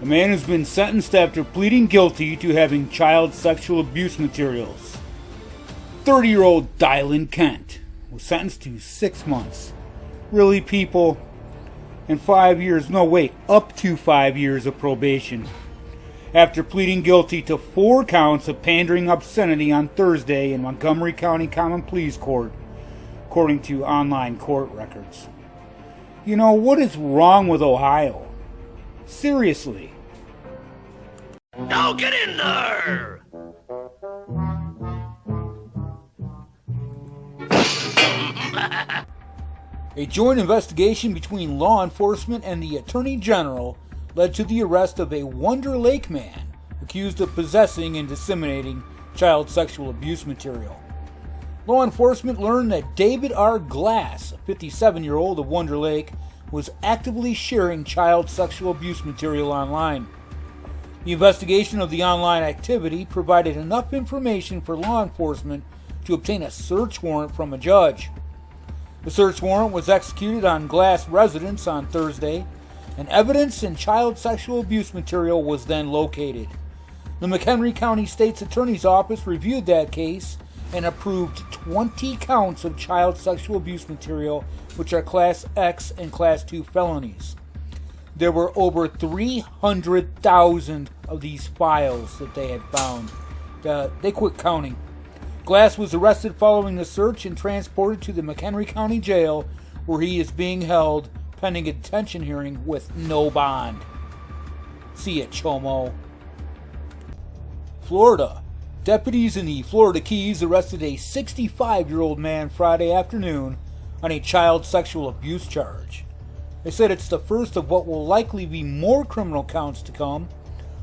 A man has been sentenced after pleading guilty to having child sexual abuse materials. 30-year-old Dylan Kent was sentenced to 6 months. Really, people? And 5 years, no wait, up to 5 years of probation. After pleading guilty to 4 counts of pandering obscenity on Thursday in Montgomery County Common Pleas Court, according to online court records. You know, what is wrong with Ohio? Seriously. Now get in there! A joint investigation between law enforcement and the Attorney General led to the arrest of a Wonder Lake man accused of possessing and disseminating child sexual abuse material. Law enforcement learned that David R. Glass, a 57-year-old of Wonder Lake, was actively sharing child sexual abuse material online. The investigation of the online activity provided enough information for law enforcement to obtain a search warrant from a judge. The search warrant was executed on Glass residence on Thursday, and evidence and child sexual abuse material was then located. The McHenry County State's Attorney's Office reviewed that case and approved 20 counts of child sexual abuse material, which are Class X and Class 2 felonies. There were over 300,000 of these files that they had found. They quit counting. Glass was arrested following the search and transported to the McHenry County Jail, where he is being held pending a detention hearing with no bond. See ya, Chomo. Florida. Deputies in the Florida Keys arrested a 65-year-old man Friday afternoon on a child sexual abuse charge. They said it's the first of what will likely be more criminal counts to come.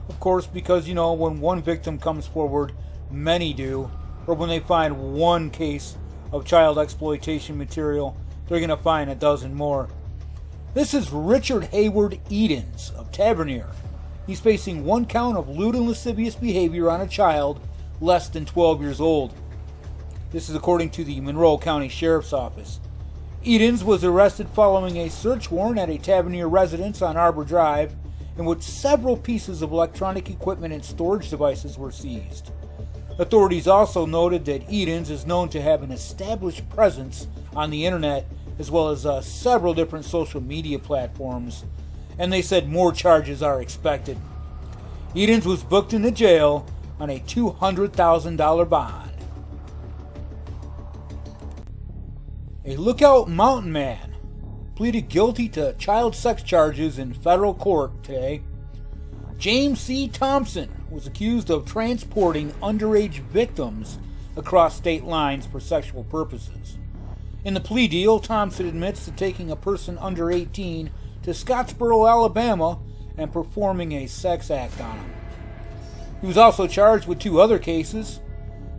Of course, because, when one victim comes forward, many do. Or when they find one case of child exploitation material, they're going to find a dozen more. This is Richard Hayward Edens of Tavernier. He's facing one count of lewd and lascivious behavior on a child less than 12 years old. This is according to the Monroe County Sheriff's Office. Edens was arrested following a search warrant at a Tavernier residence on Arbor Drive, in which several pieces of electronic equipment and storage devices were seized. Authorities also noted that Edens is known to have an established presence on the internet, as well as several different social media platforms, and they said more charges are expected. Edens was booked into jail on a $200,000 bond. A Lookout Mountain man pleaded guilty to child sex charges in federal court today. James C. Thompson was accused of transporting underage victims across state lines for sexual purposes. In the plea deal, Thompson admits to taking a person under 18 to Scottsboro, Alabama, and performing a sex act on him. He was also charged with 2 other cases.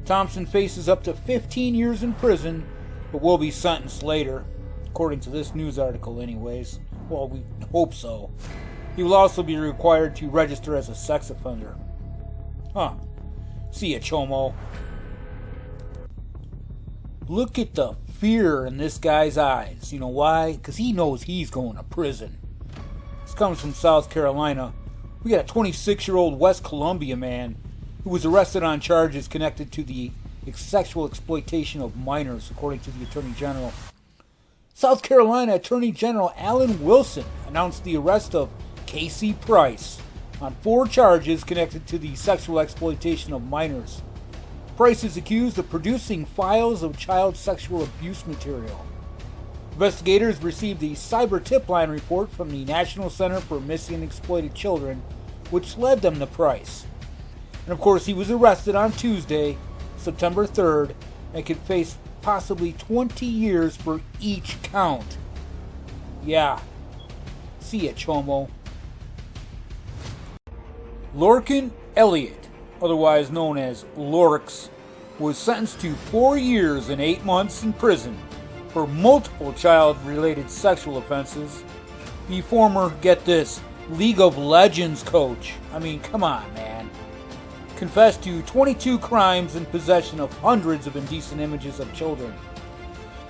Thompson faces up to 15 years in prison, but will be sentenced later, according to this news article anyways. Well, we hope so. He will also be required to register as a sex offender. See ya, Chomo. Look at the fear in this guy's eyes. You know why? Because he knows he's going to prison. This comes from South Carolina. We got a 26-year-old West Columbia man who was arrested on charges connected to the sexual exploitation of minors, according to the Attorney General. South Carolina Attorney General Alan Wilson announced the arrest of Casey Price on 4 charges connected to the sexual exploitation of minors. Price is accused of producing files of child sexual abuse material. Investigators received the cyber tip line report from the National Center for Missing and Exploited Children, which led them to Price. And of course, he was arrested on Tuesday, September 3rd, and could face possibly 20 years for each count. Yeah. See ya, Chomo. Lorcan Elliott, otherwise known as Lorx, was sentenced to 4 years and 8 months in prison for multiple child-related sexual offenses. The former, get this, League of Legends coach, come on, man, confessed to 22 crimes in possession of hundreds of indecent images of children.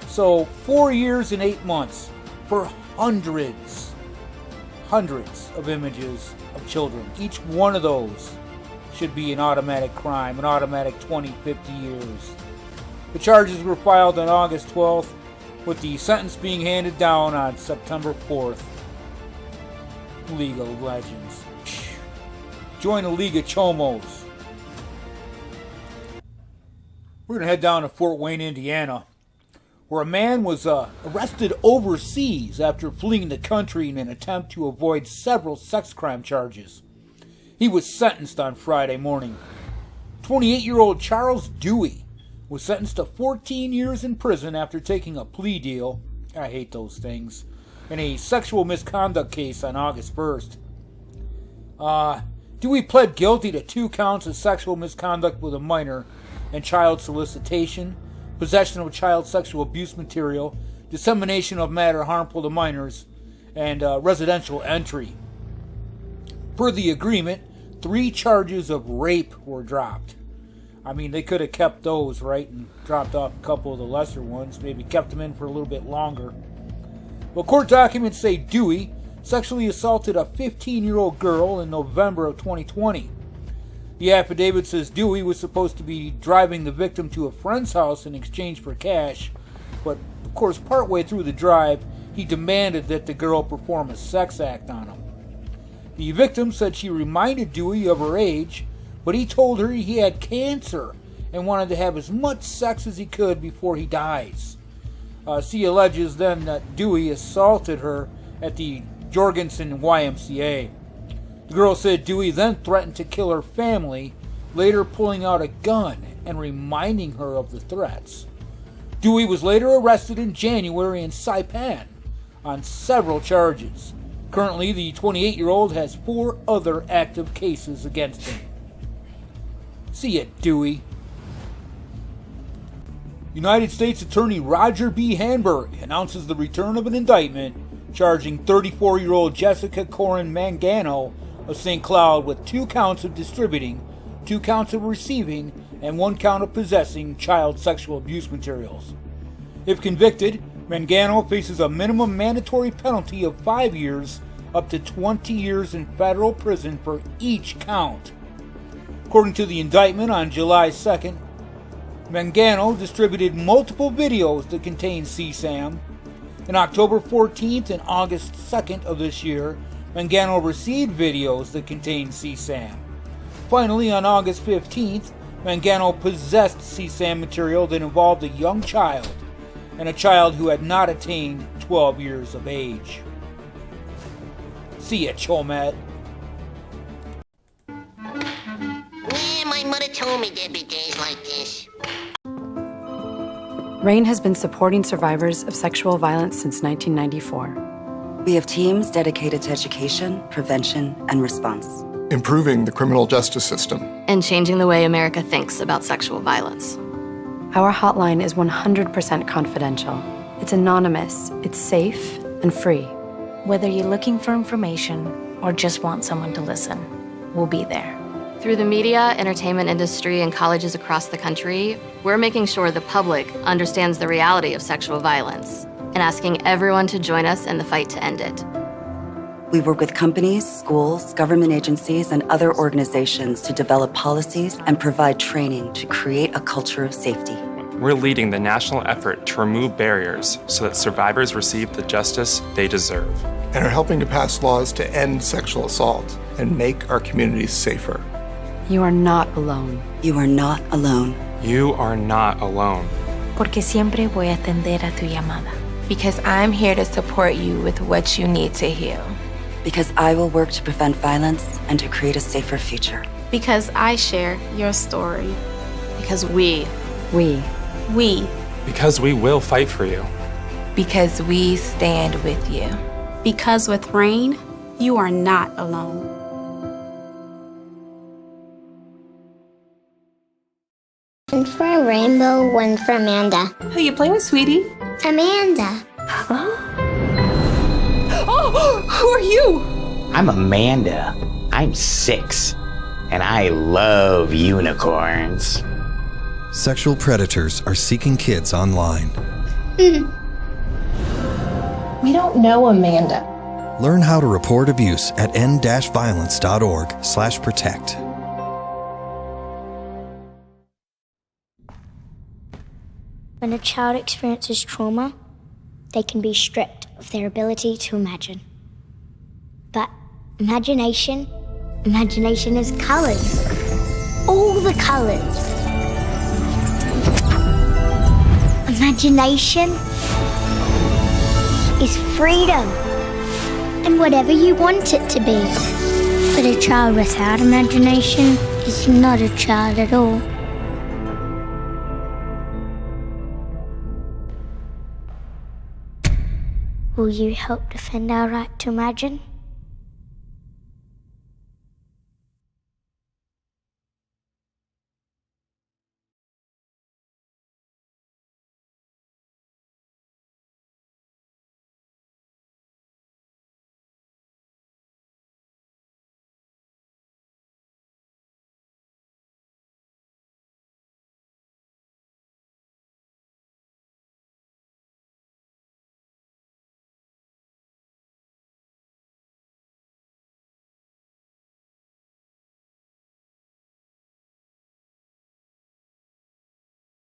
So, 4 years and 8 months for hundreds of images of children. Each one of those should be an automatic crime, an automatic 20, 50 years. The charges were filed on August 12th, with the sentence being handed down on September 4th. League of Legends. Join the League of Chomos. We're going to head down to Fort Wayne, Indiana, where a man was arrested overseas after fleeing the country in an attempt to avoid several sex crime charges. He was sentenced on Friday morning. 28-year-old Charles Dewey was sentenced to 14 years in prison after taking a plea deal, I hate those things, in a sexual misconduct case on August 1st. Dewey pled guilty to 2 counts of sexual misconduct with a minor and child solicitation, possession of child sexual abuse material, dissemination of matter harmful to minors, and residential entry. Per the agreement, 3 charges of rape were dropped. I mean, they could have kept those, right, and dropped off a couple of the lesser ones, maybe kept them in for a little bit longer. Well, court documents say Dewey sexually assaulted a 15-year-old girl in November of 2020. The affidavit says Dewey was supposed to be driving the victim to a friend's house in exchange for cash, but of course, partway through the drive, he demanded that the girl perform a sex act on him. The victim said she reminded Dewey of her age, but he told her he had cancer and wanted to have as much sex as he could before he dies. She alleges then that Dewey assaulted her at the Jorgensen YMCA. The girl said Dewey then threatened to kill her family, later pulling out a gun and reminding her of the threats. Dewey was later arrested in January in Saipan on several charges. Currently, the 28-year-old has 4 other active cases against him. See ya, Dewey. United States Attorney Roger B. Hanberg announces the return of an indictment charging 34-year-old Jessica Corin Mangano of St. Cloud with 2 counts of distributing, 2 counts of receiving, and 1 count of possessing child sexual abuse materials. If convicted, Mangano faces a minimum mandatory penalty of 5 years up to 20 years in federal prison for each count. According to the indictment on July 2nd, Mangano distributed multiple videos that contained CSAM. On October 14th and August 2nd of this year, Mangano received videos that contained CSAM. Finally, on August 15th, Mangano possessed CSAM material that involved a young child, and a child who had not attained 12 years of age. See ya, Chomos. Yeah, my mother told me there'd be days like this. RAIN has been supporting survivors of sexual violence since 1994. We have teams dedicated to education, prevention, and response. Improving the criminal justice system. And changing the way America thinks about sexual violence. Our hotline is 100% confidential. It's anonymous, it's safe, and free. Whether you're looking for information or just want someone to listen, we'll be there. Through the media, entertainment industry, and colleges across the country, we're making sure the public understands the reality of sexual violence and asking everyone to join us in the fight to end it. We work with companies, schools, government agencies, and other organizations to develop policies and provide training to create a culture of safety. We're leading the national effort to remove barriers so that survivors receive the justice they deserve. And are helping to pass laws to end sexual assault and make our communities safer. You are not alone. You are not alone. You are not alone. Porque siempre voy a atender a tu llamada. Because I'm here to support you with what you need to heal. Because I will work to prevent violence and to create a safer future. Because I share your story. Because we. Because we will fight for you. Because we stand with you. Because with RAIN, you are not alone. One for a rainbow, one for Amanda. Who you playing with, sweetie? Amanda. Oh, who are you? I'm Amanda. I'm 6, and I love unicorns. Sexual predators are seeking kids online. We don't know Amanda. Learn how to report abuse at end-violence.org/protect. When a child experiences trauma, they can be stripped of their ability to imagine. But imagination is colors. All the colors. Imagination is freedom. And whatever you want it to be. But a child without imagination is not a child at all. Will you help defend our right to imagine?